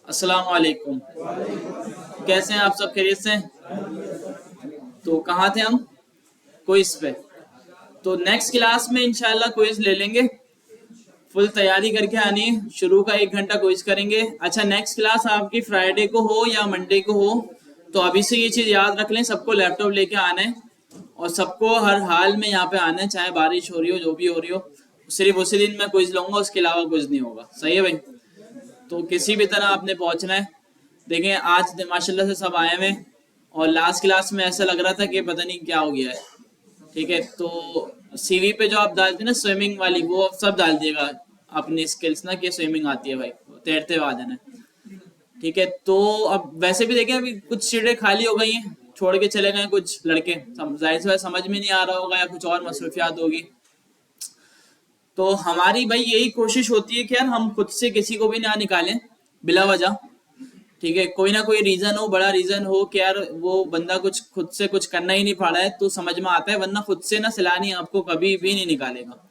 अस्सलाम वालेकुम। कैसे हैं आप? सब खैरियत से हैं? तो कहाँ थे हम? क्विज पे। तो नेक्स्ट क्लास में इंशाल्लाह क्विज ले लेंगे। फुल तैयारी करके आनी है। शुरू का 1 घंटा क्विज करेंगे। अच्छा, नेक्स्ट क्लास आपकी फ्राइडे को हो या मंडे को हो, तो अभी से ये चीज़ याद रख लें, सबको लैपटॉप लेके आना है और सबको हर हाल में यहाँ पे आना है, चाहे बारिश हो रही हो, जो भी हो रही हो। सिर्फ उसी दिन मैं क्विज लूंगा, उसके अलावा कुछ नहीं होगा। सही है भाई? तो किसी भी तरह आपने पहुंचना है। देखें, आज माशाल्लाह से सब आए हुए हैं और लास्ट क्लास में ऐसा लग रहा था कि पता नहीं क्या हो गया है। ठीक है, तो सीवी पे जो आप डालते हैं ना स्विमिंग वाली, वो आप सब डाल दिएगा अपनी स्किल्स ना, कि स्विमिंग आती है भाई, तैरते हुए आ जाना है। ठीक है, तो अब वैसे भी देखें, अभी कुछ सीटें खाली हो गई हैं, छोड़ के चले गए कुछ लड़के। जाहिर सी बात, समझ में नहीं आ रहा होगा या कुछ और मसरूफियात होगी। तो हमारी भाई यही कोशिश होती है कि यार हम खुद से किसी को भी ना निकालें बिला वजह। ठीक है, कोई ना कोई रीजन हो, बड़ा रीजन हो कि यार वो बंदा कुछ खुद से कुछ करना ही नहीं पा रहा है, तो समझ में आता है, वरना खुद से ना सैलानी आपको कभी भी नहीं निकालेगा।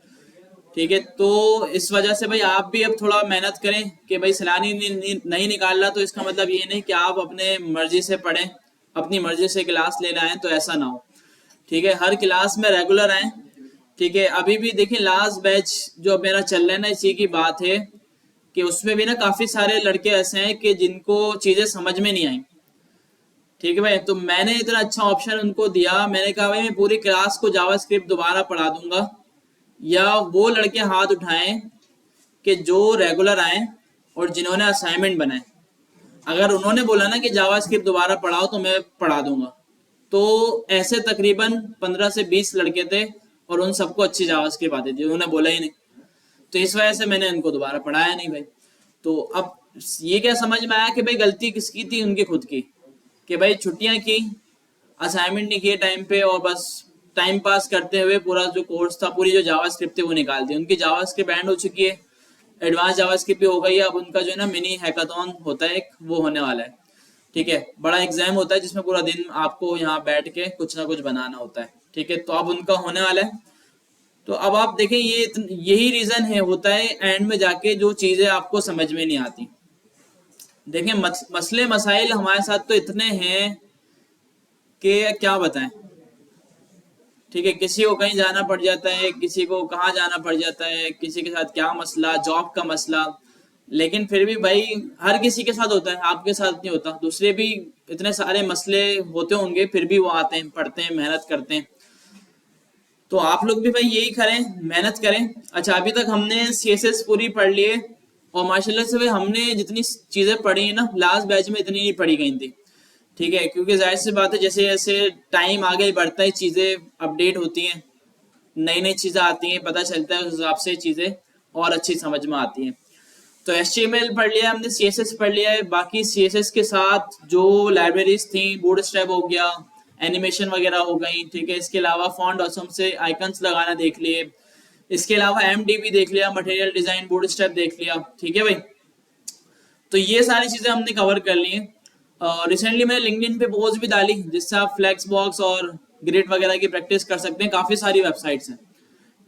ठीक है, तो इस वजह से भाई आप भी अब थोड़ा मेहनत करें कि भाई सैलानी नहीं निकाल रहा, तो इसका मतलब ये नहीं कि आप अपने मर्जी से पढ़ें, अपनी मर्जी से क्लास ले रहे हैं, तो ऐसा ना हो। ठीक है, हर क्लास में रेगुलर आए। ठीक है, अभी भी देखिए लास्ट बैच जो मेरा चल रहा है ना, इसी की बात है कि उसमें भी ना काफी सारे लड़के ऐसे हैं कि जिनको चीजें समझ में नहीं आई। ठीक है भाई, तो मैंने इतना अच्छा ऑप्शन उनको दिया, मैंने कहा भाई मैं पूरी क्लास को जावास्क्रिप्ट दोबारा पढ़ा दूंगा, या वो लड़के हाथ उठाएं कि जो रेगुलर आए और जिन्होंने असाइनमेंट बनाए। अगर उन्होंने बोला ना कि जावास्क्रिप्ट दोबारा पढ़ाओ, तो मैं पढ़ा दूंगा। तो ऐसे तकरीबन 15 से 20 लड़के थे और उन सबको अच्छी जावास्क्रिप्ट आती थी, उन्होंने बोला ही नहीं। तो इस वजह से मैंने इनको दोबारा पढ़ाया नहीं भाई। तो अब ये क्या समझ में आया कि भाई गलती किसकी थी? उनकी खुद की। कि भाई छुट्टियां की, असाइनमेंट नहीं किए टाइम पे, और बस टाइम पास करते हुए पूरा जो कोर्स था, पूरी जो जावास्क्रिप्ट थी वो निकाल दी। उनकी जावास्क्रिप्ट एंड हो चुकी है, एडवांस जावास्क्रिप्ट भी हो गई है। अब उनका जो है ना मिनी हैकाथॉन होता है एक, वो होने वाला है। ठीक है, बड़ा एग्जाम होता है जिसमें पूरा दिन आपको यहाँ बैठ के कुछ ना कुछ बनाना होता है। ठीक है, तो अब उनका होने वाला है। तो अब आप देखें, यही रीजन है, होता है एंड में जाके जो चीजें आपको समझ में नहीं आती। देखें, मसले मसाइल हमारे साथ तो इतने हैं कि क्या बताएं। ठीक है, किसी को कहीं जाना पड़ जाता है, किसी को कहाँ जाना पड़ जाता है, किसी के साथ क्या मसला, जॉब का मसला। लेकिन फिर भी भाई हर किसी के साथ होता है, आपके साथ नहीं होता। दूसरे भी इतने सारे मसले होते होंगे, फिर भी वो आते हैं, पढ़ते हैं, मेहनत करते हैं। तो आप लोग भी भाई यही करें, मेहनत करें। अच्छा, अभी तक हमने सीएसएस पूरी पढ़ ली है और माशाल्लाह से भाई हमने जितनी चीजें पढ़ी है ना, लास्ट बैच में इतनी नहीं पढ़ी गई थी। ठीक है, क्योंकि जाहिर सी बात है, जैसे जैसे टाइम आगे बढ़ता है, चीजें अपडेट होती हैं, नई नई चीजें आती हैं, पता चलता है, उस हिसाब से चीजें और अच्छी समझ में आती हैं। तो HTML पढ़ लिया हमने, CSS पढ़ लिया है। बाकी CSS के साथ जो लाइब्रेरीज थी, बूटस्ट्रैप हो गया, एनिमेशन वगैरह हो गई। ठीक है, इसके अलावा फॉन्ट ऑसम से आइकन्स लगाना देख लिए। इसके अलावा MDB देख लिया, मटेरियल डिजाइन, बूटस्ट्रैप देख लिया। ठीक है भाई, तो ये सारी चीजें हमने कवर कर ली हैं। रिसेंटली मैंने लिंक्डइन पे पोस्ट भी डाली, जिससे आप फ्लेक्स बॉक्स और ग्रिड वगैरह की प्रैक्टिस कर सकते हैं। काफी सारी वेबसाइट्स हैं।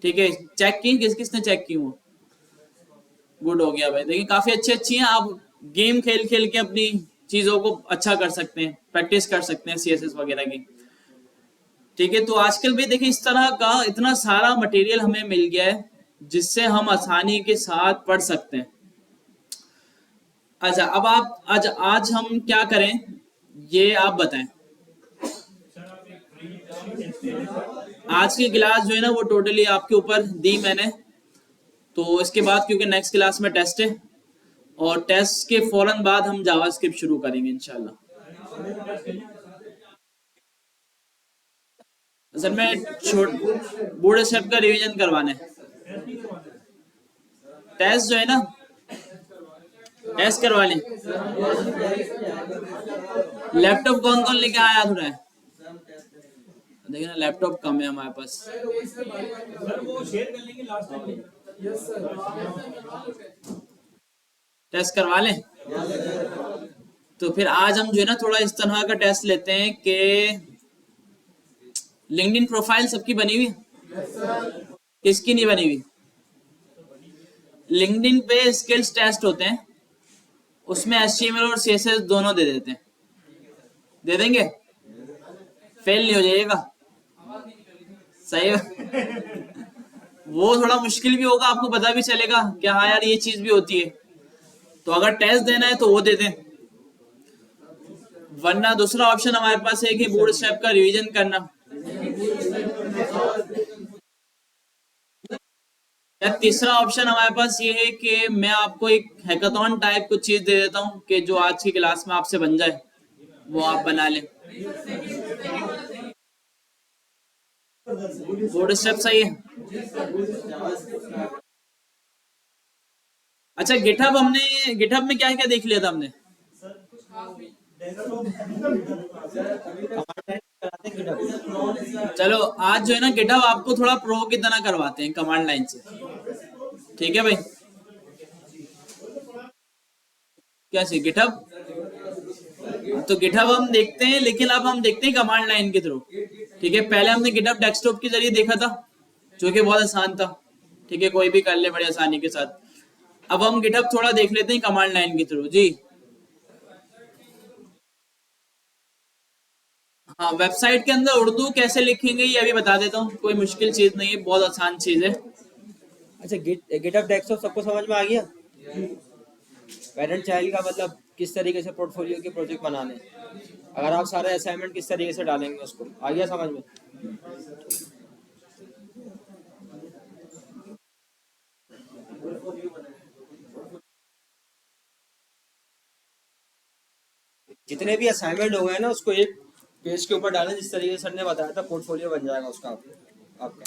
ठीक है, चेक की? किस किसने चेक की? वो गुड हो गया भाई। देखिए, काफी अच्छी अच्छी हैं। आप गेम खेल खेल के अपनी चीजों को अच्छा कर सकते हैं, प्रैक्टिस कर सकते हैं CSS वगैरह की। ठीक है, तो आजकल भी देखिए इस तरह का इतना सारा मटेरियल हमें मिल गया है, जिससे हम आसानी के साथ पढ़ सकते हैं। अच्छा, अब आप आज हम क्या करें, ये आप बताएं। आज की क्लास जो है ना, वो टोटली आपके ऊपर दी मैंने। तो इसके बाद क्योंकि नेक्स्ट क्लास में टेस्ट है, और टेस्ट के फौरन बाद हम जावास्क्रिप्ट शुरू करेंगे इंशाल्लाह। असल में छोट बूढ़े स्टेप का रिवीजन करवाना है। टेस्ट जो है ना, टेस्ट करवा लें। लैपटॉप कौन कौन लेके आया थोड़ा है? देखिए ना, लैपटॉप कम है हमारे पास। टेस्ट करवा लें। तो फिर आज हम जो है ना, थोड़ा इस तरह का टेस्ट लेते हैं कि लिंक्डइन प्रोफाइल सबकी बनी हुई, किसकी नहीं बनी हुई? लिंक्डइन पे स्किल्स टेस्ट होते हैं, उसमें HTML और CSS दोनों दे देते हैं, दे देंगे, फेल नहीं हो जाइएगा, सही है। वो थोड़ा मुश्किल भी होगा, आपको पता भी चलेगा कि हाँ यार ये चीज भी होती है, तो अगर टेस्ट देना है तो वो दे दें, वरना दूसरा ऑप्शन हमारे पास है कि बूट स्ट्रैप का रिवीजन करना, या तीसरा ऑप्शन हमारे पास ये है कि मैं आपको एक हैकाथॉन टाइप कुछ चीज दे देता हूँ कि जो आज की क्लास में आपसे बन जाए वो आप बना लें। बूट स्ट्रैप सही है। अच्छा, गिटहब में क्या क्या देख लिया था हमने? चलो आज जो है ना गिटहब आपको थोड़ा प्रो की तरह करवाते हैं कमांड लाइन से, ठीक है भाई? क्या चाहिए गिटहब? तो गिटहब हम देखते हैं, लेकिन अब हम देखते हैं कमांड लाइन के थ्रू, ठीक है? पहले हमने गिटहब डेस्कटॉप के जरिए देखा था, जो कि बहुत आसान था, ठीक है, कोई भी कर ले बड़े आसानी के साथ। अब हम गिटहब थोड़ा देख लेते हैं कमांड लाइन के थ्रू। जी हाँ, वेबसाइट के अंदर उर्दू कैसे लिखेंगे ये अभी बता देता हूँ, कोई मुश्किल चीज नहीं है, बहुत आसान चीज है। अच्छा, गिटहब डेस्कटॉप सबको समझ में आ गया? पेरेंट चाइल्ड का मतलब किस तरीके से पोर्टफोलियो के प्रोजेक्ट बनाने, अगर आप सारे असाइनमेंट किस तरीके से डालेंगे उसको, आ गया समझ में? जितने भी असाइनमेंट हो गए ना उसको एक पेज के ऊपर डालें, जिस तरीके से सर ने बताया था, पोर्टफोलियो बन जाएगा उसका आपका।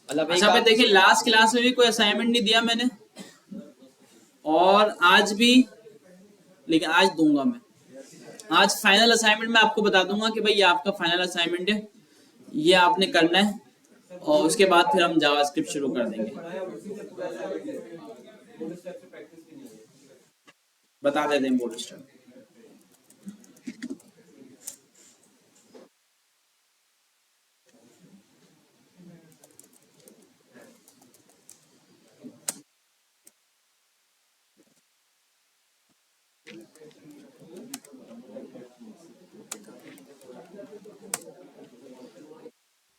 मतलब अच्छा भाई देखिए, लास्ट क्लास में भी कोई असाइनमेंट नहीं दिया मैंने, और आज भी, लेकिन आज दूंगा मैं। आज फाइनल असाइनमेंट मैं आपको बता दूंगा कि भाई ये आपका फाइनल असाइनमेंट है, ये आपने करना है, और उसके बाद फिर हम जावास्क्रिप्ट शुरू कर देंगे। बता देते हैं बोर्ड स्टार।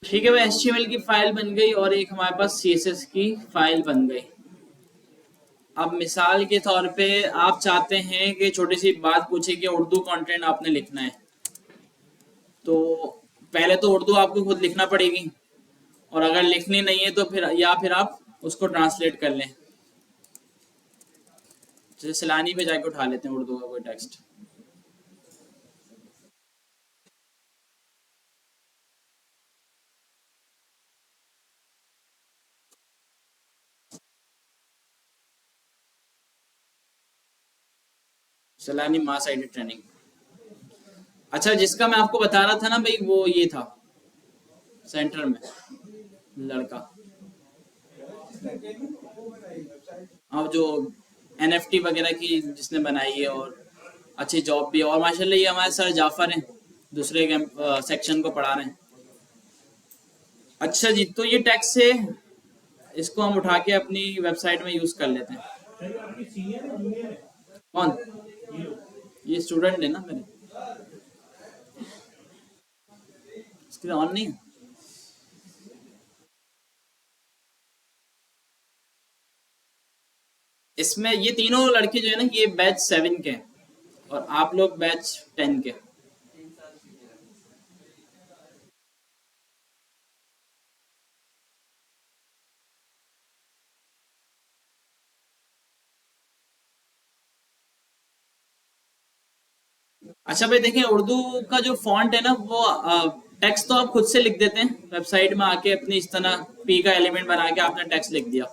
ठीक है भाई, HTML की फाइल बन गई और एक हमारे पास CSS की फाइल बन गई। अब मिसाल के तौर पे आप चाहते हैं कि छोटी सी बात पूछे कि उर्दू कंटेंट आपने लिखना है, तो पहले तो उर्दू आपको खुद लिखना पड़ेगी, और अगर लिखनी नहीं है तो फिर आप उसको ट्रांसलेट कर लें, जैसे सैलानी पे जाके उठा लेते हैं उर्दू का कोई टेक्स्ट। सैलानी मास आईडी ट्रेनिंग। अच्छा, जिसका मैं आपको बता रहा था ना भाई, वो ये था सेंटर में लड़का, अब जो NFT वगैरह की जिसने बनाई है, और अच्छी जॉब भी है, और माशाल्लाह ये हमारे सर जाफर हैं, दूसरे सेक्शन को पढ़ा रहे हैं। अच्छा जी, तो ये टैक्स है, इसको हम उठा के अपनी वेबसाइट में यूज कर लेते हैं। कौन? ये स्टूडेंट है ना मेरे, इसके ऑन नहीं है। इसमें ये तीनों लड़के जो है ना, ये बैच 7 के हैं, और आप लोग बैच 10 के। अच्छा भाई देखिए, उर्दू का जो फॉन्ट है ना, वो टेक्स्ट तो आप खुद से लिख देते हैं वेबसाइट में आके, अपनी इस तरह पी का एलिमेंट बना के आपने टेक्स्ट लिख दिया,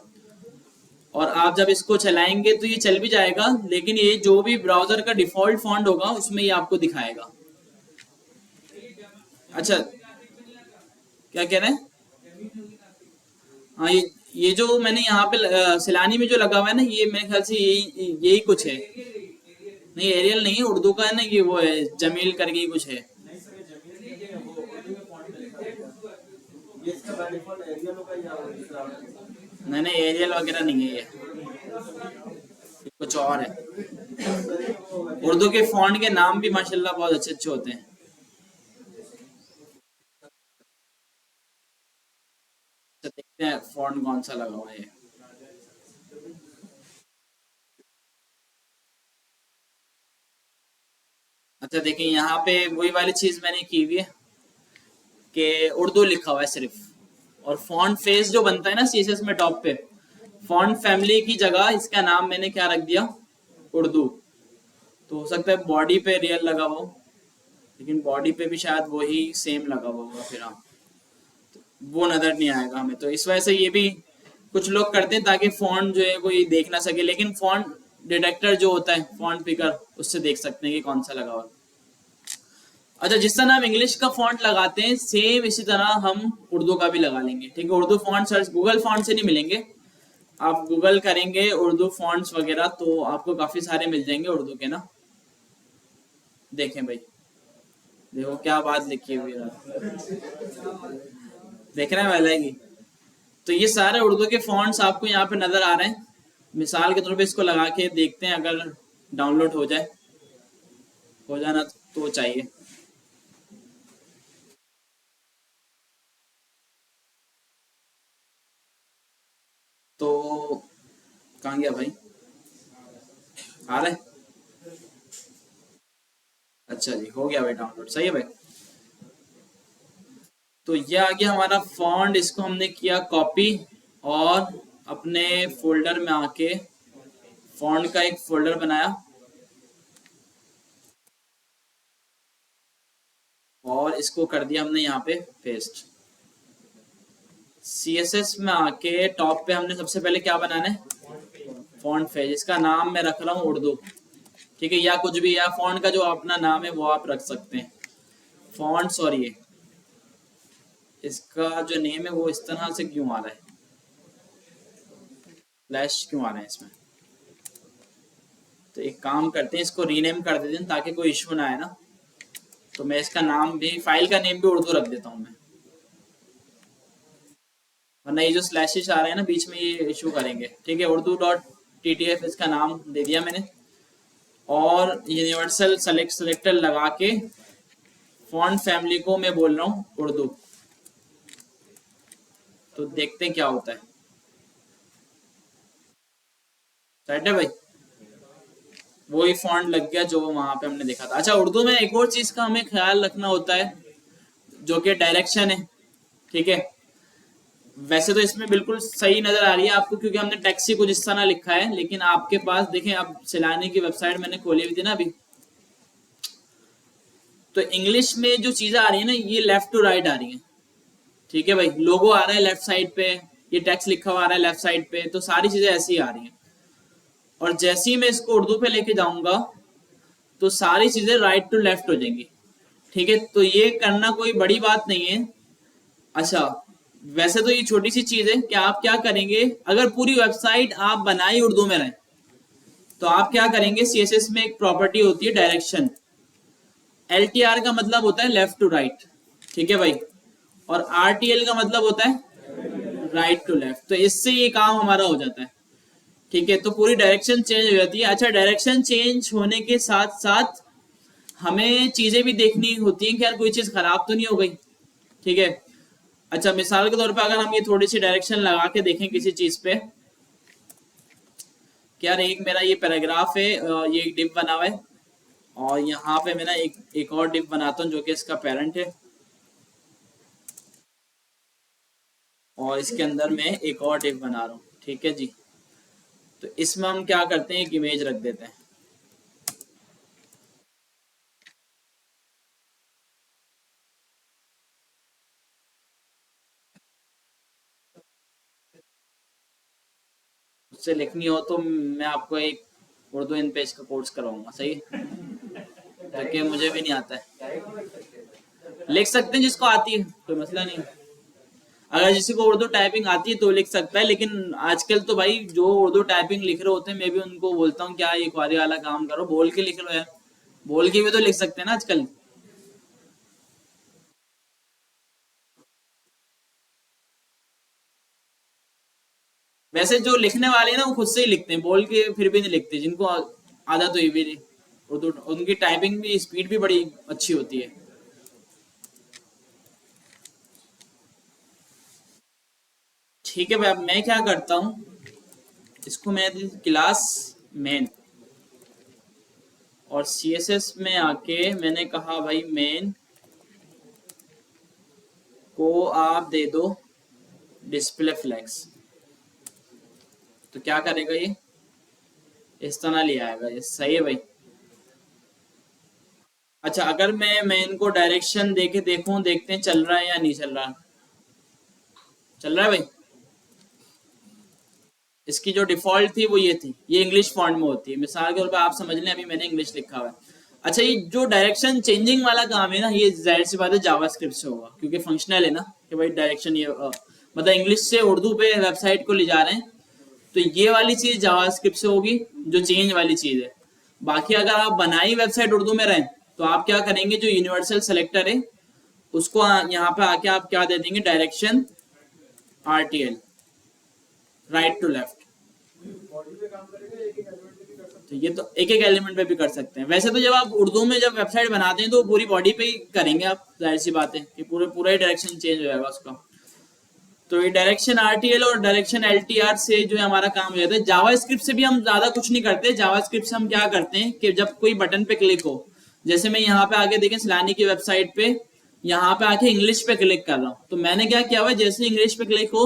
और आप जब इसको चलाएंगे तो ये चल भी जाएगा, लेकिन ये जो भी ब्राउजर का डिफॉल्ट फॉन्ट होगा उसमें ये आपको दिखाएगा। अच्छा, क्या कह रहे हैं? हाँ, ये जो मैंने यहाँ पे सैलानी में जो लगा हुआ है ना, ये मेरे ख्याल से यही यही कुछ है। नहीं, एरियल नहीं है, उर्दू का है ना, ये वो है जमील करके ही कुछ है। नहीं नहीं, एरियल वगैरह नहीं है ये। कुछ और है। उर्दू के फॉन्ट के नाम भी माशाल्लाह बहुत अच्छे अच्छे होते हैं। तो देखते हैं फॉन्ट कौन सा लगा हुआ है। अच्छा देखिए यहाँ पे वही वाली चीज मैंने की हुई है कि उर्दू लिखा हुआ है सिर्फ, और फॉन्ट फेस जो बनता है ना सीएसएस में टॉप पे, फॉन्ट फैमिली की जगह इसका नाम मैंने क्या रख दिया, उर्दू। तो हो सकता है बॉडी पे रियल लगा हुआ हो, लेकिन बॉडी पे भी शायद वही सेम लगा हुआ होगा, फिर हाँ वो नजर नहीं आएगा हमें। तो इस वजह से ये भी कुछ लोग करते हैं ताकि फॉन्ट जो है कोई देख ना सके, लेकिन फॉन्ट डिटेक्टर जो होता है फॉन्ट पिकर उससे देख सकते हैं कि कौन सा लगा हुआ है। अच्छा जिस तरह हम इंग्लिश का फॉन्ट लगाते हैं सेम इसी तरह हम उर्दू का भी लगा लेंगे, ठीक है। Urdu font search Google font से नहीं मिलेंगे, आप गूगल करेंगे उर्दू फॉन्ट्स वगैरह तो आपको काफी सारे मिल जाएंगे उर्दू के ना। देखें भाई, देखो क्या बात लिखी हुई है, देख रहे हैं वाला की। तो ये सारे उर्दू के फॉन्ट्स आपको यहाँ पे नजर आ रहे हैं। मिसाल के तौर पे इसको लगा के देखते हैं, अगर डाउनलोड हो जाना तो चाहिए। तो कहाँ गया भाई, आ रहा है। अच्छा जी हो गया भाई डाउनलोड, सही है भाई। तो ये आ गया हमारा फॉन्ट, इसको हमने किया कॉपी और अपने फोल्डर में आके फॉन्ट का एक फोल्डर बनाया और इसको कर दिया हमने यहाँ पे पेस्ट। सीएसएस में आके टॉप पे हमने सबसे पहले क्या बनाना है, फॉन्ट फेज। इसका नाम मैं रख रहा हूँ उर्दू, ठीक है, या कुछ भी, या फॉन्ट का जो अपना नाम है वो आप रख सकते हैं। फॉन्ट सॉरी, इसका जो नेम है वो इस तरह से क्यों आ रहा है, फ्लैश क्यों आ रहा है इसमें। तो एक काम करते हैं, इसको रीनेम कर देते हैं ताकि कोई इशू ना आए ना। तो मैं इसका नाम भी, फाइल का नेम भी उर्दू रख देता हूँ मैं, वरना ये जो स्लैशेस आ रहे हैं ना बीच में ये इशू करेंगे। ठीक है, उर्दू डॉट टीटीएफ इसका नाम दे दिया मैंने, और यूनिवर्सल सेलेक्टर लगा के फॉन्ट फैमिली को मैं बोल रहा हूँ उर्दू। तो देखते हैं क्या होता है। राइट है भाई, वही फॉन्ट लग गया जो वहां पे हमने देखा था। अच्छा उर्दू में एक और चीज का हमें ख्याल रखना होता है जो कि डायरेक्शन है, ठीक है। वैसे तो इसमें बिल्कुल सही नजर आ रही है आपको क्योंकि हमने टैक्सी कुछ इस तरह लिखा है, लेकिन आपके पास देखें, अब सिलानी की वेबसाइट मैंने खोली हुई थी ना अभी, तो इंग्लिश में जो चीजें आ रही है ना ये लेफ्ट टू राइट आ रही है, ठीक है भाई। लोगो आ रहा है लेफ्ट साइड पे, ये टेक्स्ट लिखा हुआ आ रहा है लेफ्ट साइड पे, तो सारी चीजें ऐसी आ रही हैं। और जैसे ही मैं इसको उर्दू पे लेके जाऊंगा तो सारी चीजें राइट टू लेफ्ट हो जाएंगी, ठीक है। तो ये करना कोई बड़ी बात नहीं है। अच्छा वैसे तो ये छोटी सी चीज है कि आप क्या करेंगे, अगर पूरी वेबसाइट आप बनाई उर्दू में रहे तो आप क्या करेंगे, सीएसएस में एक प्रॉपर्टी होती है डायरेक्शन, एलटीआर का मतलब होता है लेफ्ट टू राइट, ठीक है भाई, और आरटीएल का मतलब होता है राइट टू लेफ्ट। तो इससे ये काम हमारा हो जाता है, ठीक है। तो पूरी डायरेक्शन चेंज हो जाती है। अच्छा डायरेक्शन चेंज होने के साथ साथ हमें चीजें भी देखनी होती हैं कि यार कोई चीज खराब तो नहीं हो गई, ठीक है। अच्छा मिसाल के तौर पे अगर हम ये थोड़ी सी डायरेक्शन लगा के देखें किसी चीज पे, कि यार एक मेरा ये पैराग्राफ है, ये एक डिव बना हुआ है, और यहाँ पे मैं ना एक और डिव बनाता हूँ जो कि इसका पेरेंट है, और इसके अंदर मैं एक और डिव बना रहा हूँ, ठीक है जी। तो इसमें हम क्या करते हैं, एक इमेज रख देते हैं। उससे लिखनी हो तो मैं आपको एक उर्दू इन पेज का कोर्स करवाऊंगा, सही, क्योंकि मुझे भी नहीं आता है। लिख सकते हैं जिसको आती है, कोई मसला नहीं। अगर किसी को उर्दू टाइपिंग आती है तो लिख सकता है, लेकिन आजकल तो भाई जो उर्दू टाइपिंग लिख रहे होते हैं मैं भी उनको बोलता हूँ क्या ये क्वारी वाला काम करो, बोल के लिख लो यार, बोल के भी तो लिख सकते हैं ना आजकल। वैसे जो लिखने वाले हैं ना वो खुद से ही लिखते हैं, बोल के फिर भी नहीं लिखते, जिनको आदत हुई भी नहीं उर्दू, उनकी टाइपिंग भी स्पीड भी बड़ी अच्छी होती है। ठीक है भाई, अब मैं क्या करता हूँ, इसको मैं क्लास मेन, और सीएसएस में आके मैंने कहा भाई मेन को आप दे दो डिस्प्ले फ्लैग्स। तो क्या करेगा ये, इस तरह ले आएगा, ये सही है भाई। अच्छा, अगर मैं मेन को डायरेक्शन देके देखूं, देखते हैं चल रहा है या नहीं चल रहा। चल रहा है भाई। इसकी जो डिफॉल्ट थी वो ये थी, ये इंग्लिश फॉन्ट में होती है, मिसाल के तौर पर आप समझ लें अभी मैंने इंग्लिश लिखा हुआ है। अच्छा, ये जो डायरेक्शन चेंजिंग वाला काम है ना, ये जाहिर सी बात है जावास्क्रिप्ट से होगा, क्योंकि फंक्शनल है ना कि भाई डायरेक्शन ये मतलब इंग्लिश से उर्दू पे वेबसाइट को ले जा रहे हैं, तो ये वाली चीज जावास्क्रिप्ट से होगी, जो चेंज वाली चीज है। बाकी अगर आप बनाई वेबसाइट उर्दू में रहें, तो आप क्या करेंगे, जो यूनिवर्सल सेलेक्टर है उसको यहाँ पे आके आप क्या दे देंगे, direction RTL, right to left. तो ये तो एक एक एलिमेंट पे भी कर सकते हैं। वैसे तो जब आप उर्दू में जब वेबसाइट बनाते हैं तो पूरी बॉडी पे ही करेंगे आप, जाहिर सी बात है कि पूरे पूरा ही डायरेक्शन चेंज हो जाएगा उसका। तो ये डायरेक्शन RTL और डायरेक्शन LTR से जो है हमारा काम हो जाता है। जावास्क्रिप्ट से भी हम ज्यादा कुछ नहीं करते। जावास्क्रिप्ट से हम क्या करते हैं कि जब कोई बटन पे क्लिक हो, जैसे मैं यहाँ पे आके देखें सलानी की वेबसाइट पे, यहाँ पे आके इंग्लिश पे क्लिक कर रहा हूँ, तो मैंने क्या किया हुआ है, जैसे इंग्लिश पे क्लिक हो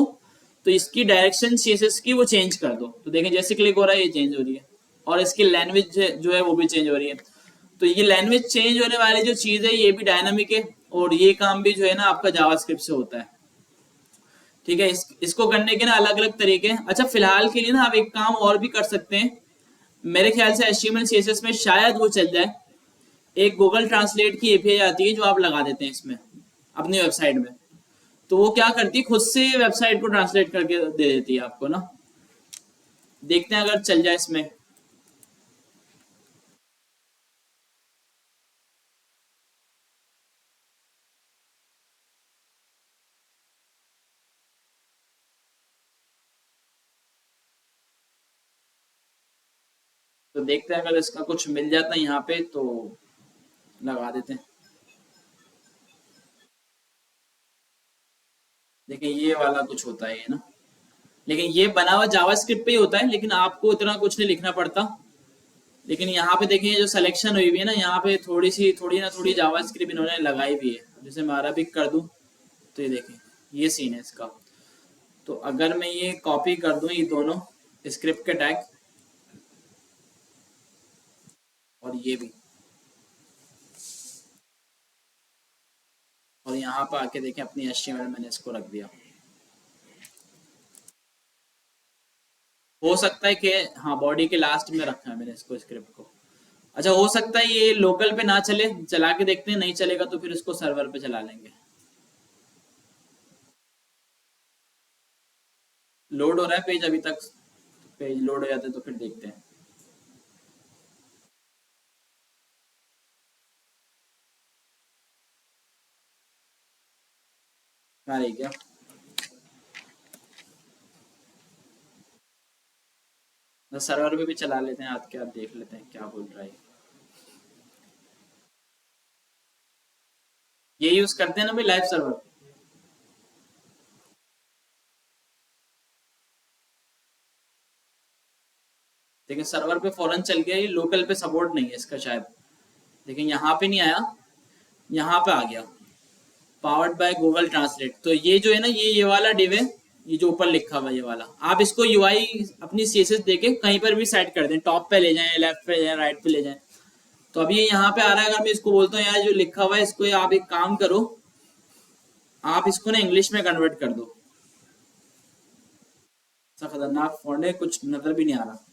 तो इसकी डायरेक्शन CSS की वो चेंज कर दो। तो देखें जैसे क्लिक हो रहा है ये चेंज हो रही है, और इसकी लैंग्वेज जो है वो भी चेंज हो रही है। तो ये लैंग्वेज चेंज होने वाली जो चीज है ये भी डायनामिक है, और ये काम भी जो है ना आपका जावास्क्रिप्ट से होता है। ठीक है, इसको करने के ना अलग अलग तरीके हैं। अच्छा, फिलहाल के लिए ना आप एक काम और भी कर सकते हैं, मेरे ख्याल से HTML CSS में शायद वो चल जाए, एक गूगल ट्रांसलेट की API आती है जो आप लगा देते हैं इसमें अपनी वेबसाइट में, तो वो क्या करती है, खुद से वेबसाइट को ट्रांसलेट करके दे देती है आपको ना। देखते हैं अगर चल जाए इसमें। तो देखते हैं अगर इसका कुछ मिल जाता है यहाँ पे तो लगा देते हैं। देखिए ये वाला कुछ होता है ये ना, लेकिन ये बना हुआ जावास्क्रिप्ट पे ही होता है, लेकिन आपको इतना कुछ नहीं लिखना पड़ता। लेकिन यहाँ पे देखिए जो सिलेक्शन हुई हुई है ना, यहाँ पे थोड़ी ना थोड़ी जावास्क्रिप्ट इन्होंने लगाई भी है। जैसे मैं अरबिक कर दूं तो ये देखिए ये सीन है इसका। तो अगर मैं ये कॉपी कर दूं ये दोनों स्क्रिप्ट के टैग, और ये भी, और यहाँ पे आके देखें अपनी HTML मैंने इसको रख दिया। हो सकता है कि हाँ बॉडी के लास्ट में रखा है मैंने इसको स्क्रिप्ट को। अच्छा, हो सकता है ये लोकल पे ना चले, चला के देखते हैं, नहीं चलेगा तो फिर इसको सर्वर पे चला लेंगे। लोड हो रहा है पेज अभी तक, पेज लोड हो जाता है तो फिर देखते हैं। कहाँ रही क्या, सर्वर पे भी चला लेते हैं, आज के आप देख लेते हैं क्या बोल रहा है। ये यूज करते हैं ना भाई, लाइव सर्वर। लेकिन सर्वर पे फौरन चल गया, ये लोकल पे सपोर्ट नहीं है इसका शायद। लेकिन यहाँ पे नहीं आया, यहाँ पे आ गया, पावर्ड बाय गूगल ट्रांसलेट। तो ये जो है ना, ये वाला डिव है, ये जो ऊपर लिखा हुआ है ये वाला, आप इसको UI अपनी CSS देके कहीं पर भी सेट कर दें, टॉप पे ले जाएं, लेफ्ट पे ले जाएं, राइट पे ले जाएं। तो अभी ये यहाँ पे आ रहा है, अगर मैं इसको बोलता हूँ यार जो लिखा हुआ है इसको आप एक काम करो, आप इसको ना इंग्लिश में कन्वर्ट कर दो। ऐसा खतरनाक फॉन्ट है, कुछ नजर भी नहीं आ रहा।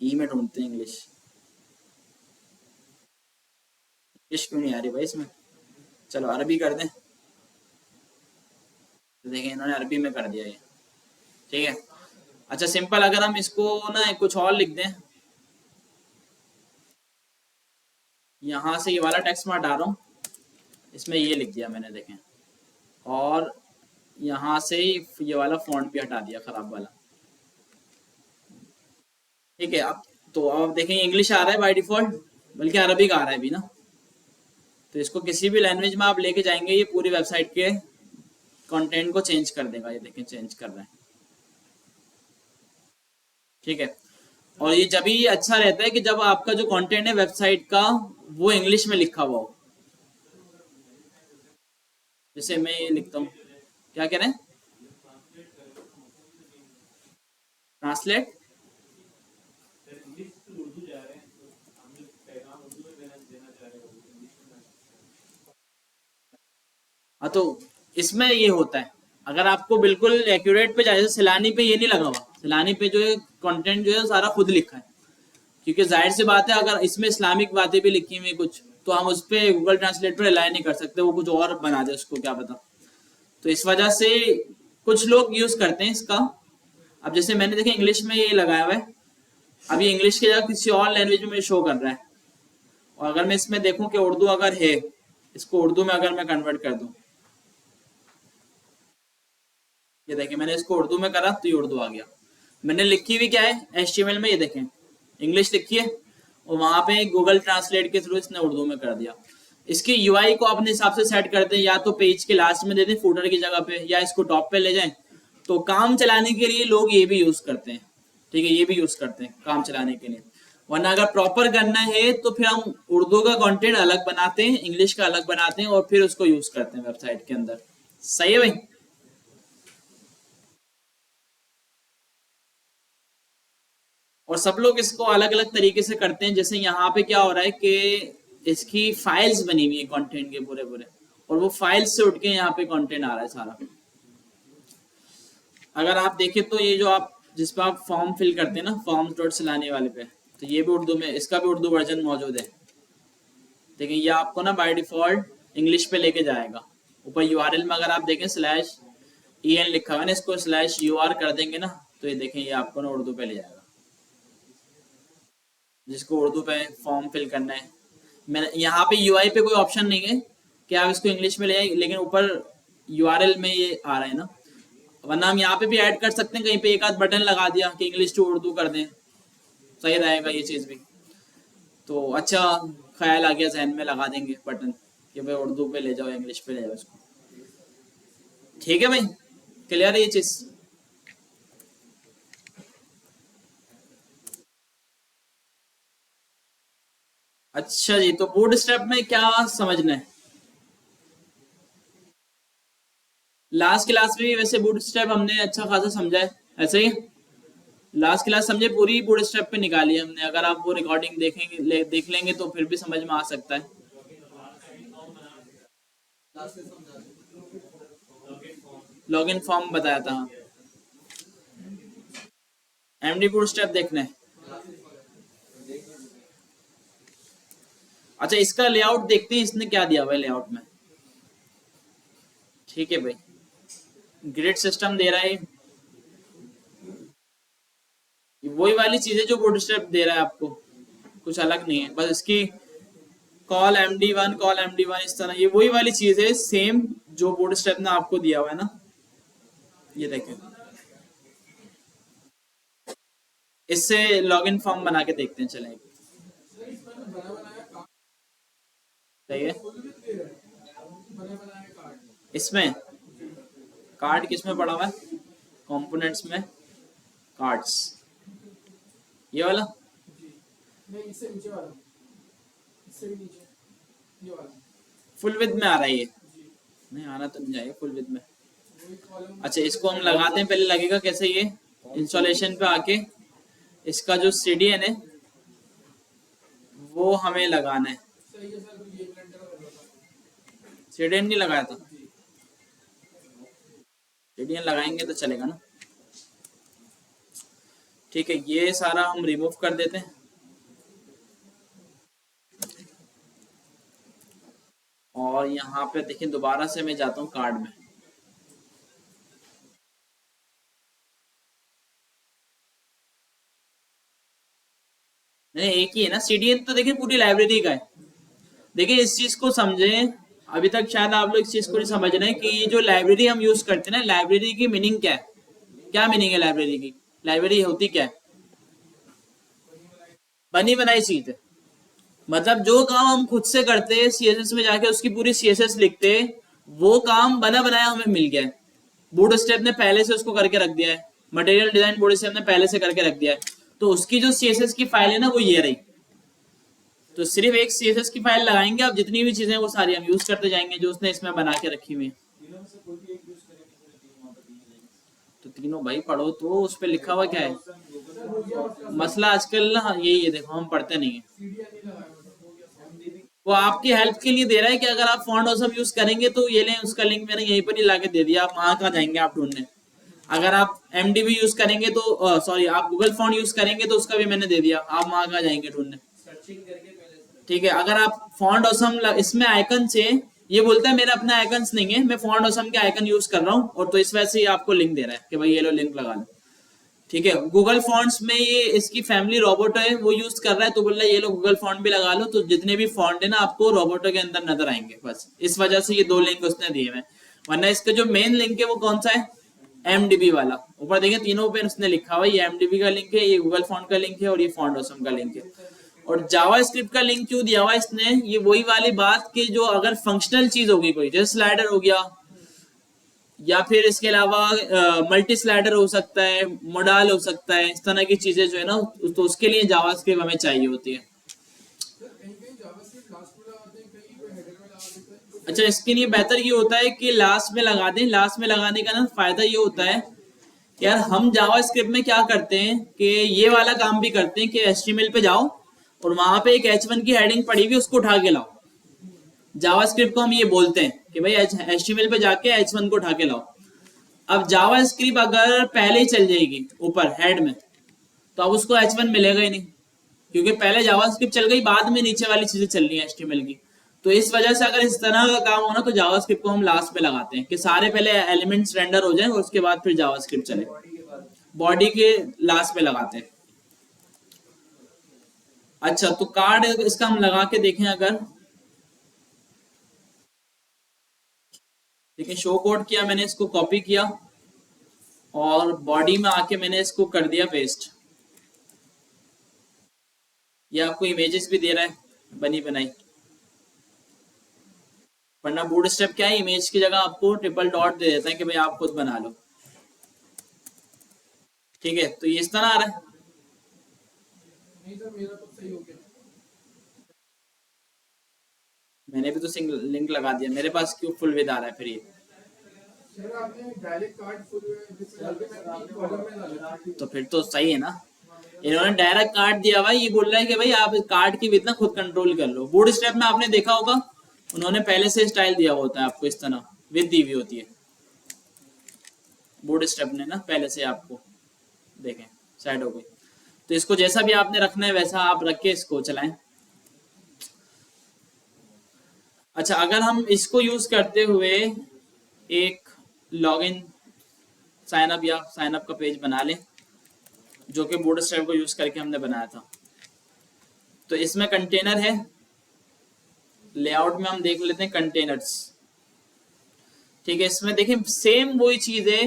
में ढूंढते हैं इंग्लिश, इंग्लिश क्यों नहीं आ रही भाई इसमें। चलो अरबी कर दें, तो देखें इन्होंने अरबी में कर दिया ये। ठीक है, अच्छा सिंपल, अगर हम इसको ना कुछ और लिख दें, यहाँ से ये वाला टेक्स्ट मैं हटा रहा हूँ, इसमें ये लिख दिया मैंने, देखें, और यहाँ से ये वाला फॉन्ट भी हटा दिया खराब वाला। ठीक है, अब तो अब देखेंगे इंग्लिश आ रहा है बाय डिफॉल्ट, बल्कि अरबिक आ रहा है भी ना। तो इसको किसी भी लैंग्वेज में आप लेके जाएंगे ये पूरी वेबसाइट के कंटेंट को चेंज कर देगा। ये देखें चेंज कर रहा है। ठीक है, और ये जब भी अच्छा रहता है कि जब आपका जो कंटेंट है वेबसाइट का वो इंग्लिश में लिखा हुआ हो। जैसे मैं ये लिखता हूँ, क्या कह रहे हैं, ट्रांसलेट। हाँ, तो इसमें ये होता है, अगर आपको बिल्कुल एक्यूरेट पे चाहिए, सैलानी पे ये नहीं लगा हुआ, सैलानी पे जो है कंटेंट जो है सारा खुद लिखा है, क्योंकि जाहिर सी बात है अगर इसमें इस्लामिक बातें भी लिखी हुई कुछ, तो हम उस पर गूगल ट्रांसलेट पर रिलाई नहीं कर सकते, वो कुछ और बना दे, उसको क्या पता। तो इस वजह से कुछ लोग यूज करते हैं इसका। अब जैसे मैंने देखे इंग्लिश में ये लगाया हुआ है, अब ये इंग्लिश की जगह किसी और लैंग्वेज में शो कर रहा है। और अगर मैं इसमें देखूं कि उर्दू अगर है, इसको उर्दू में अगर मैं कन्वर्ट कर दूं, ये देखें मैंने इसको उर्दू में करा तो ये उर्दू आ गया। मैंने लिखी हुई क्या है HTML में, ये देखें इंग्लिश लिखी है, और वहां पे गूगल ट्रांसलेट के थ्रू इसने उर्दू में कर दिया। इसकी UI को अपने हिसाब से सेट करते हैं, या तो पेज के लास्ट में दे दें फुटर की जगह पे, या इसको टॉप पे ले जाएं। तो काम चलाने के लिए लोग ये भी यूज करते हैं। ठीक है, ये भी यूज करते हैं काम चलाने के लिए। वरना अगर प्रॉपर करना है तो फिर हम उर्दू का कंटेंट अलग बनाते हैं, इंग्लिश का अलग बनाते हैं, और फिर उसको यूज करते हैं वेबसाइट के अंदर। सही है भाई। और सब लोग इसको अलग अलग तरीके से करते हैं। जैसे यहाँ पे क्या हो रहा है कि इसकी फाइल्स बनी हुई है कंटेंट के पूरे पूरे, और वो फाइल्स से उठ के यहाँ पे कंटेंट आ रहा है सारा। अगर आप देखें तो ये जो आप जिस पे आप फॉर्म फिल करते हैं ना, फॉर्म डॉट सिलाने वाले पे, तो ये भी उर्दू में, इसका भी उर्दू वर्जन मौजूद है। देखिए ये आपको ना बाय डिफॉल्ट इंग्लिश पे लेके जाएगा। ऊपर URL में अगर आप देखें /en लिखा हुआ है ना, इसको /ur कर देंगे ना, तो ये देखें ये आपको ना उर्दू पे ले जाएगा, जिसको उर्दू पे फॉर्म फिल करना है। मैंने यहाँ पे UI पे कोई ऑप्शन नहीं है कि आप इसको इंग्लिश में ले आए, लेकिन ऊपर URL में ये आ रहा है ना। वरना हम यहाँ पे भी ऐड कर सकते हैं, कहीं पे एक आध बटन लगा दिया कि इंग्लिश टू उर्दू कर दें, सही रहेगा ये चीज़ भी। तो अच्छा ख्याल आ गया जहन में, लगा देंगे बटन कि भाई उर्दू पे ले जाओ, इंग्लिश पे ले जाओ इसको। ठीक है भाई, क्लियर है ये चीज़। अच्छा जी, तो बूट स्टेप में क्या समझना है? लास्ट क्लास में भी वैसे बूट स्टेप हमने अच्छा खासा समझा है, ऐसे ही लास्ट क्लास समझे, पूरी बूट स्टेप पे निकाली है हमने। अगर आप वो रिकॉर्डिंग देखेंगे देख लेंगे तो फिर भी समझ में आ सकता है। लॉगिन फॉर्म बताया था, हाँ। MD बूट स्टेप देखना है। अच्छा, इसका लेआउट देखते हैं, इसने क्या दिया हुआ है लेआउट में। ठीक है भाई, ग्रिड सिस्टम दे रहा है, वही वाली चीजें जो बूटस्ट्रैप दे रहा है आपको, कुछ अलग नहीं है। बस इसकी कॉल MD1 कॉल MD1 इस तरह, ये वही वाली चीज है सेम जो बूटस्ट्रैप ने आपको दिया हुआ है ना। ये देखें, इससे लॉगिन फॉर्म बना के देखते हैं, चलें। सही है। इसमें कार्ड किस में पड़ा हुआ है? कंपोनेंट्स में कार्ड्स, ये वाला। नहीं, इससे नीचे वाला, इससे भी नीचे, ये वाला। फुल विड्थ में आ रहा है ये? नहीं, आना तो नहीं चाहिए फुल विड्थ में। अच्छा, इसको हम लगाते हैं, पहले लगेगा कैसे, ये इंस्टॉलेशन पे आके इसका जो CDN है वो हमें लगाना है। सही है सर, ये ब्लेंडर का कर लो। CDN नहीं लगाया था, CDN लगाएंगे तो चलेगा ना। ठीक है, ये सारा हम रिमूव कर देते हैं, और यहाँ पे देखिए दोबारा से मैं जाता हूँ कार्ड में। नहीं, एक ही है ना CDN, तो देखिए पूरी लाइब्रेरी का है। देखिए इस चीज को समझें, अभी तक शायद आप लोग इस चीज को नहीं समझ रहे हैं कि ये जो लाइब्रेरी हम यूज करते हैं ना, लाइब्रेरी की मीनिंग क्या है? क्या मीनिंग है लाइब्रेरी की? लाइब्रेरी होती क्या है? बनी बनाई चीज है। मतलब जो काम हम खुद से करते हैं, सीएसएस में जाके उसकी पूरी सीएसएस लिखते हैं, वो काम बना बनाया हमें मिल गया है। बूट स्टेप ने पहले से उसको करके रख दिया है, मटेरियल डिजाइन बूट स्टेप ने पहले से करके रख दिया है, तो उसकी जो सीएसएस की फाइल है ना वो ये रही। तो सिर्फ एक सीएसएस की फाइल लगाएंगे, अब जितनी भी चीजें वो सारी हम यूज करते जाएंगे जो उसने इसमें बना के रखी हुई है। तो तीनों भाई पढ़ो, तो उस पर लिखा हुआ क्या है? मसला आजकल ना यही है, देखो हम पढ़ते नहीं है। वो आपकी हेल्प के लिए दे रहा है कि अगर आप फॉन्ट ऑसम यूज करेंगे तो ये लें, उसका लिंक मैंने यहीं पर ही लाके दे दिया, आप वहां कहाँ जाएंगे आप ढूंढने। अगर आप एमडीबी यूज करेंगे तो सॉरी आप गूगल फॉन्ट यूज करेंगे तो उसका भी मैंने दे दिया, आप वहां कहाँ जाएंगे ढूंढने। ठीक है, अगर आप फॉन्ट ऑसम इसमें आइकन से, ये बोलता है मेरा अपना आइकन्स नहीं है, मैं फॉन्ट ऑसम के आइकन यूज कर रहा हूँ, और तो इस वजह से आपको लिंक दे रहा है कि भाई ये लो लिंक लगा लो। ठीक है, गूगल फॉन्ट्स में ये इसकी फैमिली रोबोटो है वो यूज कर रहा है, तो बोल रहा है ये लो गूगल फॉन्ट भी लगा लो, तो जितने भी फॉन्ट है ना आपको रोबोटो के अंदर नजर आएंगे। बस इस वजह से ये दो लिंक उसने दिए हैं, वरना इसका जो मेन लिंक है वो कौन सा है? एमडीबी वाला। ऊपर देखिए तीनों पे उसने लिखा हुआ है, ये एमडीबी का लिंक है, ये गूगल फॉन्ट का लिंक है, और ये फॉन्ट ऑसम का लिंक है। और जावा स्क्रिप्ट का लिंक क्यों दिया हुआ इसने? ये वही वाली बात कि जो अगर फंक्शनल चीज होगी कोई, जैसे स्लाइडर हो गया, या फिर इसके अलावा मल्टी स्लाइडर हो सकता है, मोडाल हो सकता है, इस तरह की चीजें जो है ना, तो उसके लिए जावास्क्रिप्ट हमें चाहिए होती है। अच्छा, इसके लिए बेहतर ये होता है कि लास्ट में लगा दें। लास्ट में लगाने का ना फायदा ये होता है यार, हम जावास्क्रिप्ट में क्या करते हैं कि ये वाला काम भी करते हैं कि एचटीएमएल पे जाओ और वहां पे एक H1 की हेडिंग पड़ी हुई उसको उठा के लाओ। जावास्क्रिप्ट को हम ये बोलते हैं कि भाई एचटीएमएल पे जाके H1 को उठा के लाओ। अब जावास्क्रिप्ट अगर पहले ही चल जाएगी ऊपर हेड में, तो अब उसको H1 मिलेगा ही नहीं, क्योंकि पहले जावास्क्रिप्ट चल गई, बाद में नीचे वाली चीजें चल रही है HTML की। तो इस वजह से अगर इस तरह का काम हो ना, तो जावास्क्रिप्ट को हम लास्ट में लगाते हैं कि सारे पहले एलिमेंट्स रेंडर हो जाएं और उसके बाद फिर जावास्क्रिप्ट चले। बॉडी के लास्ट में लगाते हैं। अच्छा, तो कार्ड इसका हम लगा के देखें, अगर देखिए शो कोड किया मैंने, इसको कॉपी किया और बॉडी में आके मैंने इसको कर दिया पेस्ट। ये आपको इमेजेस भी दे रहा है बनी बनाई, वरना बूट स्टेप क्या है, इमेज की जगह आपको ट्रिपल डॉट दे देता है कि भाई आप खुद बना लो। ठीक है, तो ये इस तरह आ रहा है। नहीं सर, मेरा तो सही हो गया। मैंने भी तो लिंक लगा दिया, मेरे पास क्यों फुल विद आ रहा है फिर ये? सर आपने डायरेक्ट कार्ड फुल डाल के मैंने कॉलम में डाला। तो फिर तो सही है ना, इन्होंने डायरेक्ट कार्ड दिया हुआ है, ये बोल रहा है कि भाई आप कार्ड की विद ना खुद कंट्रोल कर लो। बूट स्टेप में आपने देखा होगा उन्होंने पहले से स्टाइल दिया होता है आपको, इस तरह विद दी हुई होती है। बूट स्टेप ने ना पहले से आपको देखें साइड हो गई, तो इसको जैसा भी आपने रखना है वैसा आप रख के इसको चलाएं। अच्छा, अगर हम इसको यूज करते हुए एक लॉगिन साइन अप या साइन अप का पेज बना लें, जो कि बूट स्ट्रैप को यूज करके हमने बनाया था, तो इसमें कंटेनर है। लेआउट में हम देख लेते हैं कंटेनर्स। ठीक है, इसमें देखिए सेम वही चीज है,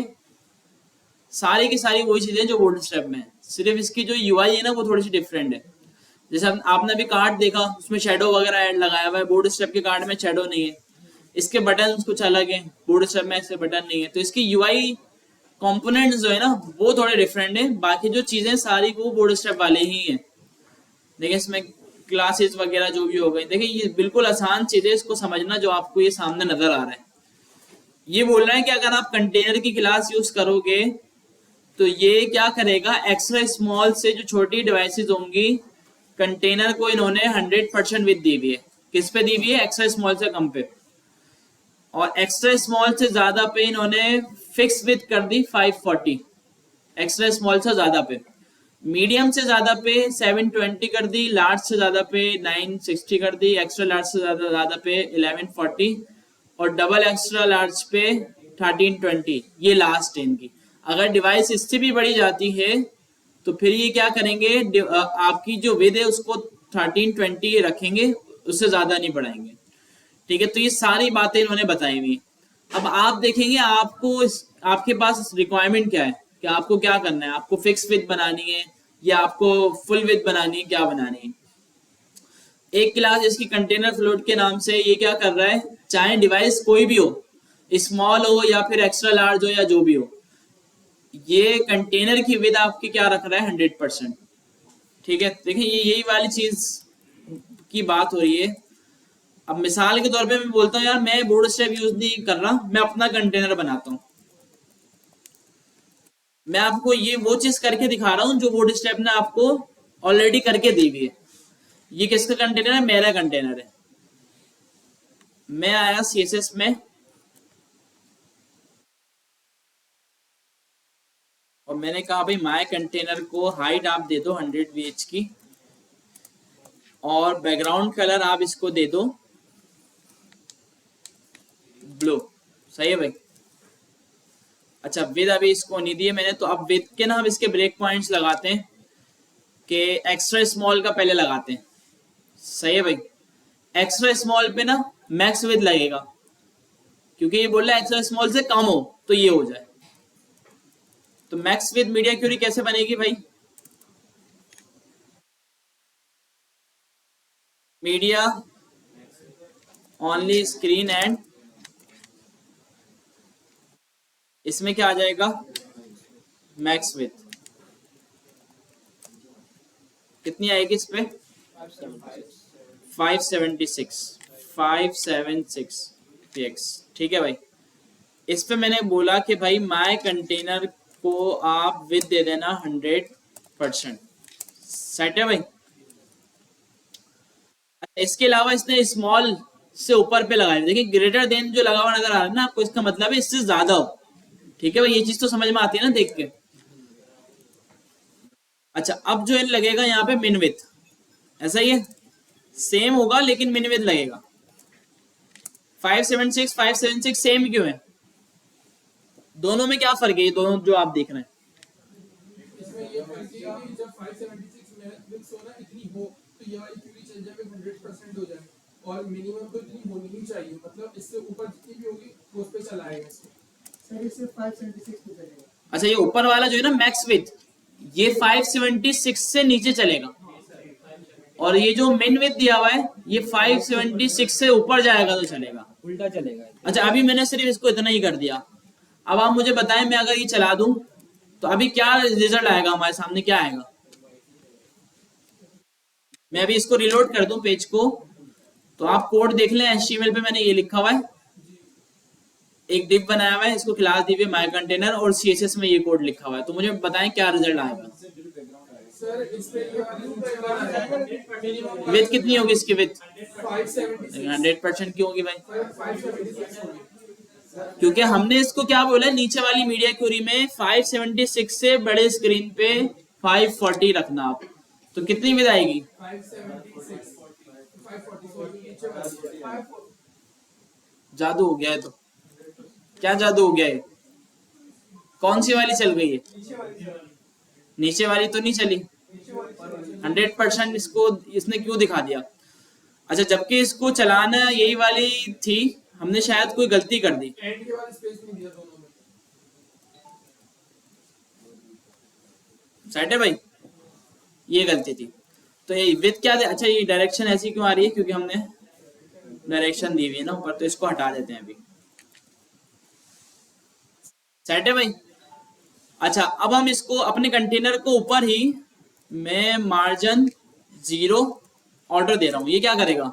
सारी की सारी वही चीजें जो बूट स्ट्रैप में है, सिर्फ इसकी जो यूआई है ना वो थोड़ी सी डिफरेंट है। जैसे आपने अभी कार्ड देखा उसमें शेडो वगैरह ऐड लगाया हुआ है, बूट स्ट्रैप के कार्ड में शेडो नहीं है, इसके बटन कुछ अलग है, बूट स्ट्रैप में ऐसे बटन नहीं है, तो इसकी यूआई कंपोनेंट्स जो है ना वो थोड़े डिफरेंट है। बाकी जो चीजें सारी वो बूट स्ट्रैप वाले ही हैं। देखिए इसमें क्लासेस वगैरह जो भी हो गई, देखिए ये बिल्कुल आसान चीज है इसको समझना, जो आपको ये सामने नजर आ रहा है। ये बोल रहा है कि अगर आप कंटेनर की क्लास यूज करोगे तो ये क्या करेगा, एक्स्ट्रा स्मॉल से जो छोटी डिवाइसेस होंगी, कंटेनर को इन्होंने 100% विद दी हुई है। किस पे दी हुई है? एक्स्ट्रा स्मॉल से कम पे, और एक्स्ट्रा स्मॉल से ज्यादा पे इन्होंने फिक्स विद कर दी 540, एक्स्ट्रा स्मॉल से ज्यादा पे। मीडियम से ज्यादा पे 720 कर दी, लार्ज से ज्यादा पे 960 कर दी, एक्स्ट्रा लार्ज से ज्यादा पे 1140, और डबल एक्स्ट्रा लार्ज पे 1320। ये लास्ट है इनकी। अगर डिवाइस इससे भी बड़ी जाती है तो फिर ये क्या करेंगे, आपकी जो विद है उसको 1320 रखेंगे, उससे ज्यादा नहीं बढ़ाएंगे। ठीक है, तो ये सारी बातें इन्होंने बताई हुई। अब आप देखेंगे आपको आपके पास रिक्वायरमेंट क्या है कि आपको क्या करना है, आपको फिक्स विथ बनानी है या आपको फुल विथ बनानी है, क्या बनानी है। एक क्लास इसकी कंटेनर फ्लोट के नाम से ये क्या कर रहा है, चाहे डिवाइस कोई भी हो, स्मॉल हो या फिर एक्स्ट्रा लार्ज हो या जो भी हो, ये कंटेनर की विद आपकी क्या रख रहा है 100%। ठीक है, देखिए ये यही वाली चीज की बात हो रही है। अब मिसाल के तौर पे मैं बोलता हूँ यार मैं बूट स्ट्रैप यूज नहीं कर रहा, मैं अपना कंटेनर बनाता हूँ। मैं आपको ये वो चीज करके दिखा रहा हूँ जो बूट स्ट्रैप ने आपको ऑलरेडी करके दी हुई है। ये किसका कंटेनर है, मेरा कंटेनर है। मैं आया CSS में और मैंने कहा भाई माय कंटेनर को हाइट आप दे दो 100 VH की और बैकग्राउंड कलर आप इसको दे दो ब्लू। सही है भाई। अच्छा विद अभी इसको नहीं दिए मैंने, तो अब विद के ना हम इसके ब्रेक पॉइंट्स लगाते हैं कि एक्स्ट्रा स्मॉल का पहले लगाते हैं। सही है भाई। एक्स्ट्रा स्मॉल पे ना मैक्स विद लगेगा, क्योंकि ये बोल रहा है एक्स्ट्रा स्मॉल से कम हो तो ये हो जाए। तो मैक्स विद मीडिया क्यूरी कैसे बनेगी भाई, मीडिया ओनली स्क्रीन एंड, इसमें क्या आ जाएगा मैक्स विद कितनी आएगी इस पे 576 px। ठीक है भाई। इस पे मैंने बोला कि भाई माय कंटेनर को आप विद दे देना 100%। सेट है भाई। इसके अलावा इसने स्मॉल से ऊपर पे लगाया, देखिए ग्रेटर देन जो लगा हुआ नजर आ रहा है ना आपको, इसका मतलब है इससे ज्यादा हो। ठीक है भाई, ये चीज तो समझ में आती है ना देख के। अच्छा अब जो लगेगा यहाँ पे मिन विथ, ऐसा ही है, सेम होगा लेकिन मिन विथ लगेगा। 576 सेम क्यों है, दोनों में क्या फर्क है, ये दोनों जो आप देख रहे हैं। इसमें ये फर्क है कि जब 576 में विड्थ होना इतनी हो तो ये वाली क्यूरी चेंज में 100% हो जाए, और मिनिमम तो इतनी होनी ही चाहिए, मतलब इससे ऊपर जितनी भी होगी वो उस पे चलाएगा इसको। सर इससे 576 पे चलेगा। अच्छा ये ऊपर वाला जो है ना मैक्स विथ, ये 576 से नीचे चलेगा, और ये जो मिन विथ दिया हुआ है ये 576 से ऊपर जाएगा तो चलेगा, उल्टा चलेगा। अच्छा अभी मैंने सिर्फ इसको इतना ही कर दिया। अब आप मुझे बताएं मैं अगर ये चला दूं तो अभी क्या रिजल्ट आएगा, हमारे सामने क्या आएगा। मैं अभी इसको रिलोड कर दूं पेज को, तो आप कोड देख लें। HTML पे मैंने ये लिखा हुआ है, एक डिव बनाया हुआ है, इसको क्लास दी हुई माय कंटेनर, और CSS में ये कोड लिखा हुआ है। तो मुझे बताएं क्या रिजल्ट आएगा। सर इस पे मिनिमम विथ कितनी होगी इसकी, विथ 576 100% क्यों होगी भाई, 576 होगी। क्योंकि हमने इसको क्या बोला है, नीचे वाली मीडिया क्यूरी में 576 से बड़े स्क्रीन पे 540 रखना आप, तो कितनी विद आएगी 576 540 जादू हो गया है। तो क्या जादू हो गया है, कौन सी वाली चल गई है, नीचे वाली तो नहीं चली। 100% इसको इसने क्यों दिखा दिया। अच्छा जबकि इसको चलाना यही वाली थी, हमने शायद कोई गलती कर दी। एंड के बाद स्पेस नहीं दिया दोनों में। सेट है भाई, ये गलती थी। तो ये विथ क्या दे, अच्छा ये डायरेक्शन ऐसी क्यों आ रही है, क्योंकि हमने डायरेक्शन दी हुई है ना ऊपर, तो इसको हटा देते हैं अभी। सेट है भाई। अच्छा अब हम इसको अपने कंटेनर को ऊपर ही मैं मार्जिन 0 ऑर्डर दे रहा हूं, ये क्या करेगा,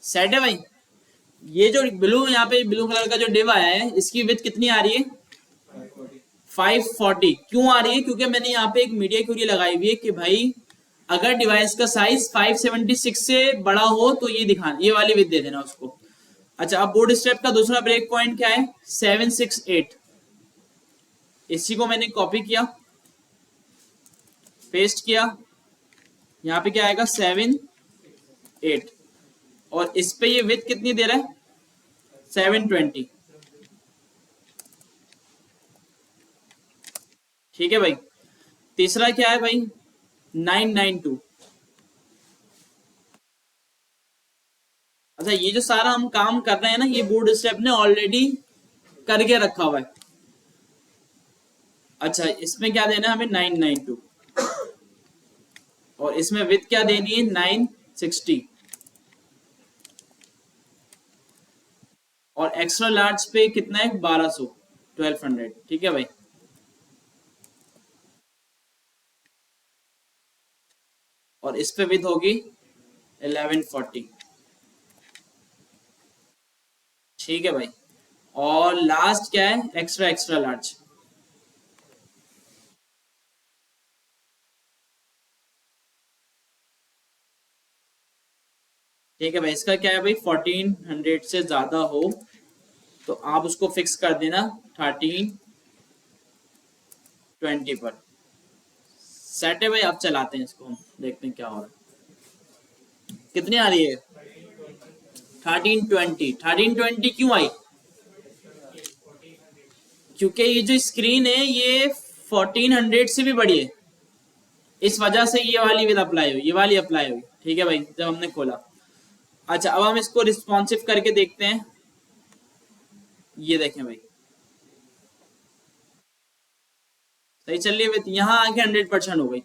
सेट है भाई। ये जो ब्लू यहाँ पे ब्लू कलर का जो डिव आया है, इसकी विड्थ कितनी आ रही है 540। क्यों आ रही है, क्योंकि मैंने यहाँ पे एक मीडिया क्यूरी लगाई हुई है कि भाई अगर डिवाइस का साइज 576 से बड़ा हो तो ये दिखाना, ये वाली विड्थ दे देना उसको। अच्छा अब बोर्ड स्टेप का दूसरा ब्रेक पॉइंट क्या है 768, इसी को मैंने कॉपी किया पेस्ट किया, यहाँ पे क्या आएगा 78, और इस पे ये विड्थ कितनी दे रहा है 720। ठीक है भाई। तीसरा क्या है भाई 992, अच्छा, ये जो सारा हम काम कर रहे हैं ना, ये बूट स्ट्रैप ने ऑलरेडी करके रखा हुआ है। अच्छा, इसमें क्या देना है हमें 992 और इसमें विथ क्या देनी है 960 और एक्स्ट्रा लार्ज पे कितना है 1200 1200। ठीक है भाई, और इस पे विथ होगी 1140। ठीक है भाई, और लास्ट क्या है एक्स्ट्रा एक्स्ट्रा लार्ज। ठीक है भाई, इसका क्या है भाई 1400 से ज्यादा हो तो आप उसको फिक्स कर देना 1320 पर। सेट है भाई, आप चलाते हैं इसको, हम देखते हैं क्या हो रहा है। कितनी आ रही है 1320। 1320 क्यों आई? क्योंकि ये जो स्क्रीन है ये 1400 से भी बड़ी है, इस वजह से ये वाली विद अप्लाई हुई, ये वाली अप्लाई हुई। ठीक है भाई, जब हमने खोला। अच्छा, अब हम इसको रिस्पॉन्सिव करके देखते हैं। ये देखें भाई, सही चल रही है। यहाँ आके 100% हो गई,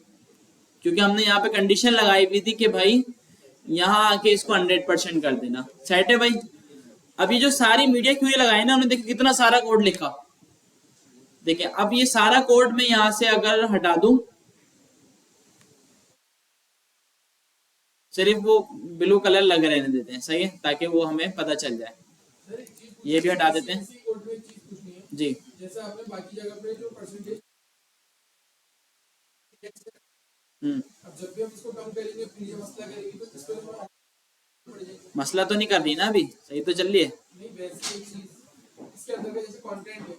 क्योंकि हमने यहाँ पे कंडीशन लगाई हुई थी कि भाई यहाँ आके इसको 100% कर देना। सेट है भाई। अभी जो सारी मीडिया क्यूरी लगाई ना, उन्होंने देखिए कितना सारा कोड लिखा। देखिए, अब ये सारा कोड मैं यहाँ से अगर हटा दूं, सिर्फ वो ब्लू कलर लगे रहने देते हैं, सही है, ताकि वो हमें पता चल जाए। सर, एक चीज ये भी हटा देते हैं इसी कोड में एक चीज पूछनी है। जी। जैसा आपने बाकी जगह पे जो परसेंटेज, अब जब भी हम इसको कम करेंगे फिर ये मसला करेंगे तो इसको तो थोड़ा पड़ जाएगा। मसला तो नहीं कर रही ना, अभी सही तो चल रही है। नहीं, वैसे एक चीज इसके अंदर का जैसे कंटेंट है,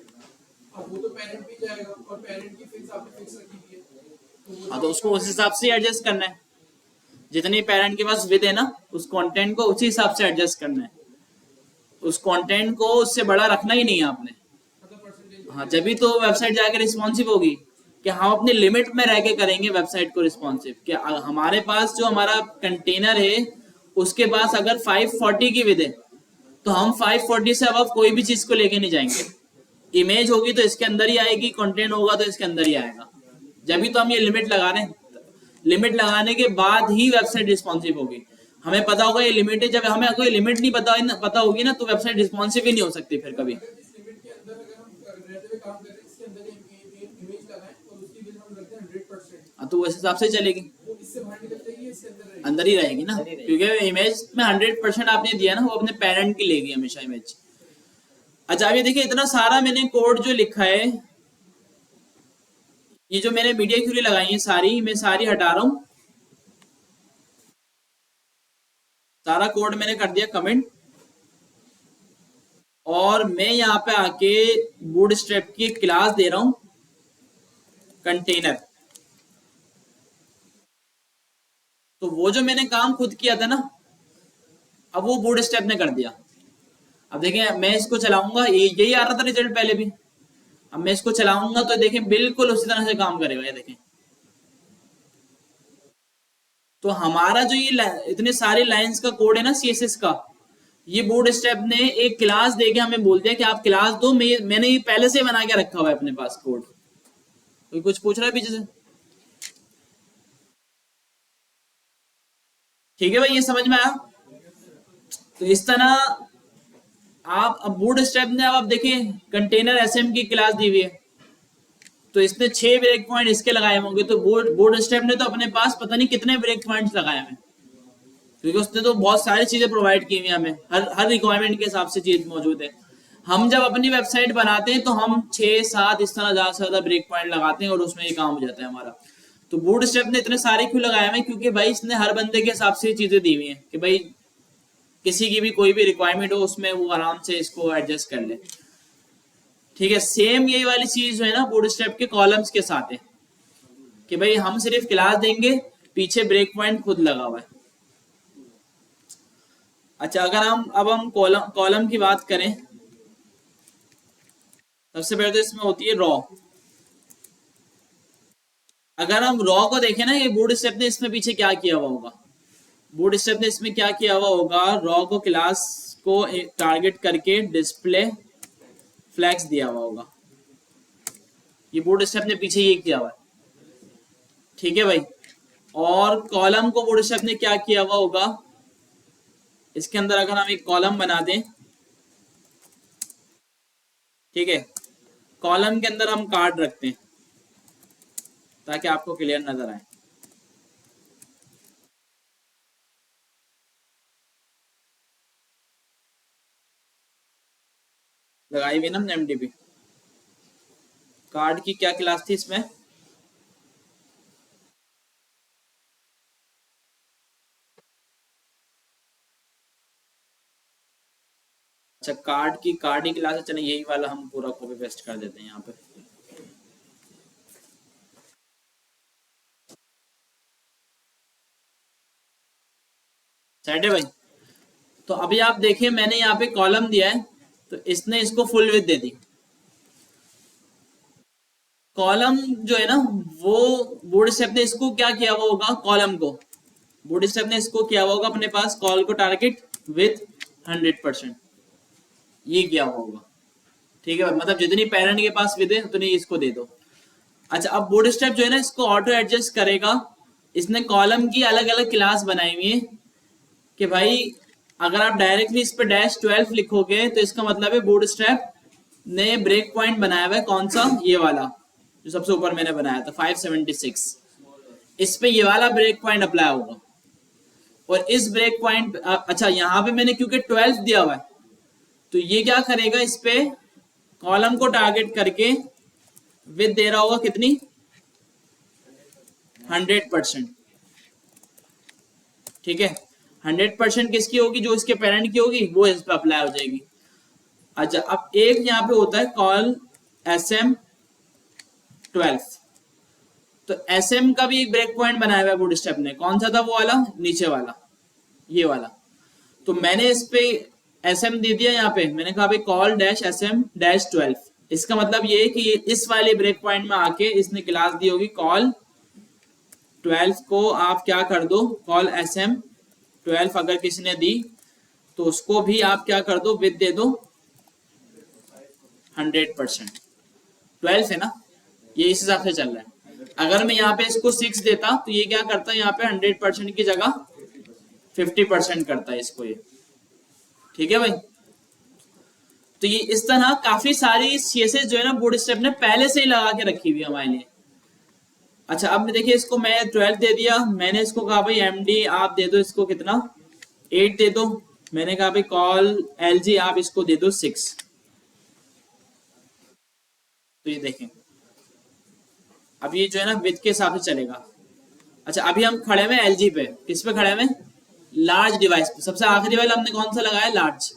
अब वो तो पेरेंट भी जाएगा और पेरेंट की फिक्स आपने फिक्स रखी हुई है, तो वो हाँ, तो उसको उस हिसाब से एडजस्ट करना है। जितनी पेरेंट के पास विद है ना, उस कंटेंट को उसी हिसाब से एडजस्ट करना है। उस कंटेंट को उससे बड़ा रखना ही नहीं है आपने। मतलब परसेंटेज। हाँ, जब भी तो वेबसाइट जाकर रिस्पॉन्सिव होगी कि हम अपनी लिमिट में रह के करेंगे वेबसाइट को रिस्पॉन्सिव। कि हमारे पास जो हमारा कंटेनर है उसके पास अगर 540 की विद है तो हम 540 से अब कोई भी चीज को लेके नहीं जाएंगे। इमेज होगी तो इसके अंदर ही आएगी, कंटेंट होगा तो इसके अंदर ही आएगा। जब भी तो हम ये लिमिट लगा रहे हैं, लिमिट लगाने के बाद ही वेबसाइट रिस्पॉन्सिव होगी। हमें पता होगा ये लिमिट है, जब हमें कोई लिमिट नहीं पता होगी ना, तो वेबसाइट रिस्पॉन्सिव ही नहीं हो सकती फिर कभी। इस लिमिट के अंदर अगर हम रहते हुए काम कर रहे हैं, इसके अंदर इमेज लगाएं और उसकी विद हम रखते हैं 100%, हाँ, तो उस हिसाब से चलेगी, वो इससे बाहर निकल जाएगी, इसके अंदर रहेगी। अंदर ही रहेगी ना, क्योंकि इमेज में 100% आपने दिया ना, वो अपने पेरेंट की लेगी हमेशा इमेज। अच्छा, अभी देखिए इतना सारा मैंने कोड जो लिखा है, ये जो मैंने मीडिया क्यूरी लगाई है सारी, मैं सारी हटा रहा हूं। सारा कोड मैंने कर दिया कमेंट, और मैं यहाँ पे आके बूटस्ट्रैप की क्लास दे रहा हूं कंटेनर। तो वो जो मैंने काम खुद किया था ना, अब वो बूटस्ट्रैप ने कर दिया। अब देखें, मैं इसको चलाऊंगा, यही आ रहा था रिजल्ट पहले भी। अब मैं इसको चलाऊंगा तो देखें बिल्कुल उसी तरह से काम करेगा। ये देखें, तो हमारा जो ये इतने सारे लाइंस का कोड है ना सीएसएस का, ये बूटस्ट्रैप ने एक क्लास देके हमें बोल दिया कि आप क्लास दो। मैंने ये पहले से बना के रखा हुआ है अपने पास कोड। कोई कुछ पूछ रहा है पीछे से? ठीक है भाई, ये समझ में आया? तो इस तरह आप अब बूटस्ट्रैप ने, अब आप देखें कंटेनर एसएम की क्लास दी हुई है, तो इसने 6 ब्रेक पॉइंट इसके लगाए होंगे। तो बूटस्ट्रैप ने तो अपने पास पता नहीं कितने ब्रेक पॉइंट्स लगाए हैं, क्योंकि उसने तो बहुत सारी चीजें प्रोवाइड की हुई हैं हमें, हर रिक्वायरमेंट के हिसाब से चीज मौजूद है। हम जब अपनी वेबसाइट बनाते हैं तो हम 6-7 इस तरह ज्यादा से ज्यादा ब्रेक पॉइंट लगाते हैं और उसमें ये काम हो जाता है हमारा। तो बूटस्ट्रैप ने इतने सारे क्यों लगाए हुए? क्योंकि भाई इसने हर बंदे के हिसाब से चीजें दी हुई हैं कि भाई किसी की भी कोई भी रिक्वायरमेंट हो उसमें वो आराम से इसको एडजस्ट कर ले। ठीक है, सेम यही वाली चीज जो है ना बूटस्ट्रैप के कॉलम्स के साथ है कि भाई हम सिर्फ क्लास देंगे, पीछे ब्रेक पॉइंट खुद लगा हुआ है। अच्छा, अगर हम कॉलम की बात करें, सबसे पहले तो इसमें होती है रॉ। अगर हम रॉ को देखें ना, ये बूटस्ट्रैप ने इसमें पीछे क्या किया हुआ होगा, बूटस्ट्रैप ने इसमें क्या किया हुआ होगा, रॉ को क्लास को टारगेट करके डिस्प्ले फ्लैग्स दिया हुआ होगा। ये बूटस्ट्रैप ने पीछे ये किया हुआ है, ठीक है भाई। और कॉलम को बूटस्ट्रैप ने क्या किया हुआ होगा, इसके अंदर अगर हम एक कॉलम बना दें, ठीक है, कॉलम के अंदर हम कार्ड रखते हैं ताकि आपको क्लियर नजर आए। लगाई हुई ना हमने एमडीपी। कार्ड की क्या क्लास थी इसमें, अच्छा कार्ड की क्लास है। चलिए यही वाला हम पूरा कॉपी पेस्ट कर देते हैं यहाँ पे। सेट है भाई। तो अभी आप देखिए मैंने यहाँ पे कॉलम दिया है, तो इसने इसको फुल विड्थ दे दी। कॉलम जो है ना वो बूटस्ट्रैप ने इसको क्या किया हुआ होगा, कॉलम को बूटस्ट्रैप ने इसको किया हुआ होगा अपने पास कॉल को टारगेट विथ 100%, ये किया हुआ होगा, ठीक है। मतलब जितनी पेरेंट के पास विद है उतनी इसको दे दो। अच्छा अब बूटस्ट्रैप जो है ना इसको ऑटो एडजस्ट करेगा। इसने कॉलम की अलग अलग क्लास बनाई हुई है कि भाई अगर आप डायरेक्टली इस पे -12 लिखोगे तो इसका मतलब है बूटस्ट्रैप ने ब्रेक पॉइंट बनाया हुआ है, कौन सा, ये वाला जो सबसे ऊपर मैंने बनाया था 576, इस पे ये वाला ब्रेक पॉइंट अप्लाई होगा। और इस ब्रेक पॉइंट, अच्छा यहाँ पे मैंने क्योंकि 12 दिया हुआ है तो ये क्या करेगा, इस पे कॉलम को टारगेट करके विद दे रहा होगा कितनी, 100%, ठीक है। 100% किसकी होगी, जो इसके पेरेंट की होगी वो इस पे अप्लाई हो जाएगी। अच्छा अब एक यहाँ पे होता है कॉल SM12, तो SM का भी एक ब्रेक पॉइंट बनाया हुआ है बूटस्ट्रैप ने, कौन सा था वो वाला नीचे वाला, ये वाला। तो मैंने इस पे SM दे दिया यहाँ पे, मैंने कहा भाई कॉल -SM-12। इसका मतलब ये है कि इस वाले ब्रेक पॉइंट में आके इसने क्लास दी होगी कॉल 12 को आप क्या कर दो, कॉल SM12 अगर किसी ने दी तो उसको भी आप क्या कर दो, विद दे दो 100%। 12 है ना, ये इस हिसाब से चल रहा है। अगर मैं यहाँ पे इसको 6 देता तो ये क्या करता है, यहाँ पे 100% की जगह 50% करता है इसको ये, ठीक है भाई। तो ये इस तरह काफी सारी CSS जो है ना बूटस्ट्रैप ने पहले से ही लगा के रखी हुई है हमारे लिए। अच्छा अब देखिए इसको मैं 12 दे दिया, मैंने इसको कहा भाई MD आप दे दो इसको कितना, 8 दे दो। मैंने कहा भाई कॉल LG आप इसको दे दो 6। तो ये देखें अब ये जो है ना विथ के हिसाब से चलेगा। अच्छा अभी हम खड़े हुए LG पे, किस पे खड़े हुए, लार्ज डिवाइस पे। सबसे आखिरी वाला हमने कौन सा लगाया, लार्ज,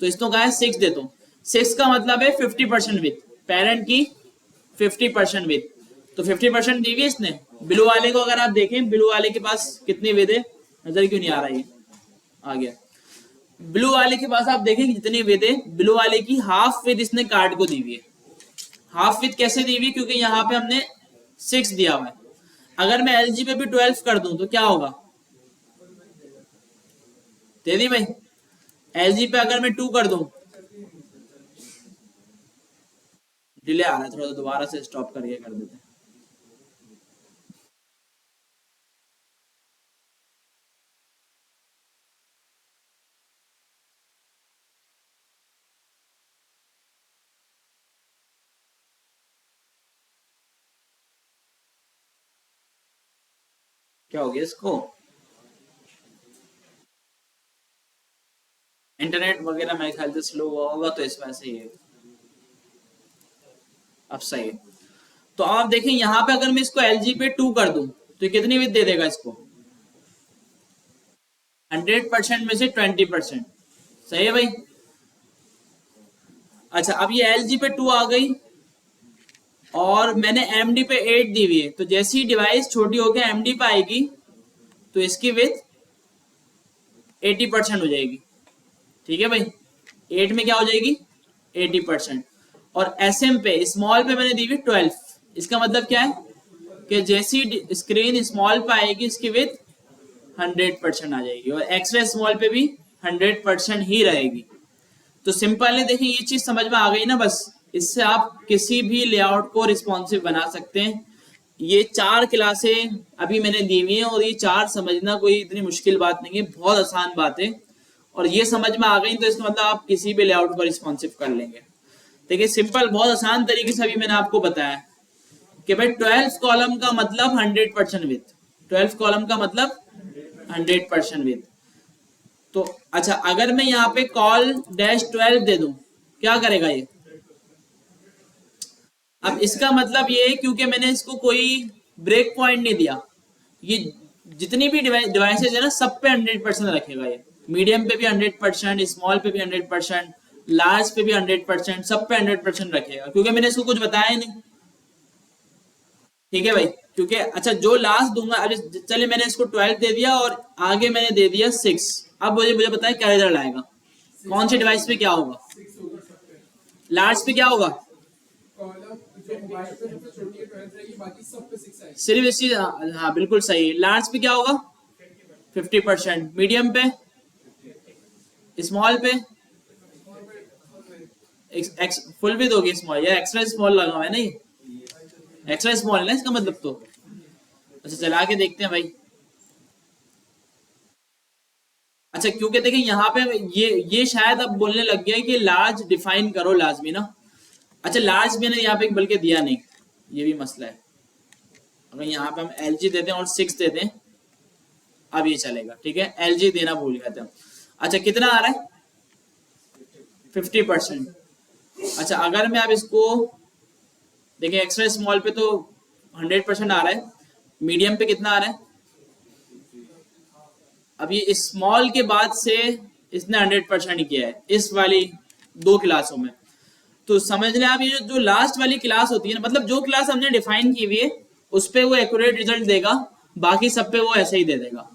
तो इसको कहा है 6 दे दो। 6 का मतलब है 50% विथ, पेरेंट की 50% विथ, तो 50% दी हुई है इसने। ब्लू वाले को अगर आप देखें, ब्लू वाले के पास कितनी विथ है, नजर क्यों नहीं आ रहा है, आ गया। ब्लू वाले के पास आप देखें जितनी विथ है, ब्लू वाले की हाफ विथ इसने कार्ड को दी हुई है। हाफ विथ कैसे दी हुई, क्योंकि यहाँ पे हमने 6 दिया हुआ है। अगर मैं LG पे भी 12 कर दूं तो क्या होगा, दे दी भाई। LG पे अगर मैं 2 कर दूं, डिले आ रहा है थोड़ा, दोबारा से स्टॉप करके कर देते हैं। क्या हो गया इसको, इंटरनेट वगैरह मेरे ख्याल से स्लो हुआ होगा तो इस वजह से ये अब सही है। तो आप देखें यहाँ पे अगर मैं इसको LG पे 2 कर दूं तो कितनी विथ दे देगा इसको, 100% में से 20%, सही है भाई। अच्छा अब ये LG पे 2 आ गई और मैंने MD पे 8 दी हुई है, तो जैसी ही डिवाइस छोटी होकर MD पे आएगी तो इसकी विथ 80% हो जाएगी, ठीक है भाई। 8 में क्या हो जाएगी 80%। और SM पे स्मॉल पे मैंने दी हुई 12, इसका मतलब क्या है कि जैसी स्क्रीन स्मॉल पे आएगी इसकी विथ 100% आ जाएगी और एक्सरे स्मॉल पे भी 100% ही रहेगी। तो सिंपल है, देखिए ये चीज समझ में आ गई ना, बस इससे आप किसी भी लेआउट को रिस्पॉन्सिव बना सकते हैं। ये 4 क्लासें अभी मैंने दी हुई है और ये 4 समझना कोई इतनी मुश्किल बात नहीं है, बहुत आसान बात है। और ये समझ में आ गई तो इसका मतलब आप किसी भी लेआउट को रिस्पॉन्सिव कर लेंगे। देखिए सिंपल, बहुत आसान तरीके से अभी मैंने आपको बताया कि भाई 12 कॉलम का मतलब 100% विथ, 12 कॉलम का मतलब 100% विथ। तो अच्छा, अगर मैं यहाँ पे कॉल डैश 12 दे दूं, क्या करेगा ये? अब इसका मतलब ये है, क्योंकि मैंने इसको कोई ब्रेक पॉइंट नहीं दिया, ये जितनी भी डिवाइसेज है ना सब पे 100% रखेगा ये। मीडियम पे भी 100%, स्मॉल पे भी 100%, लार्ज पे भी 100%, सब पे 100% रखेगा, क्योंकि मैंने इसको कुछ बताया ही नहीं। ठीक है भाई, क्योंकि अच्छा जो लास्ट दूंगा, अभी चलिए मैंने इसको 12 दे दिया और आगे मैंने दे दिया 6। अब मुझे बताएं क्या रिजल्ट आएगा, कौन सी डिवाइस पे क्या होगा? लार्ज पे क्या होगा? कॉलम जो मोबाइल पे सबसे छोटी है 12 रहेगी, बाकी सब पे 6 आएगी। सिर्फ इस चीज, हाँ बिल्कुल सही। लार्ज पे क्या होगा? 50%। मीडियम पे, स्मॉल पे, फुल भी दोगे स्मॉल या एक्स्ट्रा स्मॉल लगा हुआ है? नहीं, एक्स्ट्रा स्मॉल है ना इसका मतलब। तो अच्छा चला के देखते हैं भाई। अच्छा क्योंकि देखिए यहाँ पे ये शायद अब बोलने लग गया है कि लार्ज डिफाइन करो लाजमी ना। अच्छा लार्ज मैंने यहाँ पे बल्कि दिया नहीं, ये भी मसला है। अगर यहाँ पे हम LG देते हैं और 6 देते हैं, अब ये चलेगा। ठीक है, LG देना भूल गए थे हम। अच्छा कितना आ रहा है? 50%। अच्छा अगर मैं अब इसको देखिए, एक्स्ट्रा स्मॉल पे तो 100% आ रहा है, मीडियम पे कितना आ रहा है? अब ये स्मॉल के बाद से इसने 100% किया है इस वाली 2 क्लासों में। तो समझ लें आप, ये जो लास्ट वाली क्लास होती है ना, मतलब जो क्लास हमने डिफाइन की हुई है उस पे वो एक्यूरेट रिजल्ट देगा, बाकी सब पे वो ऐसे ही दे देगा।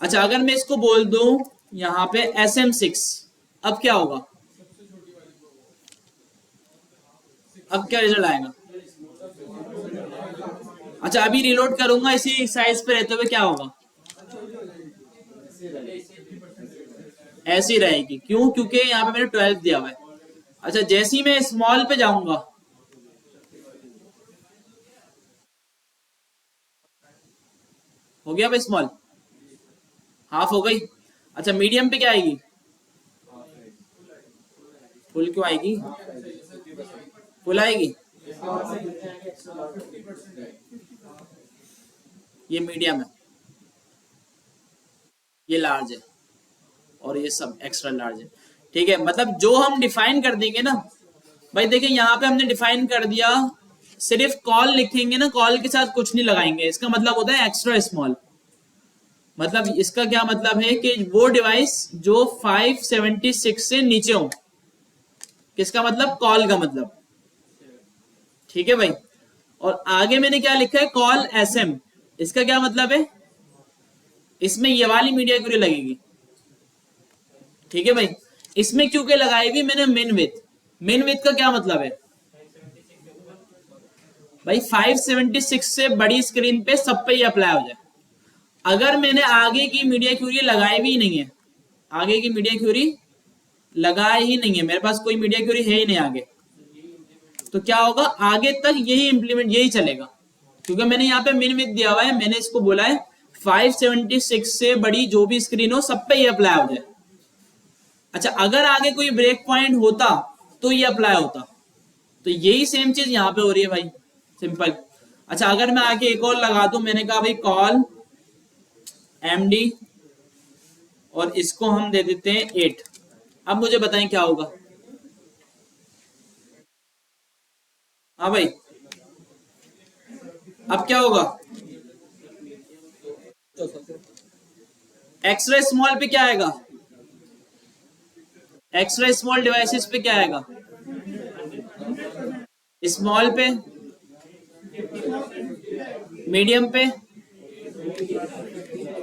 अच्छा अगर मैं इसको बोल दूं यहाँ पे SM6, अब क्या होगा? अब क्या रिजल्ट आएगा? अच्छा अभी रिलोड करूंगा इसी साइज पे रहते हुए, क्या होगा? ऐसी रहेगी। क्यों? क्योंकि यहाँ पे मैंने 12 दिया हुआ है। अच्छा जैसे ही मैं स्मॉल पे जाऊंगा, हो गया भाई स्मॉल, हाफ हो गई। अच्छा मीडियम पे क्या आएगी? फुल क्यों आएगी? फुल आएगी। ये मीडियम है, ये लार्ज है और ये सब एक्स्ट्रा लार्ज है। ठीक है, मतलब जो हम डिफाइन कर देंगे ना भाई, देखिए यहाँ पे हमने डिफाइन कर दिया, सिर्फ कॉल लिखेंगे ना, कॉल के साथ कुछ नहीं लगाएंगे, इसका मतलब होता है एक्स्ट्रा स्मॉल। मतलब इसका क्या मतलब है कि वो डिवाइस जो 576 से नीचे हो, किसका मतलब? कॉल का मतलब। ठीक है भाई, और आगे मैंने क्या लिखा है? कॉल SM, इसका क्या मतलब है? इसमें ये वाली मीडिया क्यूरी लगेगी। ठीक है भाई, इसमें क्योंकि लगाई हुई मैंने मिन विथ, मिन विथ का क्या मतलब है भाई? 576 से बड़ी स्क्रीन पे सब पे ही अप्लाई हो जाए। अगर मैंने आगे की मीडिया क्यूरी लगाई भी नहीं है, आगे की मीडिया क्यूरी लगाई ही नहीं है, मेरे पास कोई मीडिया क्यूरी है ही नहीं आगे, तो क्या होगा? आगे तक यही इंप्लीमेंट, यही चलेगा, क्योंकि मैंने यहाँ पे मिन विथ दिया हुआ है। मैंने इसको बोला है 576 से बड़ी जो भी स्क्रीन हो सब पे ये अप्लाई हो जाए। अच्छा अगर आगे कोई ब्रेक पॉइंट होता तो ये अप्लाई होता, तो यही सेम चीज यहाँ पे हो रही है भाई, सिंपल। अच्छा अगर मैं आगे एक और लगा दूं, मैंने कहा भाई कॉल MD और इसको हम दे देते हैं 8, अब मुझे बताएं क्या होगा? हाँ भाई, अब क्या होगा? एक्स्ट्रा स्मॉल पे क्या आएगा? एक्स्ट्रा स्मॉल डिवाइसेस पे क्या आएगा? स्मॉल पे, मीडियम पे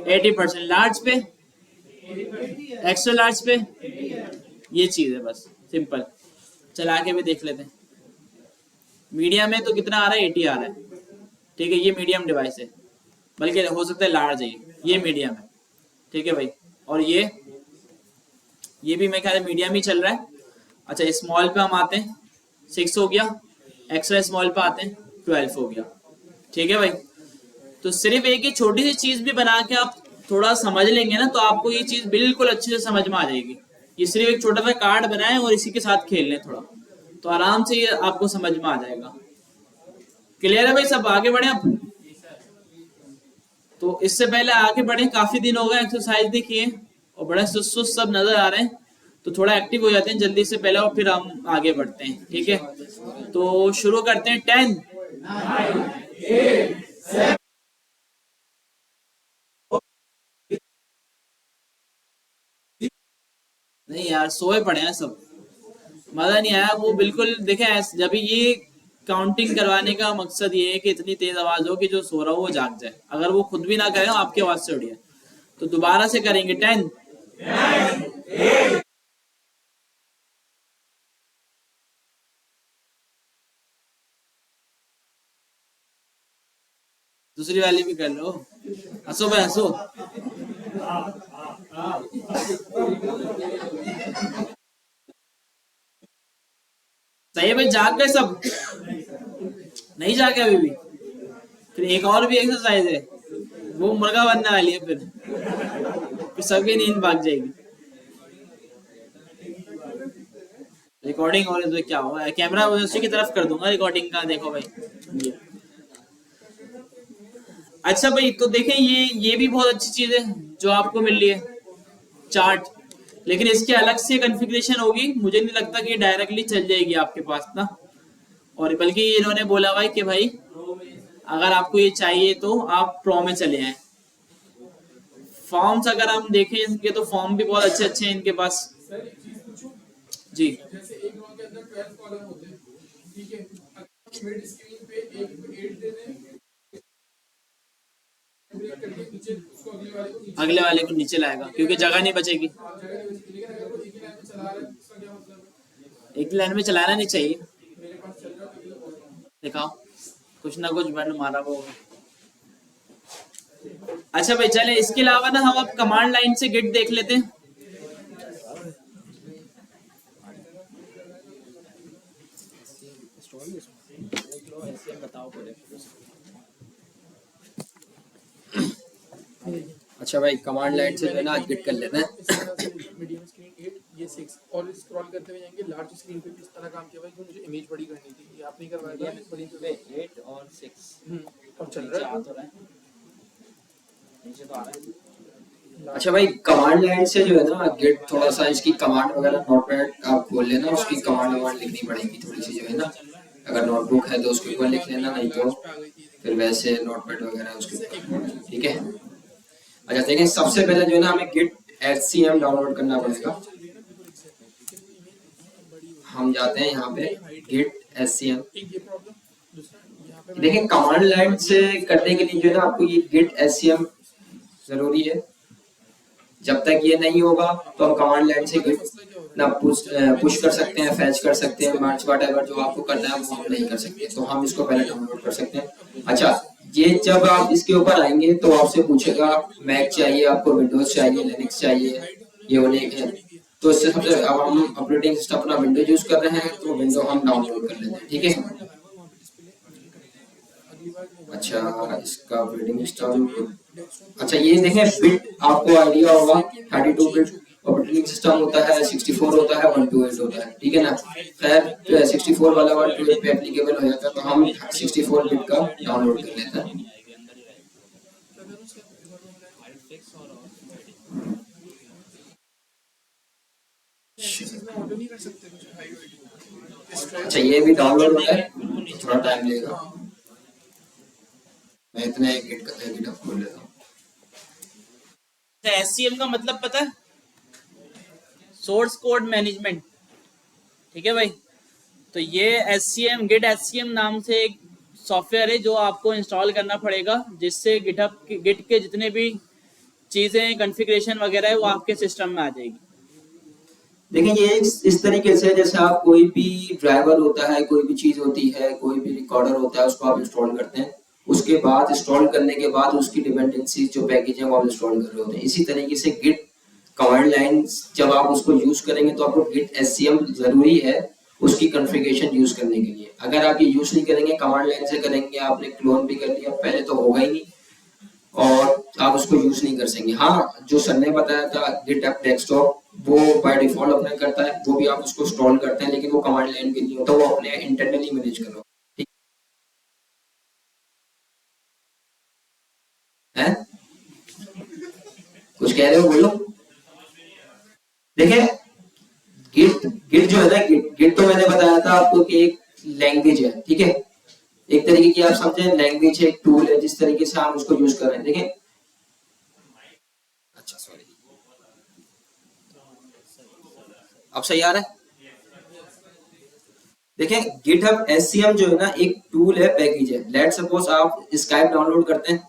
80%, लार्ज पे, एक्स्ट्रा लार्ज पे, ये चीज है बस, सिंपल। चला के भी देख लेते हैं। मीडियम में तो कितना आ रहा है? 80 आ रहा है। ठीक है, ये मीडियम डिवाइस है, बल्कि हो सकता है लार्ज है, ये मीडियम है। ठीक है भाई। और ये भी मेरे ख्याल मीडियम ही चल रहा है। अच्छा स्मॉल पे हम आते हैं, 6 हो गया। एक्स्ट्रा स्मॉल पे आते हैं, 12 हो गया। ठीक है भाई। तो सिर्फ एक ही छोटी सी चीज भी बना के आप थोड़ा समझ लेंगे ना, तो आपको ये चीज बिल्कुल अच्छे से समझ में आ जाएगी। ये सिर्फ एक छोटा सा कार्ड बनाएं और इसी के साथ खेल लें थोड़ा, तो आराम से ये आपको समझ में आ जाएगा। क्लियर है भाई, सब आगे बढ़े आप। तो इससे पहले आगे बढ़े, काफी दिन हो गए एक्सरसाइज नहीं किए और बड़े सुस्त सुस्त सब नजर आ रहे हैं, तो थोड़ा एक्टिव हो जाते हैं जल्दी से पहले और फिर हम आगे बढ़ते हैं। ठीक है, तो शुरू करते हैं। 10 नहीं यार, सोए पड़े हैं सब, मजा नहीं आया वो बिल्कुल। देखे जब ये काउंटिंग करवाने का मकसद ये है कि इतनी तेज आवाज हो कि जो सो रहा हो वो जाग जाए। अगर वो खुद भी ना करे आपकी आवाज से उड़िए, तो दोबारा से करेंगे। 10 दूसरी वाली भी कर लो, हंसो भाई हंसो। सही है भाई, जाग गए सब? नहीं जागे अभी भी? फिर एक और भी एक्सरसाइज है, वो मुर्गा बनने वाली है, फिर सबकी नींद भाग जाएगी। रिकॉर्डिंग हो रही है तो क्या हुआ, कैमरा उसी की तरफ कर दूंगा रिकॉर्डिंग का। देखो भाई ये। अच्छा भाई, तो देखें ये भी बहुत अच्छी चीज है जो आपको मिल रही है, चार्ट। लेकिन इसके अलग से कॉन्फ़िगरेशन होगी, मुझे नहीं लगता कि डायरेक्टली चल जाएगी आपके पास ना। और बल्कि इन्होंने बोला हुआ है कि भाई अगर आपको ये चाहिए तो आप प्रो में चले आए। फॉर्म्स अगर हम देखें इनके, तो फॉर्म भी बहुत अच्छे अच्छे हैं इनके पास। सर एक चीज पूछूं, जी जैसे एक रो के अंदर 12 कॉलम होते हैं, ठीक है, मिड स्क्रीन पे एक 8 दे दें, ब्रेक करके नीचे उसको अगले वाले को नीचे लाएगा, क्योंकि जगह नहीं बचेगी। जगह नहीं बचेगी। लेकिन अगर वो एक ही लाइन में चला रहा है इसका क्या मतलब है? एक लाइन में चलाना नहीं चाहिए। मेरे पास चल रहा है तो बोल रहा हूं। दिखाओ, कुछ ना कुछ बटन मारा वो होगा। अच्छा भाई चले, इसके अलावा ना हम अब कमांड लाइन से गिट देख लेते हैं। अच्छा भाई, कमांड लाइन से जो है ना आज गिट कर लेते हैं। मीडियम स्क्रीन 8, ये 6, और स्क्रॉल करते हुए जाएंगे लार्ज स्क्रीन पे भी इस तरह काम किया भाई, मुझे इमेज बड़ी करनी थी, ये आप नहीं करवाया था बड़ी पे 8 और 6 और चल रहा है। नीचे तो आ रहा है। अच्छा भाई, कमांड लाइन से जो है ना गिट, थोड़ा सा इसकी कमांड वगैरह नोटपैड आप खोल लेना, उसकी कमांड वमांड लिखनी पड़ेगी थोड़ी सी जो है ना। अगर नोटबुक है तो उसके ऊपर लिख लेना, नहीं तो फिर वैसे नोटपैड वगैरह उसके ऊपर। ठीक है। अच्छा देखिए, सबसे पहले जो है ना हमें गिट HCM डाउनलोड करना पड़ेगा। हम जाते हैं यहाँ पे गिट HCM। देखिए कमांड लाइन से करने के लिए जो है ना आपको ये गिट HCM जरूरी है। जब तक ये नहीं होगा तो हम कमांड लाइन से गिट ना पुश कर सकते हैं, फैच कर सकते हैं, मर्ज व्हाटएवर जो आपको करना है वो हम नहीं कर सकते, तो हम इसको पहले डाउनलोड कर सकते हैं। अच्छा, ये जब आप इसके ऊपर आएंगे तो आपसे पूछेगा मैक चाहिए आपको, विंडोज चाहिए, लिनक्स चाहिए, ये होने है। तो इससे सबसे, अब हम ऑपरेटिंग सिस्टम अपना विंडोज यूज कर रहे हैं तो विंडो हम डाउनलोड कर लेते हैं। ठीक है। अच्छा, इसका ऑपरेटिंग सिस्टम, अच्छा ये देखें बिट, आपको आइडिया होगा 32 बिट ऑपरेटिंग सिस्टम होता है, 64 होता है, 128 होता है। ठीक है ना। खैर 64 वाला 128 पे एप्लीकेबल हो जाता है, तो हम 64 बिट का डाउनलोड कर लेते हैं। अच्छा, ये भी डाउनलोड होता है, थोड़ा टाइम लेगा। मैं इतना एक गिट खोल लेता हूँ। SCM का मतलब पता है? Source code management. ठीक है भाई। तो ये SCM, गिट SCM नाम से एक सॉफ्टवेयर है जो आपको इंस्टॉल करना पड़ेगा, जिससे गिट के जितने भी चीजें कॉन्फ़िगरेशन वगैरह है वो आपके सिस्टम में आ जाएगी। देखिए ये इस तरीके से, जैसे आप कोई भी ड्राइवर होता है, कोई भी चीज होती है, कोई भी रिकॉर्डर होता है, उसको आप इंस्टॉल करते हैं उसके बाद इंस्टॉल करने के बाद उसकी डिपेंडेंसी जो पैकेज है वो आप इंस्टॉल कर रहे होते हैं। इसी तरीके से गिट कमांड लाइन जब आप उसको यूज करेंगे तो आपको गिट एससीएम जरूरी है उसकी कॉन्फ़िगरेशन यूज करने के लिए। अगर आप ये यूज नहीं करेंगे, कमांड लाइन से करेंगे, आपने क्लोन भी कर लिया पहले तो होगा ही नहीं और आप उसको यूज नहीं कर सकेंगे। हाँ, जो सर ने बताया था गिट ऐप डेस्कटॉप वो बाय डिफॉल्ट अपने करता है, वो भी आप उसको इंस्टॉल करते हैं, लेकिन वो कमांड लाइन के लिए होता है, वो अपने इंटरनली मैनेज करो। ठीक है, कुछ कह रहे हो बोलो। देखिए गिट गिट जो है ना, गिट गिट तो मैंने बताया था आपको कि एक लैंग्वेज है, ठीक है, एक तरीके की आप समझे लैंग्वेज है, एक टूल है, जिस तरीके से आप उसको यूज कर रहे हैं। देखिए, अच्छा सॉरी, अब सही आ रहा है। देखें गिटहब एससीएम जो है ना एक टूल है, पैकेज है। लेट सपोज आप स्काइप डाउनलोड करते हैं,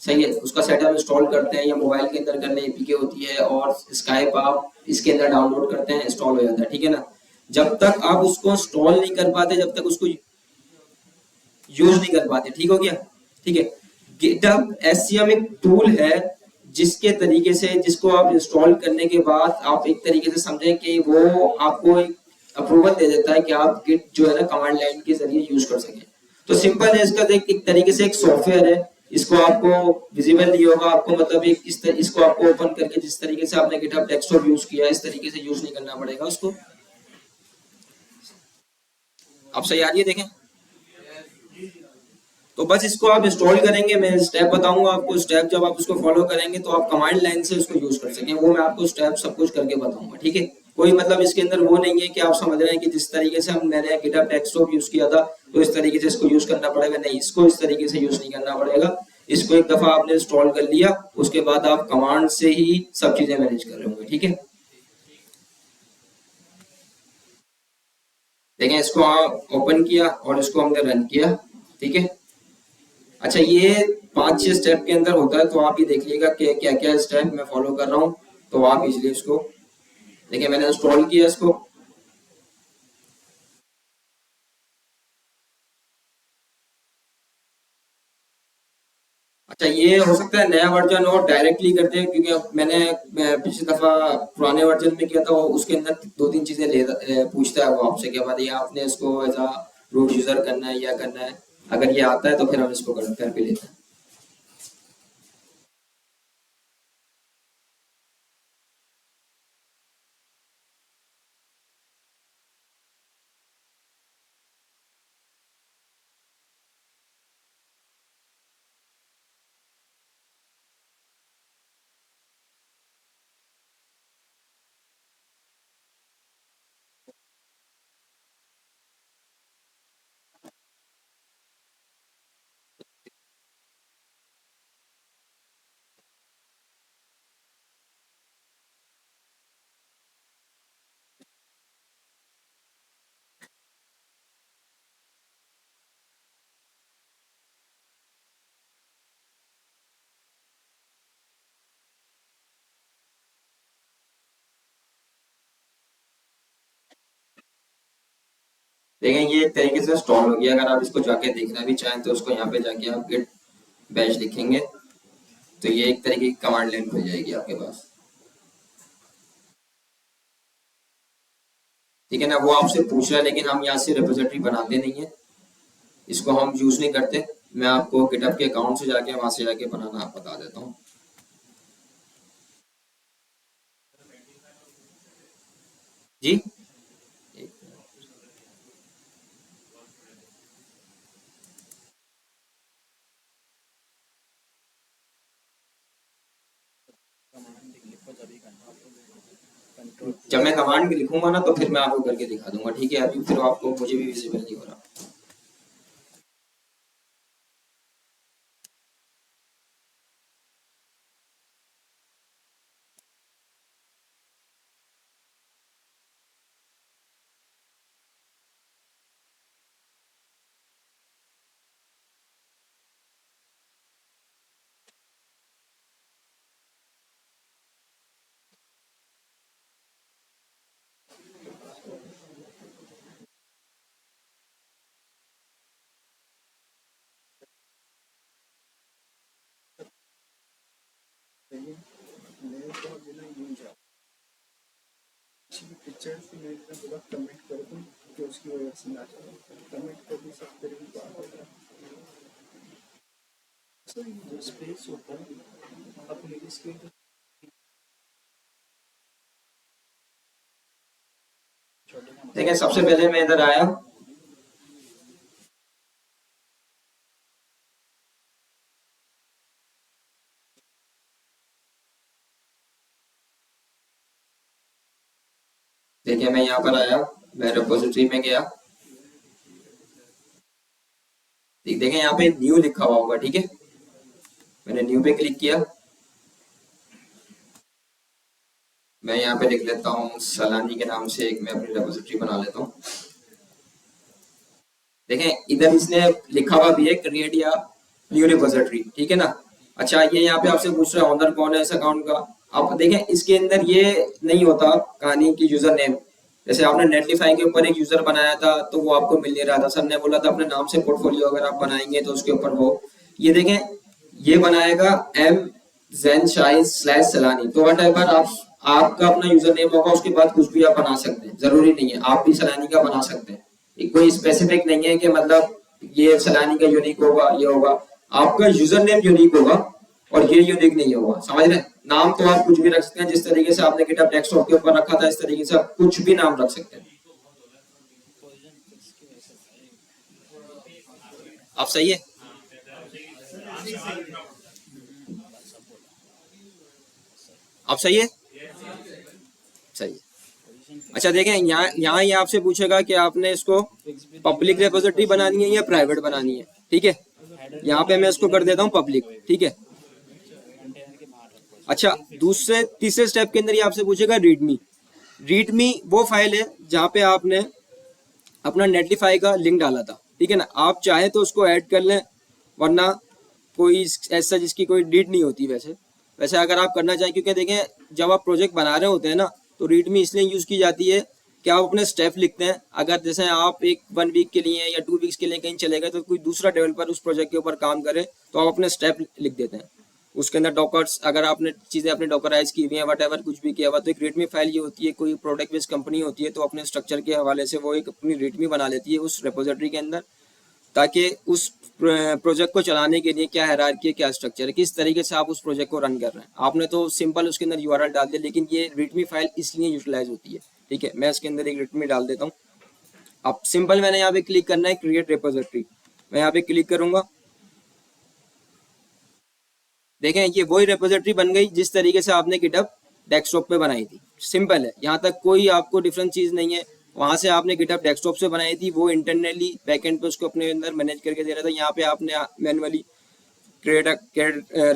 सही है, उसका सेटअप इंस्टॉल करते हैं या मोबाइल के अंदर करने एपीके होती है और स्काइप आप इसके अंदर डाउनलोड करते हैं, इंस्टॉल हो जाता है, ठीक है ना। जब तक आप उसको इंस्टॉल नहीं कर पाते, जब तक उसको यूज नहीं कर पाते, ठीक हो गया, ठीक है। गिटहब एससीएम एक टूल है जिसके तरीके से, जिसको आप इंस्टॉल करने के बाद आप एक तरीके से समझें कि वो आपको एक अप्रूवल दे देता है कि आप गिट जो है ना कमांड लाइन के जरिए यूज कर सकें। तो सिंपल है इसका, एक तरीके से एक सॉफ्टवेयर है। इसको आपको विजिबल नहीं होगा, आपको मतलब एक इसको आपको ओपन करके जिस तरीके से आपने गिटहब डेस्कटॉप यूज किया इस तरीके से यूज नहीं करना पड़ेगा उसको। आप सही आ रही है, देखें। तो बस इसको आप इंस्टॉल करेंगे, मैं स्टेप बताऊंगा आपको, स्टेप जब आप उसको फॉलो करेंगे तो आप कमांड लाइन से उसको यूज कर सकें, वो मैं आपको स्टेप सब कुछ करके बताऊंगा, ठीक है। कोई मतलब इसके अंदर वो नहीं है कि आप समझ रहे हैं कि जिस तरीके से हम मैंने गिटहब डेस्कटॉप यूज किया था तो इस तरीके से इसको यूज करना पड़ेगा, नहीं, इसको इस तरीके से यूज नहीं करना पड़ेगा। इसको एक दफा आपने इंस्टॉल कर लिया, उसके बाद आप कमांड से ही सब चीजें मैनेज कर रहे होंगे, ठीक है। देखें इसको आप ओपन किया और इसको हमने रन किया, ठीक है। अच्छा, ये 5-6 स्टेप के अंदर होता है, तो आप ये देख लीजिएगा कि क्या क्या स्टेप मैं फॉलो कर रहा हूँ, तो आप इजीली इसको देखिए। मैंने इंस्टॉल किया इसको, अच्छा ये हो सकता है नया वर्जन और डायरेक्टली करते हैं, क्योंकि मैं पिछली दफा पुराने वर्जन में किया था, उसके अंदर 2-3 चीजें पूछता है वो आपसे, क्या बात है आपने इसको एज अ रूट यूजर करना है या करना है। अगर ये आता है तो फिर हम इसको कर भी लेते हैं। देखें ये एक तरीके से इंस्टॉल हो गया। अगर आप इसको जाके देखना भी चाहें तो उसको यहाँ पे जाके आप गिट बैश लिखेंगे तो ये एक तरीके की कमांड लाइन खुल जाएगी आपके पास, ठीक है ना। वो आपसे पूछ रहा है, लेकिन हम यहाँ से रिपोजिटरी बनाते नहीं है, इसको हम यूज नहीं करते। मैं आपको गिटहब के अकाउंट से जाके वहां से जाके बनाना बता देता हूँ, जी। जब मैं कमांड लिखूंगा ना तो फिर मैं आपको करके दिखा दूंगा, ठीक है। अभी फिर आपको मुझे भी विजिबल नहीं हो रहा। पिक्चर से मैंने बोला कमेंट कर दूं कि उसकी वजह से ना जाए, कमेंट करने से फिर भी बात होगा। सर जो स्पेस होता है अपने इसके देखिए सबसे पहले मैं इधर आया, देखिए मैं यहाँ पर आया, मैं रिपोजिटरी में गया, देखिए यहाँ पे न्यू लिखा हुआ होगा, ठीक है। मैंने न्यू पे क्लिक किया, मैं यहाँ पे लिख लेता हूँ सलानी के नाम से एक मैं अपनी रिपोजिटरी बना लेता हूँ। देखें इधर इसने लिखा हुआ भी है क्रिएट या न्यू रिपोजिटरी, ठीक है ना। अच्छा ये यहाँ पे आपसे पूछ रहा है ओनर कौन है इस अकाउंट का। आप देखें इसके अंदर ये नहीं होता कहानी की यूजर नेम, जैसे आपने नेटलिफाई के ऊपर एक यूजर बनाया था तो वो आपको मिल नहीं रहा था, सर ने बोला था अपने नाम से पोर्टफोलियो अगर आप बनाएंगे तो उसके ऊपर वो ये देखें ये बनाएगा एम जैन शाहिद स्लैश सलानी, तो वट एवर आपका अपना यूजर नेम होगा उसके बाद कुछ भी आप बना सकते हैं, जरूरी नहीं है आप भी सलानी का बना सकते हैं, कोई स्पेसिफिक नहीं है कि मतलब ये सलानी का यूनिक होगा ये होगा, आपका यूजर नेम यूनिक होगा और ये यूनिक नहीं होगा, समझ रहे हैं। नाम तो आप कुछ भी रख सकते हैं, जिस तरीके से आपने गिटहब डेस्कटॉप के ऊपर रखा था इस तरीके से आप कुछ भी नाम रख सकते हैं। आप सही है, आप सही है, सही है। अच्छा देखें यहाँ ये आपसे पूछेगा कि आपने इसको पब्लिक रिपोजिटरी बनानी है या प्राइवेट बनानी है, ठीक है। यहाँ पे मैं इसको कर देता हूँ पब्लिक, ठीक है। अच्छा दूसरे तीसरे स्टेप के अंदर ये आपसे पूछेगा रीडमी। रीडमी वो फाइल है जहाँ पे आपने अपना नेटलिफाई का लिंक डाला था, ठीक है ना। आप चाहे तो उसको ऐड कर लें, वरना कोई ऐसा जिसकी कोई नीड नहीं होती वैसे वैसे अगर आप करना चाहें, क्योंकि देखें जब आप प्रोजेक्ट बना रहे होते हैं ना तो रीडमी इसलिए यूज़ की जाती है कि आप अपने स्टेप लिखते हैं। अगर जैसे आप एक 1 वीक के लिए या 2 वीक्स के लिए कहीं चले गए तो कोई दूसरा डेवलपर उस प्रोजेक्ट के ऊपर काम करे तो आप अपने स्टेप लिख देते हैं। उसके अंदर डॉकर्स अगर आपने चीज़ें अपने डॉकराइज की हुई हैं वट एवर कुछ भी किया हुआ, तो एक रीडमी फाइल ये होती है, कोई प्रोडक्ट बेस्ड कंपनी होती है तो अपने स्ट्रक्चर के हवाले से वो एक अपनी रीडमी बना लेती है उस रिपोजिटरी के अंदर, ताकि उस प्रोजेक्ट को चलाने के लिए क्या हायरार्की है क्या स्ट्रक्चर है, किस तरीके से आप उस प्रोजेक्ट को रन कर रहे हैं। आपने तो सिंपल उसके अंदर यूआरएल डाल दिया, लेकिन ये रीडमी फाइल इसलिए यूटिलाइज होती है, ठीक है। मैं इसके अंदर एक रीडमी डाल देता हूँ। अब सिंपल मैंने यहाँ पे क्लिक करना है क्रिएट रिपोजिटरी, मैं यहाँ पे क्लिक करूंगा। देखें ये वही रिपोजिटरी बन गई जिस तरीके से आपने गिटहब डेस्कटॉप पे बनाई थी, सिंपल है, यहाँ तक कोई आपको डिफरेंट चीज़ नहीं है। वहां से आपने गिटहब डेस्कटॉप से बनाई थी, वो इंटरनली बैकएंड पे उसको अपने अंदर मैनेज करके दे रहा था। यहाँ पे आपने मैनुअली क्रिएट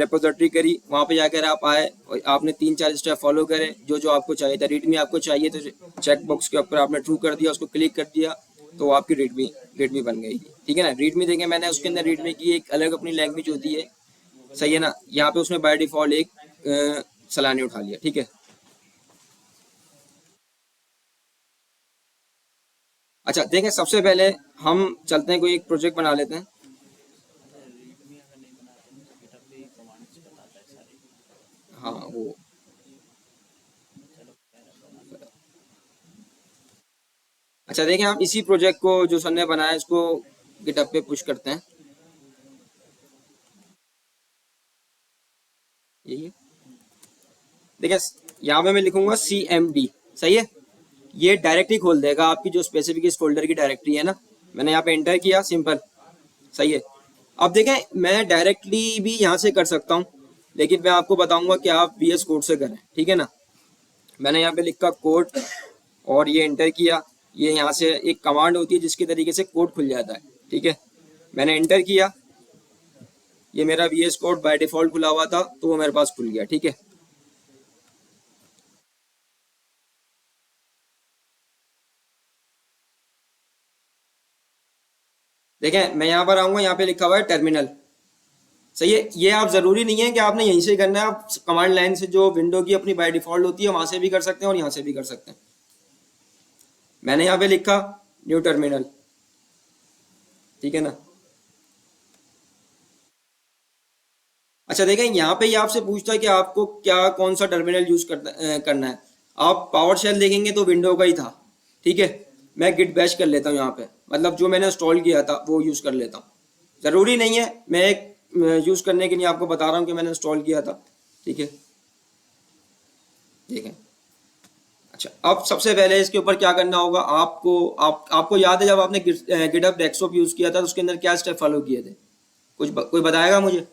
रिपोजिटरी करी, वहाँ पे जाकर आप आए और आपने 3-4 स्टेप फॉलो करे जो जो आपको चाहिए था। रीडमी आपको चाहिए तो चेक बॉक्स के ऊपर आपने ट्रू कर दिया, उसको क्लिक कर दिया तो आपकी रीडमी बन गई, ठीक है ना। रीडमी देखें मैंने उसके अंदर रीडमी की एक अलग अपनी लैंग्वेज होती है, सही है ना। यहाँ पे उसने बाय डिफॉल्ट एक सलानी उठा लिया, ठीक है। अच्छा देखें सबसे पहले हम चलते हैं कोई एक प्रोजेक्ट बना लेते हैं। हाँ वो अच्छा देखें हम इसी प्रोजेक्ट को जो सर ने बनाया इसको गिटहब पे पुश करते हैं, यही है। देखिए यहाँ पे मैं लिखूंगा CMD, सही है। ये डायरेक्टली खोल देगा आपकी जो स्पेसिफिक इस फोल्डर की डायरेक्टरी है ना। मैंने यहाँ पे एंटर किया, सिंपल, सही है। अब देखें मैं डायरेक्टली भी यहाँ से कर सकता हूँ, लेकिन मैं आपको बताऊंगा कि आप VS कोड से करें, ठीक है ना। मैंने यहाँ पे लिखा कोड और ये एंटर किया, ये यहाँ से एक कमांड होती है जिसके तरीके से कोड खुल जाता है, ठीक है। मैंने एंटर किया, ये मेरा VS कोड बाय डिफॉल्ट खुला हुआ था तो वो मेरे पास खुल गया, ठीक है। देखें मैं यहाँ पर आऊंगा, यहाँ पे लिखा हुआ है टर्मिनल, सही है। ये आप जरूरी नहीं है कि आपने यहीं से करना है, आप कमांड लाइन से जो विंडो की अपनी बाय डिफॉल्ट होती है वहां से भी कर सकते हैं और यहाँ से भी कर सकते हैं। मैंने यहाँ पे लिखा न्यू टर्मिनल, ठीक है ना। अच्छा देखें यहाँ पे ये आपसे पूछता है कि आपको क्या कौन सा टर्मिनल यूज करना है। आप पावर शेल देखेंगे तो विंडो का ही था, ठीक है। मैं गिट बैश कर लेता हूँ यहाँ पे, मतलब जो मैंने इंस्टॉल किया था वो यूज़ कर लेता हूँ। ज़रूरी नहीं है, मैं एक यूज़ करने के लिए आपको बता रहा हूँ कि मैंने इंस्टॉल किया था, ठीक है। देखें, अच्छा अब सबसे पहले इसके ऊपर क्या करना होगा आपको, आपको याद है जब आपने गिटहब डेस्कटॉप यूज़ किया था तो उसके अंदर क्या स्टेप फॉलो किए थे, कोई बताएगा मुझे?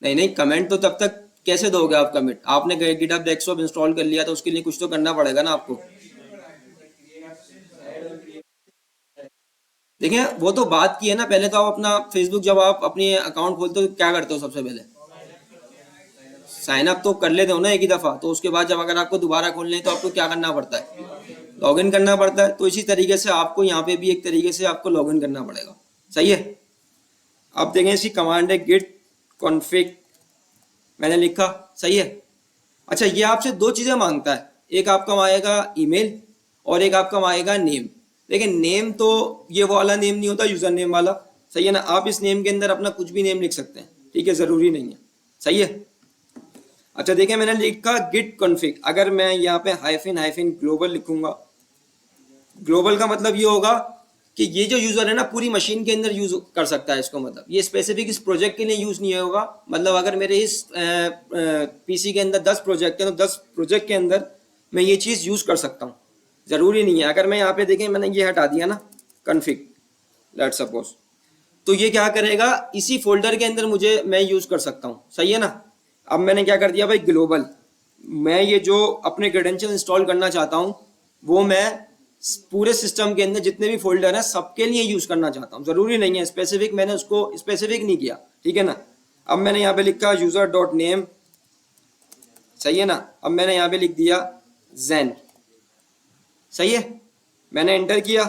नहीं नहीं, कमेंट तो तब तक कैसे दोगे आप कमेंट, आपने गिटहब डेस्कटॉप इंस्टॉल कर लिया तो उसके लिए कुछ तो करना पड़ेगा ना आपको। देखिए वो तो बात की है ना, पहले तो आप अपना फेसबुक जब आप अपनी अकाउंट खोलते हो तो क्या करते हो, सबसे पहले साइन अप तो कर लेते हो ना एक ही दफ़ा, तो उसके बाद जब अगर आपको दोबारा खोलना है तो आपको क्या करना पड़ता है, लॉगिन करना पड़ता है। तो इसी तरीके से आपको यहाँ पे भी एक तरीके से आपको लॉगिन करना पड़ेगा, सही है। आप देखें इसकी कमांड है गिट कॉन्फिग, मैंने लिखा, सही है। अच्छा ये आपसे दो चीज़ें मांगता है, एक आपका मांगेगा ईमेल और एक आपका मांगेगा नेम। लेकिन नेम तो ये वाला नेम नहीं होता, यूज़र नेम वाला, सही है ना। आप इस नेम के अंदर अपना कुछ भी नेम लिख सकते हैं, ठीक है, ज़रूरी नहीं है, सही है। अच्छा देखिए मैंने लिखा गिट कॉन्फिग, अगर मैं यहाँ पे हाइफिन हाइफिन ग्लोबल लिखूंगा, ग्लोबल का मतलब ये होगा कि ये जो यूज़र है ना पूरी मशीन के अंदर यूज़ कर सकता है इसको, मतलब ये स्पेसिफिक इस प्रोजेक्ट के लिए यूज़ नहीं होगा। मतलब अगर मेरे इस पीसी के अंदर 10 प्रोजेक्ट हैं तो 10 प्रोजेक्ट के अंदर मैं ये चीज़ यूज़ कर सकता हूँ, ज़रूरी नहीं है। अगर मैं यहाँ पे देखें मैंने ये हटा दिया ना कॉन्फिग, लेट सपोज, तो ये क्या करेगा इसी फोल्डर के अंदर मुझे मैं यूज़ कर सकता हूँ, सही है ना। अब मैंने क्या कर दिया भाई ग्लोबल, मैं ये जो अपने क्रेडेंशियल इंस्टॉल करना चाहता हूँ वो मैं पूरे सिस्टम के अंदर जितने भी फोल्डर हैं सबके लिए यूज़ करना चाहता हूँ, ज़रूरी नहीं है स्पेसिफिक, मैंने उसको स्पेसिफिक नहीं किया, ठीक है ना। अब मैंने यहाँ पे लिखा यूज़र डॉट नेम, सही है ना। अब मैंने यहाँ पे लिख दिया जैन, सही है, मैंने एंटर किया,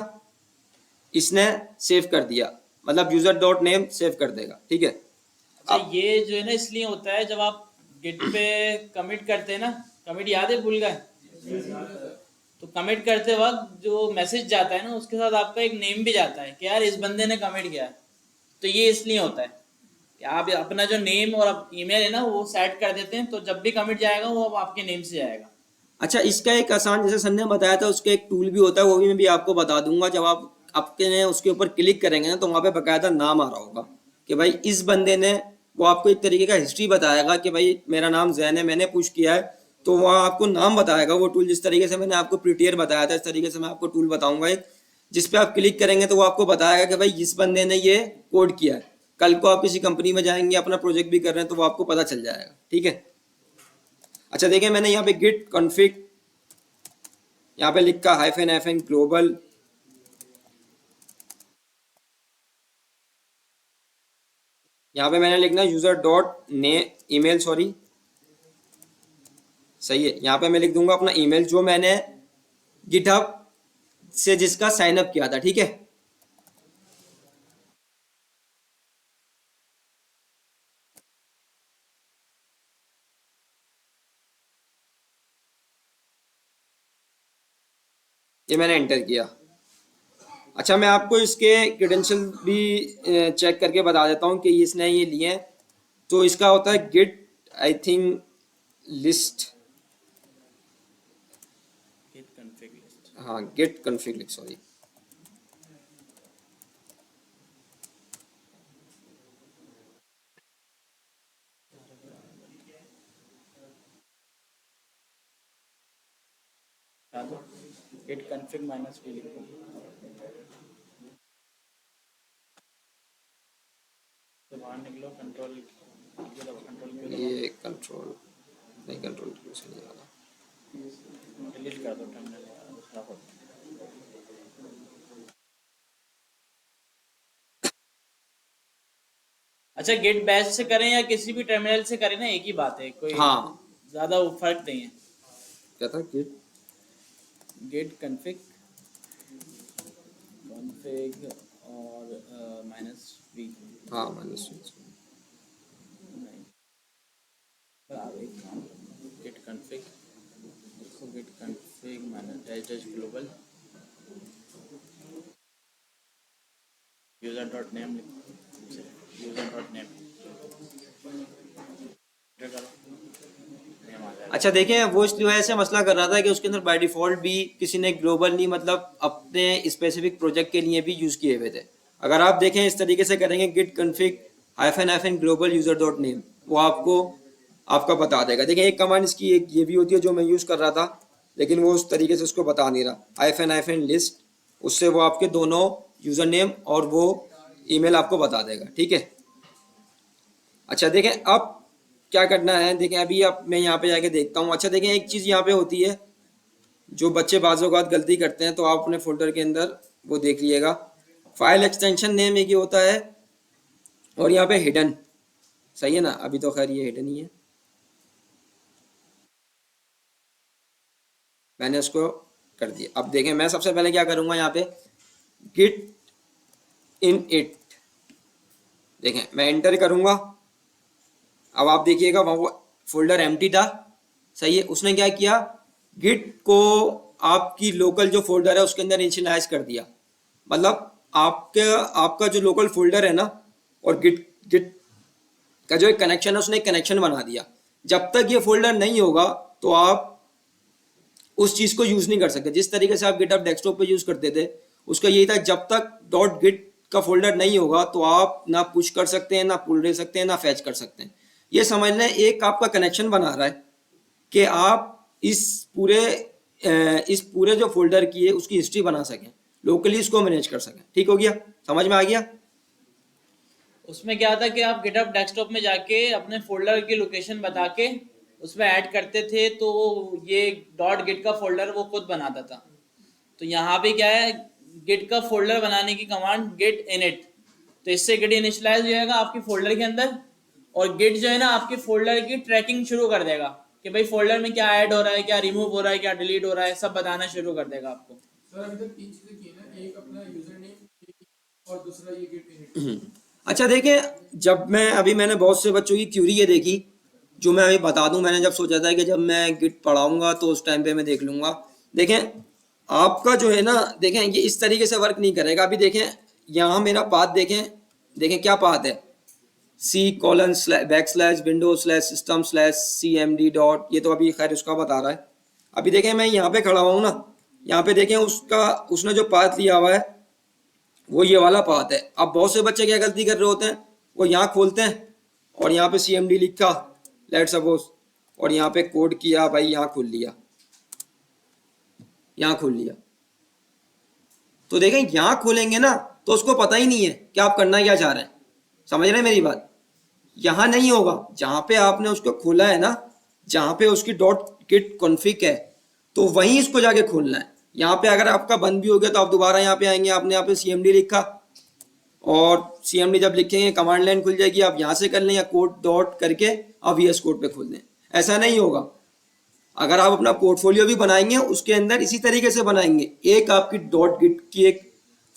इसने सेव कर दिया, मतलब यूज़र डॉट नेम सेव कर देगा, ठीक है। अच्छा ये जो है ना इसलिए होता है जब आप गिट पे कमिट करते हैं ना, कमिट याद है, भूल गए? तो कमिट करते वक्त जो मैसेज जाता है ना उसके साथ आपका एक नेम भी जाता है कि यार इस बंदे ने कमिट किया है। तो ये इसलिए होता है कि आप अपना जो नेम और ईमेल है ना वो सेट कर देते हैं, तो जब भी कमिट जाएगा वो अब आपके नेम से जाएगा। अच्छा इसका एक आसान, जैसे सर ने बताया था उसका एक टूल भी होता है, वो भी मैं भी आपको बता दूंगा। जब आप आपके ने उसके ऊपर क्लिक करेंगे ना तो वहाँ पे बकायदा नाम आ रहा होगा कि भाई इस बंदे ने, वो आपको एक तरीके का हिस्ट्री बताएगा कि भाई मेरा नाम जैन है, मैंने पुश किया है, तो वहाँ आपको नाम बताएगा वो टूल। जिस तरीके से मैंने आपको प्रीटियर बताया था इस तरीके से मैं आपको टूल बताऊंगा एक, जिस पे आप क्लिक करेंगे तो वो आपको बताएगा कि भाई इस बंदे ने ये कोड किया है। कल को आप किसी कंपनी में जाएंगे अपना प्रोजेक्ट भी कर रहे हैं तो वो आपको पता चल जाएगा, ठीक है। अच्छा देखिए मैंने यहाँ पे गिट कॉन्फिग यहाँ पे लिखा हाइफन हाइफन ग्लोबल, यहाँ पे मैंने लिखना यूजर डॉट ने ईमेल, सॉरी, सही है। यहाँ पे मैं लिख दूंगा अपना ईमेल जो मैंने गिटहब से जिसका साइन अप किया था, ठीक है। ये मैंने एंटर किया। अच्छा मैं आपको इसके क्रेडेंशियल भी चेक करके बता देता हूँ कि इसने ये लिए हैं। तो इसका होता है git I think list, git config list, हाँ git config list, sorry. Git config minus v लिखो, तो बाहर निकलो, कंट्रोल कंट्रोल ये कंट्रोल नहीं, कंट्रोल क्यों से नहीं आ रहा। डिलीट कर दो टर्मिनल। अच्छा गेट बैच से करें या किसी भी टर्मिनल से करें ना एक ही बात है, कोई हाँ ज्यादा फर्क नहीं है। क्या था गिट, गेट कॉन्फ़िग कॉन्फ़िग और माइनस वी, हाँ माइनस, नहीं एक काम, गेट कॉन्फ़िग देखो, git config minus dash dash global user dot name, user dot name करो। अच्छा देखें, वो इस वजह से मसला कर रहा था कि उसके अंदर बाय डिफॉल्ट भी किसी ने ग्लोबल नहीं मतलब अपने स्पेसिफिक प्रोजेक्ट के लिए भी यूज किए हुए थे। अगर आप देखें इस तरीके से करेंगे git config hyphen global user dot name, वो आपको आपका बता देगा। देखिए एक कमांड इसकी एक ये भी होती है जो मैं यूज कर रहा था, लेकिन वो उस तरीके से उसको बता नहीं रहा। हाइफन लिस्ट, उससे वो आपके दोनों यूजर नेम और वो ईमेल आपको बता देगा, ठीक है। अच्छा देखें अब क्या करना है, देखें अभी अब मैं यहाँ पे जाके देखता हूँ। अच्छा देखें एक चीज़ यहाँ पे होती है जो बच्चे बाज़ औक़ात गलती करते हैं, तो आप अपने फोल्डर के अंदर वो देख लीजिएगा। फाइल एक्सटेंशन नेम एक ही होता है और यहाँ पे हिडन, सही है ना। अभी तो खैर ये हिडन ही है, मैंने उसको कर दिया। अब देखें मैं सबसे पहले क्या करूँगा, यहाँ पे गिट इन इट, देखें मैं एंटर करूँगा। अब आप देखिएगा वहाँ वो फोल्डर एम्प्टी था, सही है। उसने क्या किया, गिट को आपकी लोकल जो फोल्डर है उसके अंदर इनिशियलाइज कर दिया। मतलब आपका जो लोकल फोल्डर है ना और गिट का जो एक कनेक्शन है, उसने एक कनेक्शन बना दिया। जब तक ये फोल्डर नहीं होगा तो आप उस चीज़ को यूज़ नहीं कर सकते। जिस तरीके से आप गिटहब डेस्कटॉप पे यूज़ करते थे उसका यही था, जब तक डॉट गिट का फोल्डर नहीं होगा तो आप ना पुश कर सकते हैं, ना पुल ले सकते हैं, ना फैच कर सकते हैं। ये समझ लें एक आपका कनेक्शन बना रहा है कि आप इस पूरे जो फोल्डर की है उसकी हिस्ट्री बना सकें, लोकली इसको मैनेज कर सकें। ठीक हो गया, समझ में आ गया। उसमें क्या था कि आप गिटहब डेस्कटॉप में जाके अपने फोल्डर की लोकेशन बता के उसमें ऐड करते थे, तो ये डॉट गिट का फोल्डर वो खुद बनाता था। तो यहाँ पे क्या है, गिट का फोल्डर बनाने की कमांड गिट इनिट, तो इससे गिट इनिशियलाइज हो जाएगा आपके फोल्डर के अंदर, और गिट जो है ना आपके फोल्डर की ट्रैकिंग शुरू कर देगा कि भाई फोल्डर में क्या ऐड हो रहा है, क्या रिमूव हो रहा है, क्या डिलीट हो रहा है, सब बताना शुरू कर देगा आपको। सर अभी तक 3 चीजें की ना, एक अपना यूजर नेम और दूसरा ये गिट इनिट। अच्छा देखिए, जब मैंने बहुत से बच्चों की थ्योरी ये देखी जो मैं अभी बता दूं। मैंने जब सोचा था कि जब मैं गिट पढ़ाऊंगा तो उस टाइम पे मैं देख लूंगा। देखें आपका जो है ना, देखें ये इस तरीके से वर्क नहीं करेगा। अभी देखें यहाँ मेरा पाथ देखें क्या पाथ है, C:\\windows/system/cmd डॉट, ये तो अभी खैर उसका बता रहा है। अभी देखें मैं यहाँ पे खड़ा हुआ हूँ ना, यहाँ पे देखें उसने जो पाथ लिया हुआ है वो ये वाला पाथ है। अब बहुत से बच्चे क्या गलती कर रहे होते हैं, वो यहाँ खोलते हैं और यहाँ पे CMD लिखा लेट्स सपोज, और यहाँ पे कोड किया, भाई यहाँ खोल लिया, यहाँ खोल लिया। तो देखें यहाँ खोलेंगे ना तो उसको पता ही नहीं है कि आप करना क्या चाह रहे हैं। समझ रहे हैं मेरी बात। यहाँ नहीं होगा, जहाँ पे आपने उसको खोला है ना, जहाँ पे उसकी डॉट गिट कॉन्फिग है, तो वहीं इसको जाके खोलना है। यहाँ पे अगर आपका बंद भी हो गया तो आप दोबारा यहाँ पे आएंगे, आपने यहाँ पे CMD लिखा, और CMD जब लिखेंगे कमांड लाइन खुल जाएगी, आप यहाँ से कर लें या कोड डॉट करके आप VS कोड पे खोल दें। ऐसा नहीं होगा। अगर आप अपना पोर्टफोलियो भी बनाएंगे उसके अंदर इसी तरीके से बनाएंगे। एक आपकी डॉट गिट की एक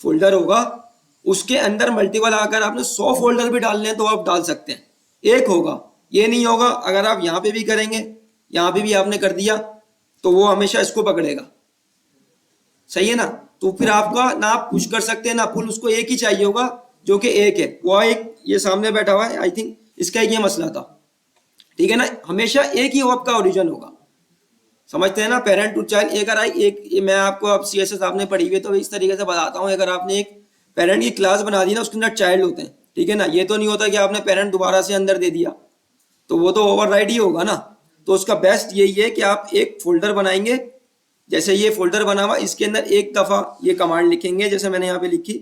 फोल्डर होगा, उसके अंदर मल्टीपल, अगर आपने 100 फोल्डर भी डालने हैं तो आप डाल सकते हैं, एक होगा, ये नहीं होगा। अगर आप यहाँ पे भी करेंगे, यहाँ पे भी आपने कर दिया, तो वो हमेशा इसको पकड़ेगा, सही है ना। तो फिर आपका ना आप पुश कर सकते हैं ना पुल, उसको एक ही चाहिए होगा जो कि एक है। वो एक ये सामने बैठा हुआ है, आई थिंक इसका ये मसला था, ठीक है ना। हमेशा एक ही आपका ओरिजिन होगा, समझते हैं ना। पेरेंट टू चाइल्ड, एक मैं आपको अब CSS आपने पढ़ी हुई है तो इस तरीके से बताता हूँ। अगर आपने एक पेरेंट की क्लास बना दी ना, उसके अंदर चाइल्ड होते हैं, ठीक है ना। ये तो नहीं होता कि आपने पेरेंट दोबारा से अंदर दे दिया, तो वो तो ओवरराइड ही होगा ना। तो उसका बेस्ट यही है कि आप एक फोल्डर बनाएंगे, जैसे ये फोल्डर बना हुआ, इसके अंदर एक दफा ये कमांड लिखेंगे, जैसे मैंने यहाँ पे लिखी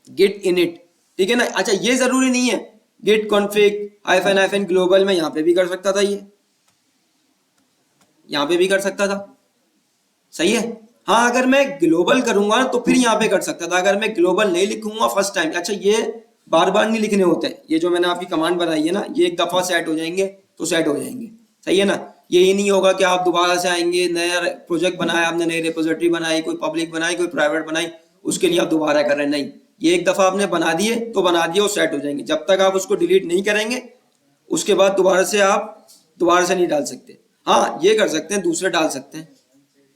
गिट इनिट, ठीक है ना। अच्छा ये जरूरी नहीं है गिट कॉन्फिग हाइफन ग्लोबल, में यहाँ पे भी कर सकता था, ये यहाँ पे भी कर सकता था, सही है। हाँ अगर मैं ग्लोबल करूंगा तो फिर यहाँ पे कर सकता था। अगर मैं ग्लोबल नहीं लिखूंगा फर्स्ट टाइम, अच्छा ये बार बार नहीं लिखने होते हैं, ये जो मैंने आपकी कमांड बनाई है ना, ये एक दफा सेट हो जाएंगे तो सेट हो जाएंगे, सही है ना। यही नहीं होगा कि आप दोबारा से आएंगे, नया प्रोजेक्ट बनाया आपने, नई रिपोजिटरी बनाई, कोई पब्लिक बनाई, कोई प्राइवेट बनाई, उसके लिए आप दोबारा कर रहे हैं, नहीं। ये एक दफा आपने बना दिए तो बना दिए, वो सेट हो जाएंगे। जब तक आप उसको डिलीट नहीं करेंगे उसके बाद दोबारा से नहीं डाल सकते। हाँ ये कर सकते हैं, दूसरे डाल सकते हैं,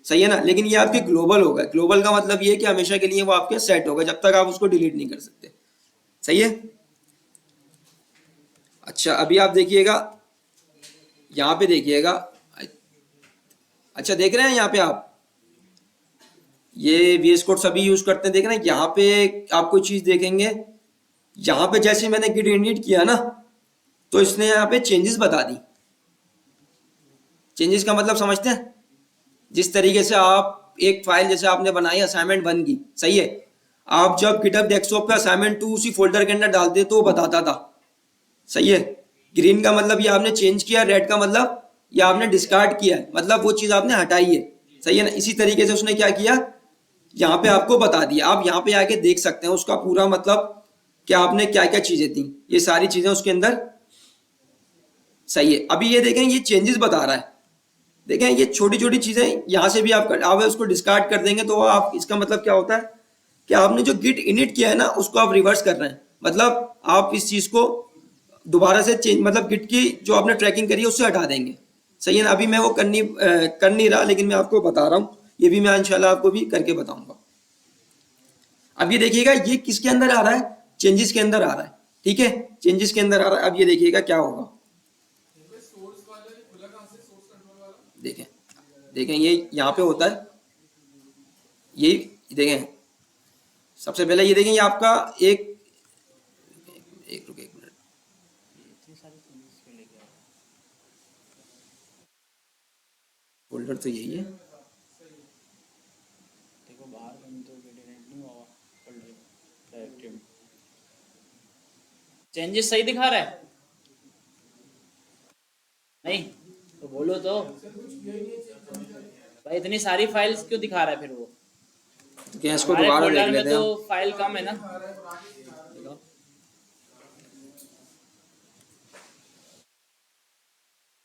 सही है ना। लेकिन ये आपके ग्लोबल होगा। ग्लोबल का मतलब ये है कि हमेशा के लिए वो आपके सेट होगा, जब तक आप उसको डिलीट नहीं कर सकते, सही है। अच्छा अभी आप देखिएगा, यहाँ पे देखिएगा, अच्छा देख रहे हैं यहाँ पे आप, ये VS कोड सभी यूज करते हैं, देख रहे हैं यहाँ पे आप कोई चीज देखेंगे, यहाँ पे जैसे मैंने गिट इनिट किया ना तो इसने यहाँ पे चेंजेस बता दी। चेंजेस का मतलब समझते हैं, जिस तरीके से आप एक फाइल जैसे आपने बनाई असाइनमेंट 1 की, सही है, आप जब गिटहब डेस्कटॉप पे असाइनमेंट 2 उसी फोल्डर के अंदर डालते तो वो बताता था, सही है। ग्रीन का मतलब ये आपने चेंज किया, रेड का मतलब ये आपने डिस्कार्ड किया है, मतलब वो चीज आपने हटाई है, सही है ना। इसी तरीके से उसने क्या किया, यहाँ पे आपको बता दिया। आप यहाँ पे आके देख सकते हैं उसका पूरा मतलब कि आपने क्या क्या चीजें दी, ये सारी चीजें उसके अंदर, सही है। अभी ये देखें, ये चेंजेस बता रहा है, देखें ये छोटी छोटी चीजें यहाँ से भी आप उसको डिस्कार्ड कर देंगे तो आप, इसका मतलब क्या होता है कि आपने जो गिट इनिट किया है ना उसको आप रिवर्स कर रहे हैं, मतलब आप इस चीज को दोबारा से चेंज, मतलब गिट की जो आपने ट्रैकिंग करी है उससे हटा देंगे, सही है ना। अभी मैं वो कर नहीं रहा, लेकिन मैं आपको बता रहा हूँ, ये भी मैं इंशाल्लाह आपको भी करके बताऊंगा। अब ये देखिएगा ये किसके अंदर आ रहा है, चेंजेस के अंदर आ रहा है, ठीक है, चेंजेस के अंदर आ रहा है। अब ये देखिएगा क्या होगा, देखें देखें ये यहाँ पे होता है, ये देखें सबसे पहले ये देखें, ये आपका एक मिनट, फोल्डर तो यही है, देखो बाहर कहीं तो नहीं हुआ फोल्डर, चेंजेस सही दिखा रहा है नहीं तो बोलो तो भाई, इतनी सारी फाइल्स क्यों दिखा रहा है फिर वो, तो क्या इसको हमारे दोबारा देख फोल्डर में लेते हैं तो फाइल कम है ना।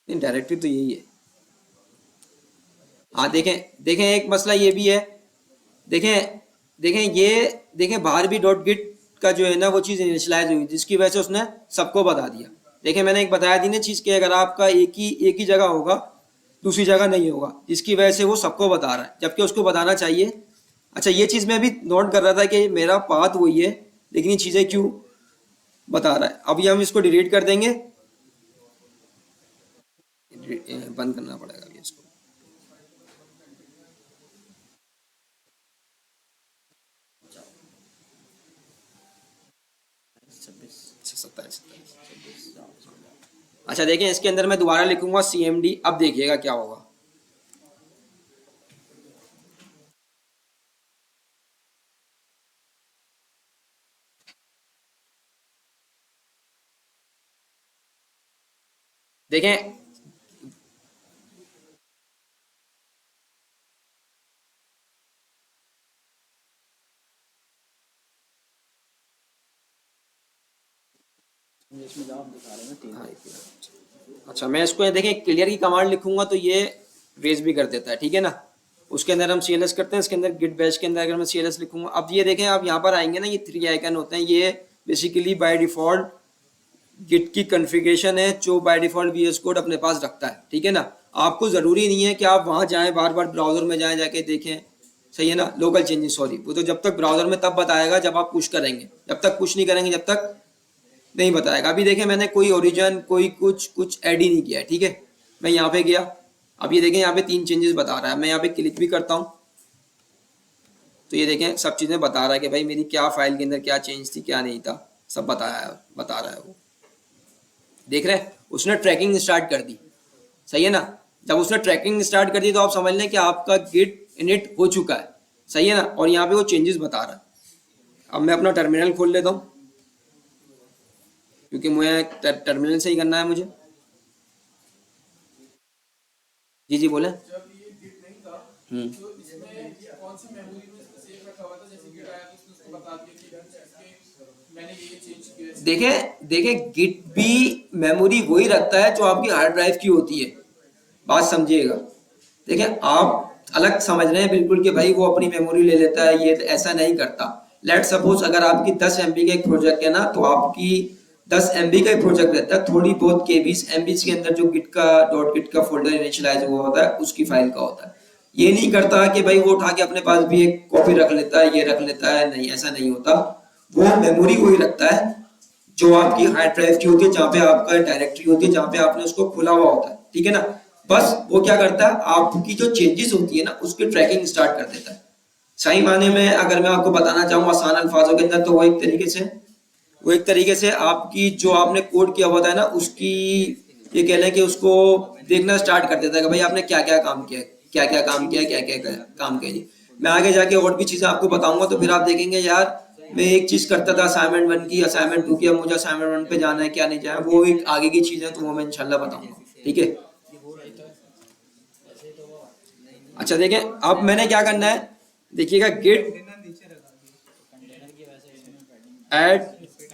नहीं, डायरेक्टरी तो यही है। हाँ देखें देखें एक मसला ये भी है, देखें देखें ये देखें बाहर भी डॉट गिट का जो है ना वो चीज़ इनिशियलाइज हुई, जिसकी वजह से उसने सबको बता दिया। देखें मैंने एक बताया थी ना चीज़ कि अगर आपका एक ही जगह होगा दूसरी जगह नहीं होगा, जिसकी वजह से वो सबको बता रहा है जबकि उसको बताना चाहिए। अच्छा ये चीज़ मैं भी नोट कर रहा था कि मेरा पाथ वही है लेकिन ये चीज़ें क्यों बता रहा है। अभी हम इसको डिलीट कर देंगे, बंद करना पड़ेगा अभी इसको। अच्छा देखें इसके अंदर मैं दोबारा लिखूंगा CMD, अब देखिएगा क्या होगा। देखें हाँ, अच्छा मैं इसको देखें क्लियर की कमांड लिखूंगा तो ये रेज भी कर देता है, ठीक है ना। उसके अंदर हम CLS करते हैं, इसके अंदर गिट बैश के अंदर अगर मैं CLS लिखूंगा, अब ये देखें आप यहाँ पर आएंगे ना, ये 3 आइकन होते हैं, ये बेसिकली बाय डिफॉल्ट गिट की कॉन्फ़िगरेशन है जो बाय डिफॉल्ट VS कोड अपने पास रखता है, ठीक है ना। आपको ज़रूरी नहीं है कि आप वहाँ जाएँ, बार बार ब्राउज़र में जाएँ जाके देखें, सही है ना। लोकल चेंजेस, सॉरी, वो तो जब तक ब्राउज़र में तब बताएगा जब आप पुश करेंगे, जब तक पुश नहीं करेंगे जब तक नहीं बताएगा। अभी देखें मैंने कोई ओरिजिन कोई कुछ ऐड ही नहीं किया है, ठीक है। मैं यहाँ पे गया, अब ये देखें यहाँ पे 3 चेंजेस बता रहा है, मैं यहाँ पे क्लिक भी करता हूँ तो ये देखें सब चीज़ें बता रहा है कि भाई मेरी क्या फाइल के अंदर क्या चेंज थी क्या नहीं था, सब बता रहा है वो। देख रहे हैं उसने ट्रैकिंग स्टार्ट कर दी, सही है ना। जब उसने ट्रैकिंग स्टार्ट कर दी तो आप समझ लें कि आपका गिट इनिट हो चुका है, सही है ना। और यहाँ पे वो चेंजेस बता रहा है। अब मैं अपना टर्मिनल खोल लेता हूँ क्योंकि मुझे टर्मिनल से ही करना है मुझे। जी बोले। जब ये गिट नहीं था तो इसमें कौन सी मेमोरी में इसको सेव रखा हुआ था, जैसे गिट आया तो उसने उसको बता दिया कि इसके मैंने ये चेंज किया है। देखें गिट भी मेमोरी वही रखता है जो आपकी हार्ड ड्राइव की होती है, बात समझिएगा। देखें आप अलग समझ रहे हैं बिल्कुल कि भाई वो अपनी मेमोरी ले लेता है, ये ऐसा नहीं करता। लेट सपोज अगर आपकी 10 MB का एक प्रोजेक्ट है ना तो आपकी 10 MB का ही प्रोजेक्ट रहता है, थोड़ी बहुत KB MB के अंदर जो गिट का .git का फोल्डर इनिशियलाइज हुआ होता है उसकी फाइल का होता है। ये नहीं करता कि भाई वो उठा के अपने पास भी एक कॉपी रख लेता है, ये रख लेता है, नहीं ऐसा नहीं होता। वो मेमोरी वही रखता है जो आपकी हार्ड ड्राइव की होती है, जहाँ पे आपका डायरेक्टरी होती है, जहाँ पे आपने उसको खोला हुआ होता है, ठीक है ना। बस वो क्या करता है, आपकी जो चेंजेस होती है ना उसकी ट्रैकिंग स्टार्ट कर देता है। सही माने में अगर मैं आपको बताना चाहूँ आसान अल्फाजों के अंदर, तो वो एक तरीके से आपकी जो आपने कोड किया होता है ना उसकी, ये कह लें कि उसको देखना स्टार्ट कर देता है कि भाई आपने क्या क्या काम किया है, क्या क्या काम किया है, क्या क्या काम किया है। मैं आगे जाके और भी चीज़ें आपको बताऊंगा, तो फिर आप देखेंगे यार मैं एक चीज़ करता था असाइनमेंट 1 की, असाइनमेंट 2 की, अब मुझे असाइनमेंट 1 पे जाना है, क्या नहीं जाना, वो एक आगे की चीज़ है, तो वो मैं इंशाल्लाह बताऊंगा, ठीक है। अच्छा देखें, अब मैंने क्या करना है, देखिएगा गिट ऐड,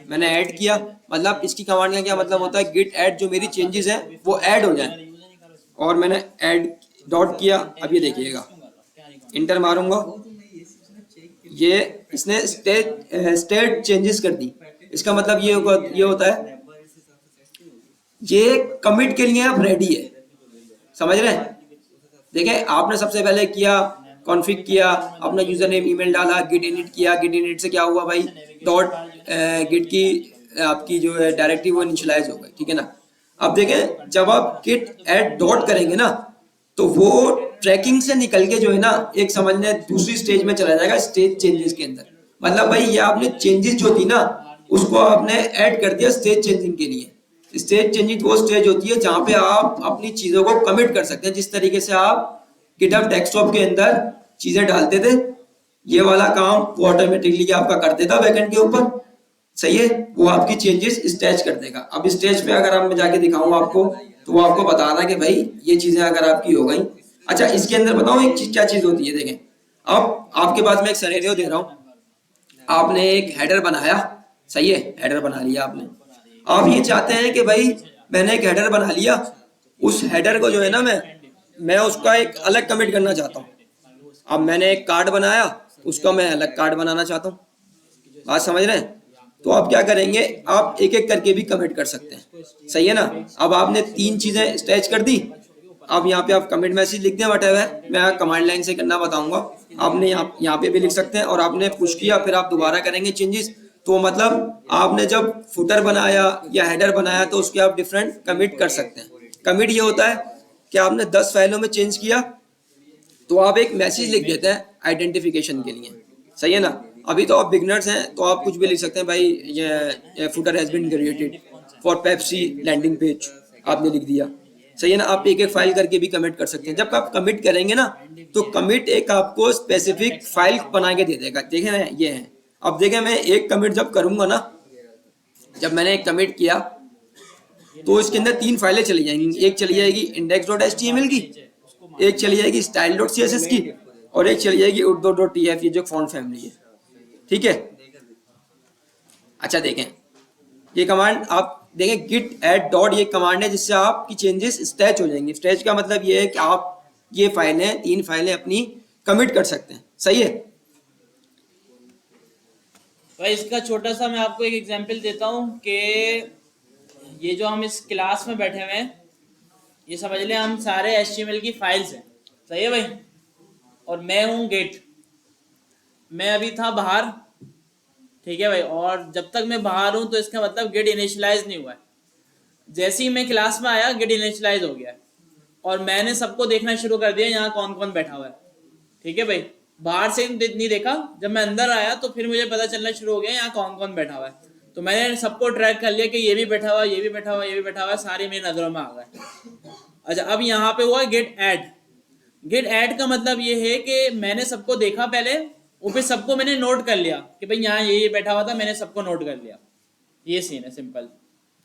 मैंने ऐड किया, मतलब इसकी कमांड का क्या मतलब होता है, गिट ऐड जो मेरी चेंजेस हैं वो ऐड हो जाए, और मैंने ऐड डॉट किया। अब ये देखिएगा इंटर मारूंगा, ये इसने स्टेट चेंजेस कर दी। इसका मतलब ये होता है ये कमिट के लिए अब रेडी है, समझ रहे हैं। देखिए आपने सबसे पहले किया, कॉन्फ़िग किया, अपना यूजर नेम ईमेल डाला, गिट इनिट किया, गिट इनिट से क्या हुआ भाई, डॉट गिट की आपकी जो है डायरेक्टरी वो इनिशियलाइज हो गई, ठीक है ना। अब देखें जब आप गिट ऐड डॉट करेंगे ना, तो वो ट्रैकिंग से निकल के जो है ना एक समझने दूसरी स्टेज में चला जाएगा, स्टेज चेंजेस के अंदर। मतलब भाई ये आपने चेंजेस जो थी ना उसको आपने ऐड कर दिया स्टेज चेंजिंग के लिए। स्टेज चेंजिंग वो स्टेज होती है जहां पे आप अपनी चीजों को कमिट कर सकते हैं, जिस तरीके से आप गिटहब डेस्कटॉप के अंदर चीजें डालते थे, ये वाला काम वो ऑटोमेटिकली आपका कर देता बैकएंड के ऊपर, सही है। वो आपकी चेंजेस स्टेज कर देगा। अब स्टेज पे अगर मैं जाके दिखाऊंगा आपको, तो वो आपको बता रहा है कि भाई ये चीजें अगर आपकी हो गई। अच्छा इसके अंदर बताऊं एक चीज क्या चीज होती है, देखें अब आपके पास मैं एक सिनेरियो दे रहा हूं, आपने एक हेडर बनाया, सही है, हेडर बना लिया आपने। आप ये चाहते हैं कि भाई मैंने एक हेडर बना लिया, उस हेडर को जो है ना मैं उसका एक अलग कमिट करना चाहता हूँ। अब मैंने एक कार्ड बनाया, उसका मैं अलग कार्ड बनाना चाहता हूँ, बात समझ रहे हैं। तो आप क्या करेंगे, आप एक एक करके भी कमिट कर सकते हैं, सही है ना। अब आपने 3 चीजें स्टेच कर दी, अब यहाँ पे आप कमिट मैसेज लिख दें व्हाटएवर, मैं कमांड लाइन से करना बताऊंगा, आपने यहाँ पे भी लिख सकते हैं, और आपने पुश किया फिर आप दोबारा करेंगे चेंजेस। तो मतलब आपने जब फुटर बनाया या हेडर बनाया तो उसके आप डिफरेंट कमिट कर सकते हैं। कमिट ये होता है कि आपने 10 फाइलों में चेंज किया, तो आप एक मैसेज लिख देते हैं आइडेंटिफिकेशन के लिए, सही है ना। अभी तो आप बिगनर्स हैं तो आप कुछ भी लिख सकते हैं, भाई ये footer has been created for Pepsi landing page, आपने लिख दिया, सही है ना। आप एक एक फाइल करके भी कमिट कर सकते हैं। जब आप कमिट करेंगे ना तो कमिट एक आपको स्पेसिफिक फाइल बना के दे देगा, देखें ना ये है। अब देखें मैं एक कमिट जब करूंगा ना, जब मैंने एक कमिट किया तो इसके अंदर 3 फाइलें चली जाएंगी, एक चली जाएगी index.html की, एक चली जाएगी style.css की, और एक चली जाएगी urdu.tf, ये जो फॉन्ट फैमिली है, ठीक है। अच्छा देखें ये कमांड आप देखें git add डॉट, ये कमांड है जिससे आपकी चेंजेस स्टैच हो जाएंगी। स्टैच का मतलब ये है कि आप ये फाइलें 3 फाइलें अपनी कमिट कर सकते हैं, सही है। भाई इसका छोटा सा मैं आपको एक एग्जांपल देता हूँ कि ये जो हम इस क्लास में बैठे हुए हैं, ये समझ लें हम सारे HTML की फाइल्स हैं, सही है भाई, और मैं हूँ गेट। मैं अभी था बाहर, ठीक है भाई, और जब तक मैं बाहर हूँ तो इसका मतलब गेट इनिशियलाइज नहीं हुआ है। जैसे ही मैं क्लास में आया गेट इनिशियलाइज हो गया है, और मैंने सबको देखना शुरू कर दिया यहाँ कौन कौन बैठा हुआ है, ठीक है भाई। बाहर से नहीं देखा, जब मैं अंदर आया तो फिर मुझे पता चलना शुरू हो गया यहाँ कौन कौन बैठा हुआ है। तो मैंने सबको ट्रैक कर लिया कि ये भी बैठा हुआ है, ये भी बैठा हुआ है, ये भी बैठा हुआ है, सारे मेरी नजरों में आ गए। अच्छा अब यहाँ पे हुआ गेट ऐड। गेट ऐड का मतलब ये है कि मैंने सबको देखा पहले, वो फिर सबको मैंने नोट कर लिया कि भाई यहाँ ये बैठा हुआ था, मैंने सबको नोट कर लिया। ये सीन है, सिंपल,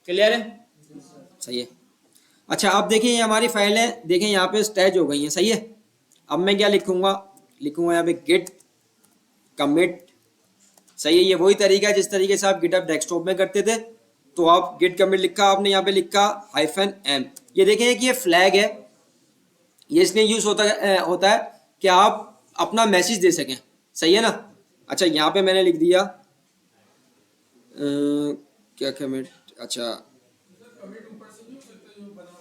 क्लियर है, सही है। अच्छा आप देखिए ये हमारी फाइल है, देखें यहाँ पे स्टैच हो गई है, सही है। अब मैं क्या लिखूंगा यहाँ पे गिट कमिट, सही है। ये वही तरीका है जिस तरीके से आप गिटहब डेस्कटॉप में करते थे। तो आप गिट कमिट लिखा, आपने यहाँ पे लिखा -m। ये देखें कि ये फ्लैग है, ये इसलिए यूज होता है कि आप अपना मैसेज दे सकें, सही है ना। अच्छा यहाँ पे मैंने लिख दिया क्या कमिट, अच्छा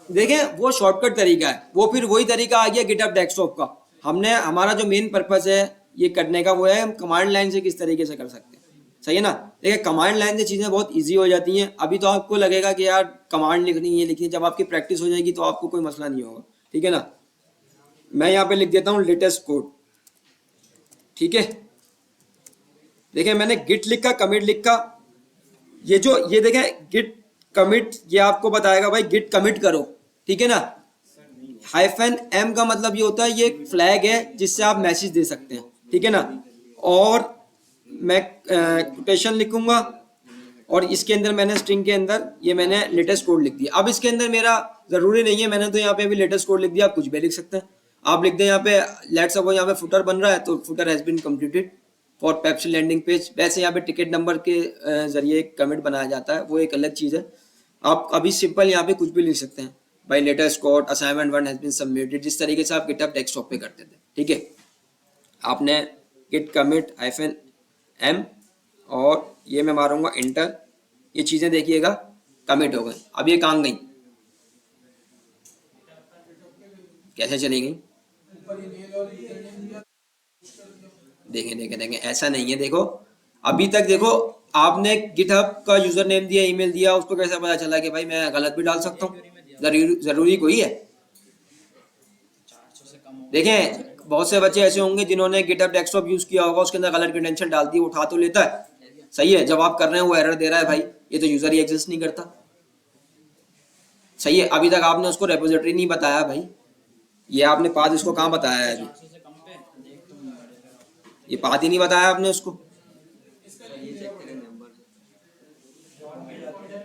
देखें वो शॉर्टकट तरीका है, वो फिर वही तरीका आ गया गिटहब डेस्कटॉप का। हमने हमारा जो मेन पर्पस है ये करने का वो है हम कमांड लाइन से किस तरीके से कर सकते हैं, सही है ना। देखिए कमांड लाइन से चीज़ें बहुत इजी हो जाती हैं। अभी तो आपको लगेगा कि यार कमांड लिखनी है लिखनी, जब आपकी प्रैक्टिस हो जाएगी तो आपको कोई मसला नहीं होगा, ठीक है ना। मैं यहाँ पे लिख देता हूँ लेटेस्ट कोड, ठीक है। देखिए मैंने गिट लिखा, कमिट लिखा, ये देखें गिट कमिट, ये आपको बताएगा भाई गिट कमिट करो, ठीक है ना। -m का मतलब ये होता है ये एक फ्लैग है जिससे आप मैसेज दे सकते हैं, ठीक है ना। और मैं कोटेशन लिखूंगा और इसके अंदर मैंने स्ट्रिंग के अंदर ये मैंने लेटेस्ट कोड लिख दिया। अब इसके अंदर मेरा जरूरी नहीं है, मैंने तो यहाँ पे अभी लेटेस्ट कोड लिख दिया, आप कुछ भी लिख सकते हैं। आप लिख दें यहाँ पे लेट्स सपोज यहाँ पे फुटर बन रहा है तो footer has been completed for Pepsi landing page. वैसे यहाँ पे टिकट नंबर के जरिए कमेंट बनाया जाता है, वो एक अलग चीज़ है। आप अभी सिंपल यहाँ पे कुछ भी लिख सकते हैं, भाई latest code assignment 1 has been submitted, जिस तरीके से आप गिटहब डेस्कटॉप पे करते थे, ठीक है। आपने गिट कमिट -m और ये मैं मारूंगा इंटर, ये चीज़ें देखिएगा कमिट हो गई। अब ये कहाँ गई, कैसे चली गई, देखें ऐसा नहीं है। देखो अभी तक देखो आपने गिटहब का यूजर नेम दिया, ईमेल दिया, उसको कैसे पता चला कि भाई मैं गलत भी डाल सकता हूँ, जरूरी कोई है। देखें बहुत से बच्चे ऐसे होंगे जिन्होंने गिटहब डेस्कटॉप यूज किया होगा, उसके अंदर गलत क्रेडेंशियल डाल दी, उठा तो लेता है, सही है। जब आप कर रहे हैं वो एरर दे रहा है, भाई ये तो यूजर ही एग्जिस्ट नहीं करता, सही है। अभी तक आपने उसको रेपोजिटरी नहीं बताया, भाई ये आपने पाथ इसको कहाँ बताया है, अभी ये पाथ ही नहीं बताया आपने उसको,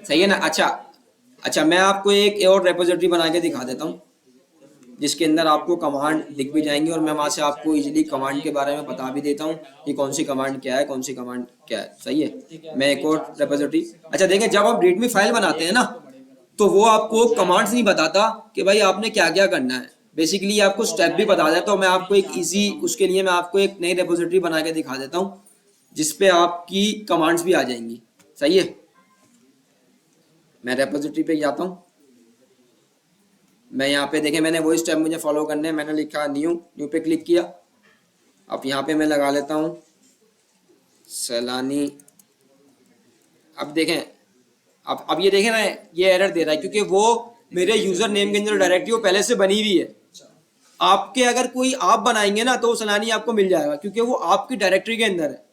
सही है ना। अच्छा मैं आपको एक और रेपोजिटरी बना के दिखा देता हूँ जिसके अंदर आपको कमांड दिख भी जाएंगी और मैं वहाँ से आपको इजीली कमांड के बारे में बता भी देता हूँ कि कौन सी कमांड क्या है, कौन सी कमांड क्या है, सही है। मैं एक और रेपोजिटरी, अच्छा देखें जब आप रीडमी फाइल बनाते हैं ना तो वो आपको कमांड्स नहीं बताता कि भाई आपने क्या क्या करना है, बेसिकली आपको स्टेप भी बता देता। तो मैं आपको एक ईजी उसके लिए मैं आपको एक नई रेपोजिटरी बना के दिखा देता हूँ जिसपे आपकी कमांड्स भी आ जाएंगी, सही है। मैं रेपोजिटरी पे जाता हूँ, मैं यहाँ पे देखें मैंने वही स्टेप मुझे फॉलो करने हैं, मैंने लिखा न्यू पे क्लिक किया। अब यहाँ पे मैं लगा लेता हूँ सैलानी। अब देखें अब ये देखें ना ये एरर दे रहा है क्योंकि वो मेरे यूजर नेम के अंदर डायरेक्टरी वो पहले से बनी हुई है। आपके अगर कोई आप बनाएंगे ना तो सैलानी आपको मिल जाएगा क्योंकि वो आपकी डायरेक्टरी के अंदर है,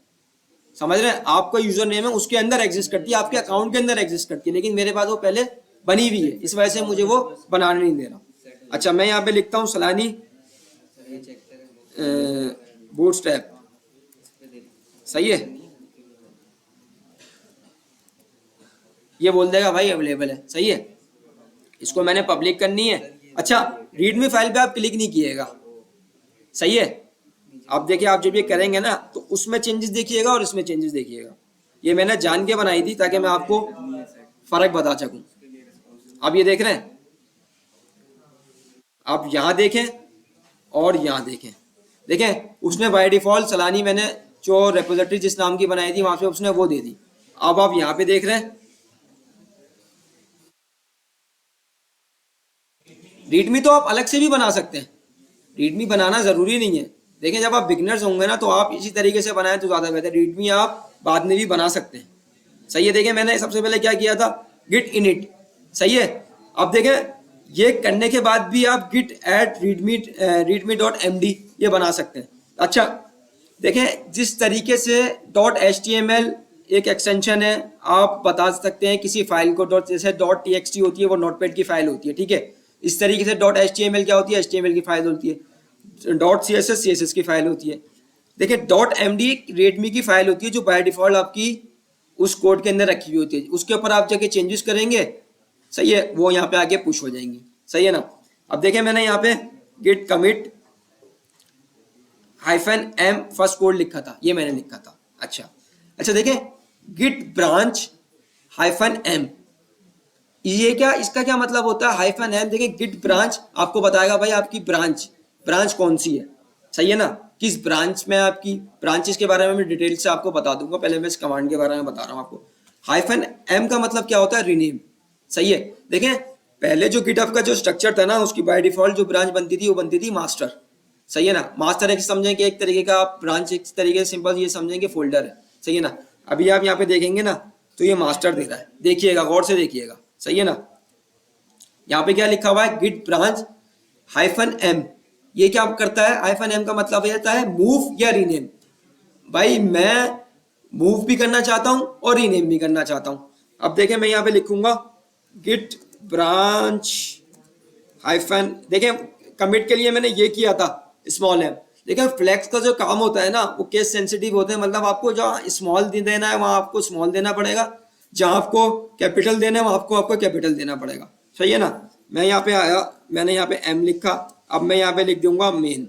समझ रहे हैं। आपका यूजर नेम है उसके अंदर एग्जिस्ट करती है, आपके अकाउंट के अंदर एग्जिस्ट करती है, लेकिन मेरे पास वो पहले बनी हुई है, इस वजह से मुझे वो बनाने नहीं दे रहा। अच्छा मैं यहाँ पे लिखता हूँ सैलानी बूटस्ट्रैप, सही है। ये बोल देगा भाई अवेलेबल है, सही है। इसको मैंने पब्लिक करनी है। अच्छा रीडमी फाइल पे आप क्लिक नहीं किएगा, सही है। अब देखिए आप जब ये करेंगे ना तो उसमें चेंजेस देखिएगा और इसमें चेंजेस देखिएगा। ये मैंने जान के बनाई थी ताकि मैं आपको फर्क बता सकूं। अब ये देख रहे हैं, आप यहाँ देखें और यहाँ देखें उसने बाय डिफॉल्ट सैलानी मैंने जो रेपोजिटरी जिस नाम की बनाई थी वहां पे उसने वो दे दी। अब आप यहाँ पे देख रहे हैं रीडमी तो आप अलग से भी बना सकते हैं, रीडमी बनाना जरूरी नहीं है। देखें जब आप बिगनर्स होंगे ना तो आप इसी तरीके से बनाएं तो ज्यादा बेहतर। रीडमी आप बाद में भी बना सकते हैं, सही है। देखें मैंने सबसे पहले क्या किया था गिट इनिट, सही है। अब देखें ये करने के बाद भी आप गिट एट readme.md ये बना सकते हैं। अच्छा देखें जिस तरीके से .html एक एक्सटेंशन है, आप बता सकते हैं किसी फाइल को जैसे .txt होती है वो नोटपैड की फाइल होती है, ठीक है। इस तरीके से .html क्या होती है, HTML की फाइल होती है। .css की फाइल होती है। देखिए .md रेडमी की फाइल होती है जो बाय डिफॉल्ट आपकी उस कोड के अंदर रखी हुई होती है। उसके ऊपर आप जाके चेंजेस करेंगे, सही है, वो यहाँ पे आगे पुश हो जाएंगी, सही है ना। अब देखें मैंने यहाँ पे git commit -m first code लिखा था, ये मैंने लिखा था। अच्छा देखें गिट ब्रांच -m, ये क्या इसका क्या मतलब होता है -m। देखें गिट ब्रांच आपको बताएगा भाई आपकी ब्रांच कौन सी है, सही है ना, किस ब्रांच में आपकी ब्रांचेस के बारे में मैं डिटेल से आपको बता दूंगा। पहले मैं इस कमांड के बारे में बता रहा हूँ आपको। -m का मतलब क्या होता है रीनेम, सही है। देखें पहले जो गिटहब का जो स्ट्रक्चर था ना उसकी बाय डिफॉल्ट जो ब्रांच बनती थी वो बनती थी मास्टर, सही है ना। मास्टर एक समझें कि एक तरीके का आप ब्रांच एक तरीके से सिंपल ये समझें कि फोल्डर है, सही है ना। अभी आप यहाँ पे देखेंगे ना तो ये मास्टर दे रहा है, देखिएगा गौर से देखिएगा, सही है ना। यहाँ पे क्या लिखा हुआ है, गिट ब्रांच -m। ये क्या करता है, -m का मतलब ये होता है मूव या रीनेम। भाई मैं मूव भी करना चाहता हूं और रीनेम भी करना चाहता हूं। अब देखें मैं यहाँ पे लिखूंगा गिट ब्रांच हाइफन, देखें कमिट के लिए मैंने ये किया था स्मॉल m। देखिए फ्लैक्स का जो काम होता है ना वो केस सेंसिटिव होते हैं, मतलब आपको जहाँ स्मॉल देना है वहां आपको स्मॉल देना पड़ेगा, जहां आपको कैपिटल देना है वहां आपको कैपिटल देना पड़ेगा, सही है ना। मैं यहाँ पे आया, मैंने यहाँ पे m लिखा, अब मैं यहाँ पे लिख दूंगा मेन।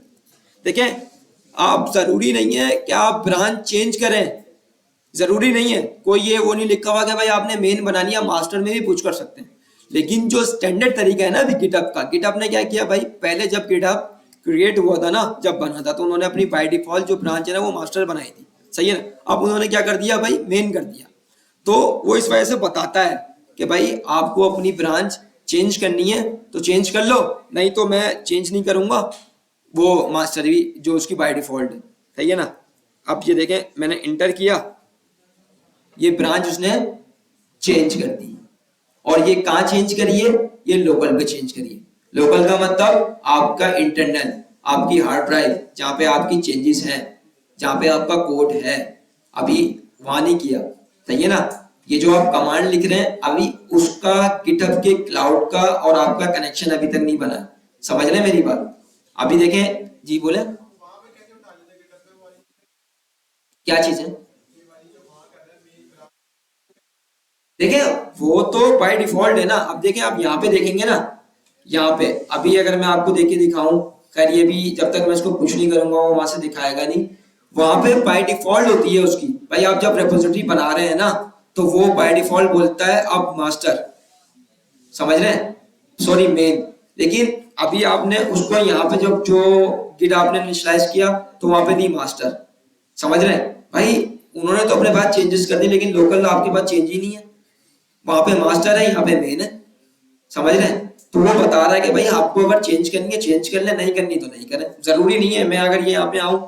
देखें आप जरूरी नहीं है कि आप ब्रांच चेंज करें, जरूरी नहीं है, कोई ये वो नहीं लिखा हुआ कि भाई आपने मेन बना लिया, मास्टर में भी पुश कर सकते हैं। लेकिन जो स्टैंडर्ड तरीका है ना अभी गिटहब का, गिटहब ने क्या किया भाई, पहले जब गिटहब क्रिएट हुआ था ना, जब बना था तो उन्होंने अपनी बाय डिफॉल्ट जो ब्रांच है ना वो मास्टर बनाई थी, सही है ना। अब उन्होंने क्या कर दिया भाई, मेन कर दिया। तो वो इस वजह से बताता है कि भाई आपको अपनी ब्रांच चेंज करनी है तो चेंज कर लो, नहीं तो मैं चेंज नहीं करूंगा, वो मास्टर भी जो उसकी बाय डिफॉल्ट है, सही है ना। अब ये देखें मैंने इंटर किया, ये ब्रांच उसने चेंज कर दी। और ये कहाँ चेंज करिए, ये लोकल पे चेंज करिए। लोकल का मतलब आपका इंटरनल, आपकी हार्ड ड्राइव जहाँ पे आपकी चेंजेस हैं, जहाँ पे आपका कोड है, अभी वहां नहीं किया, सही है ना। ये जो आप कमांड लिख रहे हैं अभी उसका गिटहब के क्लाउड का और आपका कनेक्शन अभी तक नहीं बना, समझ रहे हैं मेरी बात। अभी देखें जी, बोले क्या चीज है। देखिए वो तो बाय डिफॉल्ट है ना। अब देखें आप यहाँ पे देखेंगे ना, यहाँ पे अभी अगर मैं आपको देख के दिखाऊं, खैर ये भी जब तक मैं इसको पुश नहीं करूंगा वो वहां से दिखाएगा नहीं। वहां पे बाय डिफॉल्ट होती है उसकी, भाई आप जब रेपोजिटरी बना रहे हैं ना तो वो बाय डिफॉल्ट बोलता है अब मास्टर, समझ रहे हैं, सॉरी मेन। लेकिन अभी आपने उसको यहाँ पे जब जो गिट आपने इनिशियलाइज किया तो वहां पे दी मास्टर, समझ रहे हैं भाई। उन्होंने तो अपने पास चेंजेस कर दी लेकिन लोकल आपके पास चेंज ही नहीं है, वहां पे मास्टर है यहाँ पे मेन है, समझ रहे हैं। तो वो बता रहा है कि भाई आपको अगर चेंज करनी है चेंज कर ले, नहीं करनी तो नहीं करें, जरूरी नहीं है। मैं अगर ये यहाँ पे आऊं,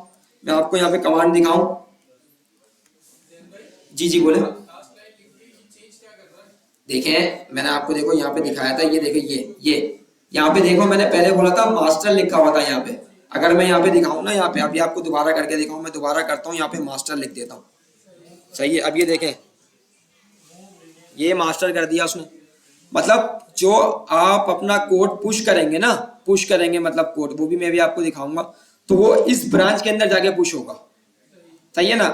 मैं आपको यहाँ पे कमांड दिखाऊं, जी बोले। देखें मैंने आपको देखो यहाँ पे दिखाया था, ये देखो ये यहाँ पे देखो मैंने पहले बोला था मास्टर लिखा हुआ था यहाँ पे। अगर मैं यहाँ पे दिखाऊं ना, यहाँ पे अभी आपको दोबारा करके दिखाऊं, मैं दोबारा करता हूँ, यहाँ पे मास्टर लिख देता हूँ, सही है। अब ये देखें ये मास्टर कर दिया उसने, मतलब जो आप अपना कोड पुश करेंगे ना, पुश करेंगे मतलब कोड, वो भी मैं भी आपको दिखाऊंगा, तो वो इस ब्रांच के अंदर जाके पुश होगा, सही है ना।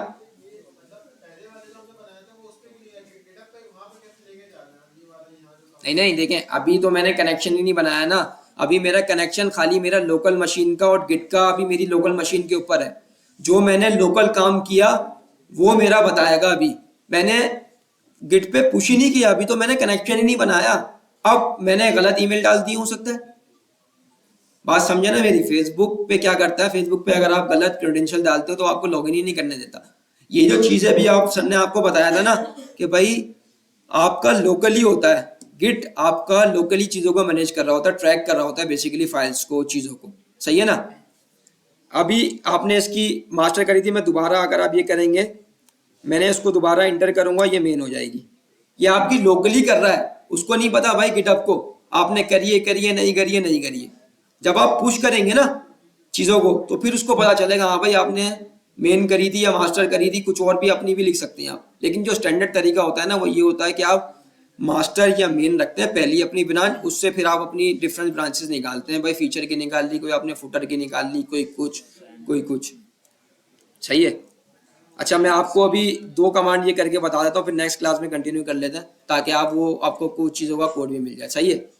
नहीं देखें अभी तो मैंने कनेक्शन ही नहीं बनाया ना, अभी मेरा कनेक्शन खाली मेरा लोकल मशीन का और गिट का अभी मेरी लोकल मशीन के ऊपर है। जो मैंने लोकल काम किया वो मेरा बताएगा। अभी मैंने गिट पे पुश ही नहीं किया, अभी तो मैंने कनेक्शन ही नहीं बनाया। अब मैंने गलत ईमेल डाल दी, हो सकता है, बात समझे ना मेरी। फेसबुक पे क्या करता है, फेसबुक पे अगर आप गलत क्रेडेंशियल डालते हो तो आपको लॉगिन ही नहीं करने देता। ये जो चीज है अभी आप सर ने आपको बताया था ना कि भाई आपका लोकली होता है, गिट आपका लोकली चीजों को मैनेज कर रहा होता है, ट्रैक कर रहा होता है बेसिकली फाइल्स को, चीजों को, सही है ना। अभी आपने इसकी मास्टर करी थी, मैं दोबारा अगर आप ये करेंगे, मैंने इसको दोबारा इंटर करूंगा, ये मेन हो जाएगी। ये आपकी लोकली कर रहा है, उसको नहीं पता भाई गिटहब को आपने करिए नहीं करिए। जब आप पुश करेंगे ना चीजों को तो फिर उसको पता चलेगा हाँ भाई आपने मेन करी थी या मास्टर करी थी, कुछ और भी अपनी भी लिख सकते हैं आप। लेकिन जो स्टैंडर्ड तरीका होता है ना वो ये होता है कि आप मास्टर या मेन रखते हैं पहली अपनी ब्रांच, उससे फिर आप अपनी डिफरेंट ब्रांचेस निकालते हैं। भाई फीचर की निकाल ली, कोई आपने फुटर की निकाल ली, कोई कुछ, सही है। अच्छा मैं आपको अभी 2 कमांड ये करके बता देता हूँ, फिर नेक्स्ट क्लास में कंटिन्यू कर लेते हैं ताकि आपको कुछ चीज़ों का कोड भी मिल जाए, सही है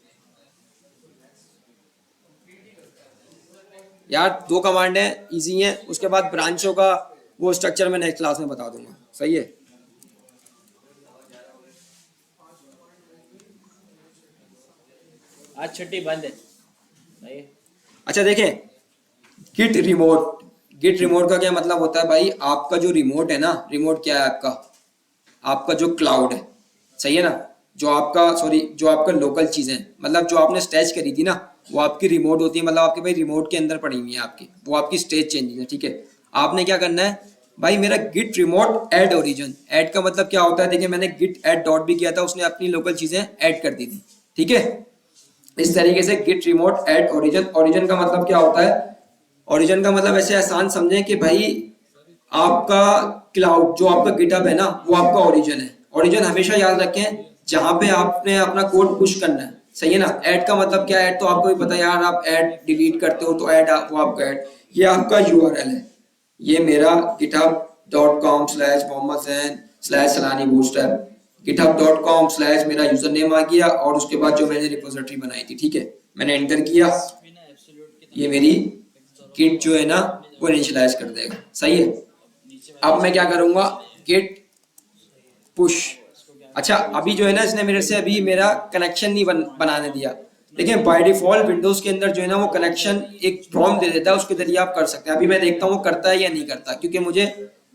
यार। 2 कमांड है, इजी है। उसके बाद ब्रांचों का वो स्ट्रक्चर मैं नेक्स्ट क्लास में बता दूंगा, सही है। आज छुट्टी बंद है, सही है। अच्छा देखें गिट रिमोट का क्या मतलब होता है भाई, आपका जो रिमोट है ना, रिमोट क्या है आपका जो क्लाउड है, सही है ना। जो आपका लोकल चीजें, मतलब जो आपने स्टेज करी थी ना वो आपकी रिमोट होती है, मतलब आपके भाई रिमोट के अंदर पड़ी हुई है आपकी, वो आपकी स्टेज चेंजिंग है, ठीक है। आपने क्या करना है, भाई मेरा git remote add origin, add का मतलब क्या होता है, देखिए मैंने गिट ऐड डॉट भी किया था, उसने अपनी लोकल चीजें ऐड कर दी थी, ठीक है। इस तरीके से git remote add origin, origin का मतलब क्या होता है, ओरिजिन का मतलब ऐसे आसान समझें कि भाई आपका क्लाउड जो आपका गिटहब है ना वो आपका ओरिजिन है। ओरिजिन हमेशा याद रखें जहां पे आपने अपना कोड पुश करना है, सही है ना। ऐड का मतलब क्या है, ऐड तो आपको भी पता है यार, आप ऐड डिलीट करते हो तो ऐड वो आपका ऐड, ये आपका यूआरएल है, ये मेरा github.com/mohammadzan/salani-bootstrap, github.com/ मेरा यूजर नेम आ गया और उसके बाद जो मैंने रिपोजिटरी बनाई थी, ठीक है, मैंने एंटर किया, ये मेरी गिट जो है ना वो इनिशियलाइज कर देगा, सही है। अब मैं क्या करूंगा, गिट पुश। अच्छा अभी जो है ना इसने मेरे से अभी मेरा कनेक्शन नहीं बनाने दिया। देखिए बाय डिफॉल्ट विंडोज के अंदर जो है ना वो कनेक्शन एक प्रॉम्प्ट दे देता है, उसके जरिए आप कर सकते हैं। अभी मैं देखता हूँ वो करता है या नहीं करता, क्योंकि मुझे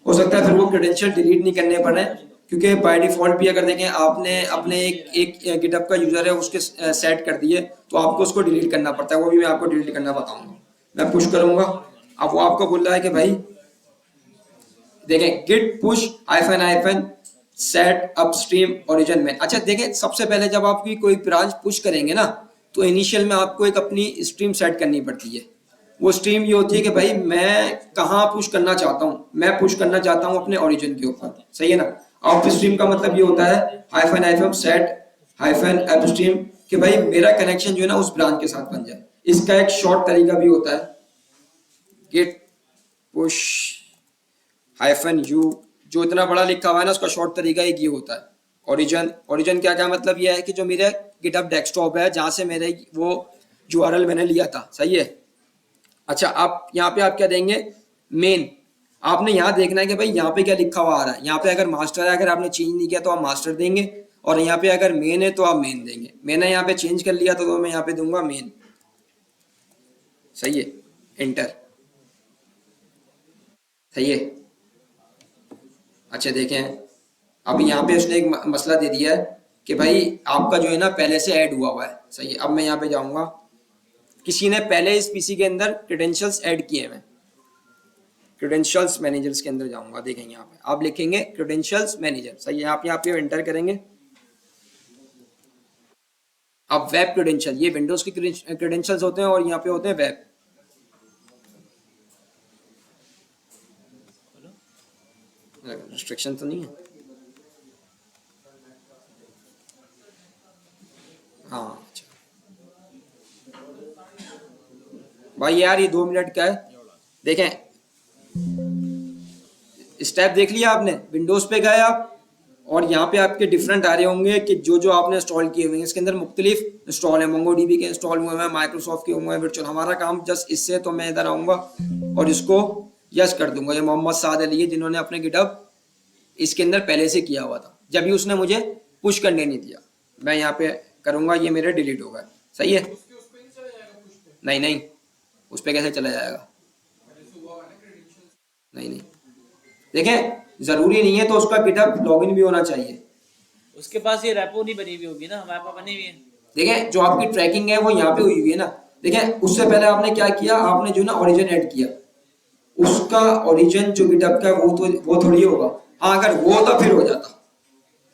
हो सकता है फिर वो क्रेडेंशियल डिलीट नहीं करने पड़े, क्योंकि बाय डिफॉल्ट भी अगर देखें आपने अपने एक गिटहब का यूजर है उसके सेट कर दिए तो आपको उसको डिलीट करना पड़ता है, वो भी मैं आपको डिलीट करना बताऊंगा। मैं पुश करूंगा, अब वो आपको बोल रहा है कि भाई देखें git push --- set upstream origin में। अच्छा देखें सबसे पहले जब आपकी कोई ब्रांच पुश करेंगे ना तो इनिशियल में आपको एक अपनी स्ट्रीम सेट करनी पड़ती है। वो स्ट्रीम ये होती है कि भाई मैं कहाँ पुश करना चाहता हूँ, मैं पुश करना चाहता हूँ अपने ओरिजिन के ऊपर, सही है ना। आउट स्ट्रीम का मतलब ये होता है --- सेट अपस्ट्रीम कि भाई मेरा कनेक्शन जो है ना उस ब्रांच के साथ बन जाए। इसका एक शॉर्ट तरीका भी होता है गिट पुश -u, जो इतना बड़ा लिखा हुआ है ना उसका शॉर्ट तरीका एक ये होता है ओरिजिन। ओरिजिन क्या क्या मतलब ये है कि जो मेरे गिटहब डेस्कटॉप है जहां से मेरे वो यूआरएल मैंने लिया था, सही है। अच्छा आप यहाँ पे आप क्या देंगे, मेन। आपने यहाँ देखना है कि भाई यहाँ पे क्या लिखा हुआ आ रहा है। यहाँ पे अगर मास्टर है, अगर आपने चेंज नहीं किया तो आप मास्टर देंगे, और यहाँ पे अगर मेन है तो आप मेन देंगे। मैंने यहाँ पे चेंज कर लिया तो मैं यहाँ पे दूंगा मेन, सही है, एंटर, सही है। अच्छा देखें अब यहाँ पे उसने एक मसला दे दिया है कि भाई आपका जो है ना पहले से ऐड हुआ है, सही है। अब मैं यहाँ पे जाऊंगा, किसी ने पहले इस पीसी के अंदर क्रेडेंशियल्स ऐड किए हैं, क्रेडेंशियल्स मैनेजर्स के अंदर जाऊंगा, देखेंगे यहाँ पे आप लिखेंगे क्रेडेंशियल्स मैनेजर, सही है। आप यहाँ पे एंटर करेंगे, अब वेब क्रेडेंशियल, ये विंडोज की क्रेडेंशियल्स होते हैं और यहाँ पे होते हैं वेब। रिस्ट्रिक्शन तो नहीं है, हाँ अच्छा भाई यार ये 2 मिनट का है। देखें स्टेप देख लिया आपने, विंडोज पे गए आप और यहाँ पे आपके डिफरेंट आ रहे होंगे कि जो जो आपने इंस्टॉल किए हुए हैं। इसके अंदर मुख्तलिफ इंस्टॉल है, मोंगोडीबी के इंस्टॉल हुए हैं, माइक्रोसॉफ्ट के हुए हैं, वर्चुअल। हमारा काम जस्ट इससे, तो मैं इधर आऊंगा और इसको यस कर दूंगा। ये मोहम्मद साद अली है जिन्होंने अपने गिटहब इसके अंदर पहले से किया हुआ था, जब भी उसने मुझे पुश करने नहीं दिया। मैं यहाँ पे करूंगा, ये मेरे डिलीट होगा, सही है। नहीं नहीं उस पर कैसे चला जाएगा, नहीं नहीं देखें जरूरी नहीं है तो उसका गिटहब लॉगिन भी होना चाहिए। उसके पास ये रेपो नहीं बनी हुई होगी ना, हमारे पास बनी हुई है। देखें जो आपकी ट्रैकिंग है वो यहाँ पे हुई हुई है ना। देखें उससे पहले आपने क्या किया, आपने जो ना ओरिजिन ऐड किया, उसका ओरिजिन जो गिटहब का वो थोड़ी होगा। हाँ अगर वो होता फिर हो जाता,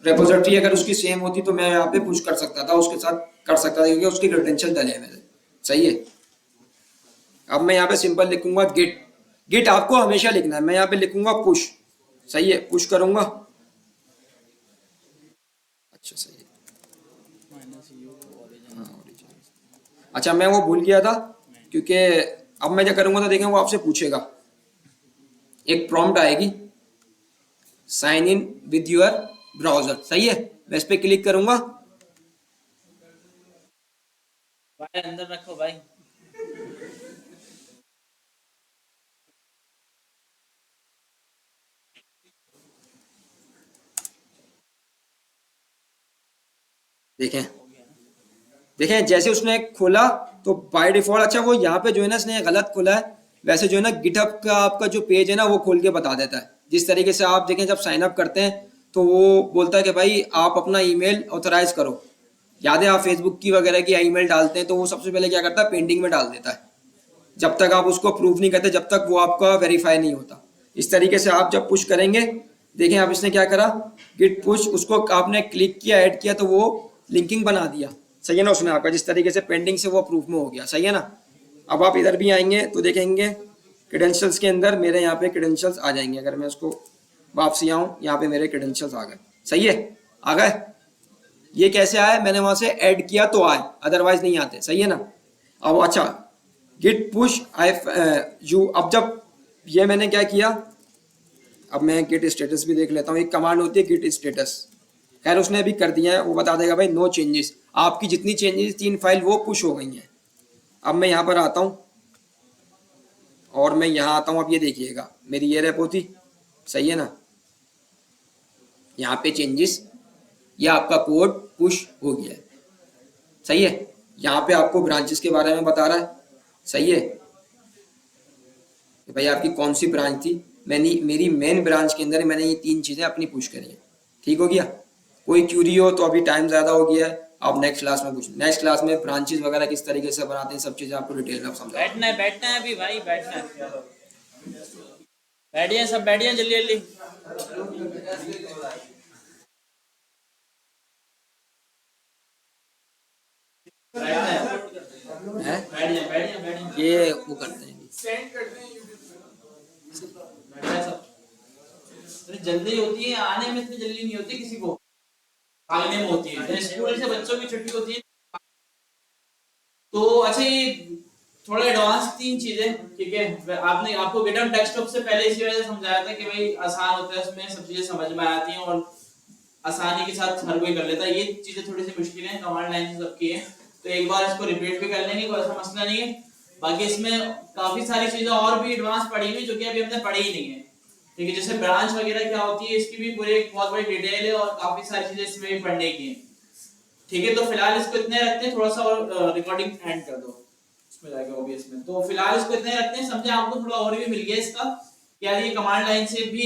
रेपोजिटरी अगर उसकी सेम होती तो मैं यहाँ पे पुश कर सकता था, उसके साथ कर सकता था, क्योंकि उसकी क्रेडेंशियल डले हैं मेरे, सही है। अब मैं यहाँ पे सिंपल लिखूंगा गिट, गिट आपको हमेशा लिखना है। मैं यहाँ पे लिखूंगा पुश, सही है, पुश करूंगा, अच्छा सही है। अच्छा मैं वो भूल गया था, क्योंकि अब मैं क्या करूंगा तो देखें वो आपसे पूछेगा, एक प्रॉम्प्ट आएगी sign in with your browser, सही है। मैं इस पे क्लिक करूंगा, भाई अंदर रखो भाई। देखें देखें जैसे उसने खोला तो बाय डिफॉल्ट, अच्छा वो यहाँ पे जो है ना इसने गलत खोला है, वैसे जो है ना गिटहब का आपका जो पेज है ना वो खोल के बता देता है। जिस तरीके से आप देखें जब साइन अप करते हैं तो वो बोलता है कि भाई आप अपना ईमेल ऑथराइज करो। याद है आप फेसबुक की वगैरह की ईमेल डालते हैं तो वो सबसे पहले क्या करता है, पेंडिंग में डाल देता है, जब तक आप उसको अप्रूव नहीं करते, जब तक वो आपका वेरीफाई नहीं होता। इस तरीके से आप जब पुश करेंगे, देखें आप इसने क्या करा, गिट पुश, उसको आपने क्लिक किया, ऐड किया, तो वो लिंकिंग बना दिया, सही है ना, उसने आपका जिस तरीके से पेंडिंग से वो अप्रूव में हो गया, सही है ना। अब आप इधर भी आएंगे तो देखेंगे क्रेडेंशियल्स के अंदर मेरे यहाँ पे क्रेडेंशियल्स आ जाएंगे, अगर मैं उसको वापसी आऊँ, यहाँ पे मेरे क्रेडेंशियल्स आ गए, सही है, आ गए। ये कैसे आए, मैंने वहां से ऐड किया तो आए, अदरवाइज नहीं आते, सही है ना। अब अच्छा, गिट पुश आई यू, अब जब ये मैंने क्या किया, अब मैं गिट स्टेटस भी देख लेता हूँ, एक कमांड होती है गिट स्टेटस, खैर उसने अभी कर दिया है, वो बता देगा भाई नो चेंजेस, आपकी जितनी चेंजेस 3 फाइल वो पुश हो गई हैं। अब मैं यहाँ पर आता हूँ और मैं यहाँ आता हूँ, अब ये देखिएगा मेरी ये रेपो थी, सही है ना, यहाँ पे चेंजेस, ये आपका कोड पुश हो गया है, सही है। यहाँ पे आपको ब्रांचेस के बारे में बता रहा है, सही है, भाई आपकी कौन सी ब्रांच थी, मेरी मेन ब्रांच के अंदर मैंने ये 3 चीज़ें अपनी पुश करी हैं, ठीक हो गया। कोई क्यूरी हो तो अभी टाइम ज़्यादा हो गया है, आप नेक्स्ट क्लास में पूछ, नेक्स्ट क्लास में ब्रांचेस वगैरह किस तरीके से बनाते हैं, सब चीज़ें आपको डिटेल में समझा। बैठना है अभी भाई, बैठना है, बैठिए सब, बैठिए जल्दी जल्दी। ये वो करते हैं, सेंड करते हैं यूट्यूब पे। जल्दी होती है आने में, इतनी जल्दी नहीं होती किसी को, आने में होती है, स्कूल से बच्चों की छुट्टी होती है। तो अच्छा, ये थोड़ा एडवांस 3 चीजें, ठीक है, आपने आपको गिटहब डेस्कटॉप से पहले इसी वजह से समझाया था कि भाई आसान होता है, उसमें सब चीजें समझ में आती हैं और आसानी के साथ हर कोई कर लेता है। ये चीजें थोड़ी सी मुश्किल है, कमांड लाइन से सबकी है, तो एक बार इसको रिपीट भी कर लेंगे, कोई ऐसा मसला नहीं है। बाकी इसमें काफी सारी चीजें और भी एडवांस पढ़ी हुई जो कि अभी हमने पढ़ी ही नहीं है, ठीक है, जैसे ब्रांच वगैरह क्या होती है, इसकी भी पूरी एक बहुत बड़ी डिटेल है और काफी सारी चीजें इसमें भी पढ़ने की है, ठीक है। तो फिलहाल इसको इतने रखते हैं, थोड़ा सा और रिकॉर्डिंग एंड कर दो इसमें जाके ओबीएस में। तो फिलहाल इसको इतने रखते हैं, समझे, आपको थोड़ा और भी मिल गया इसका, यार ये कमांड लाइन से भी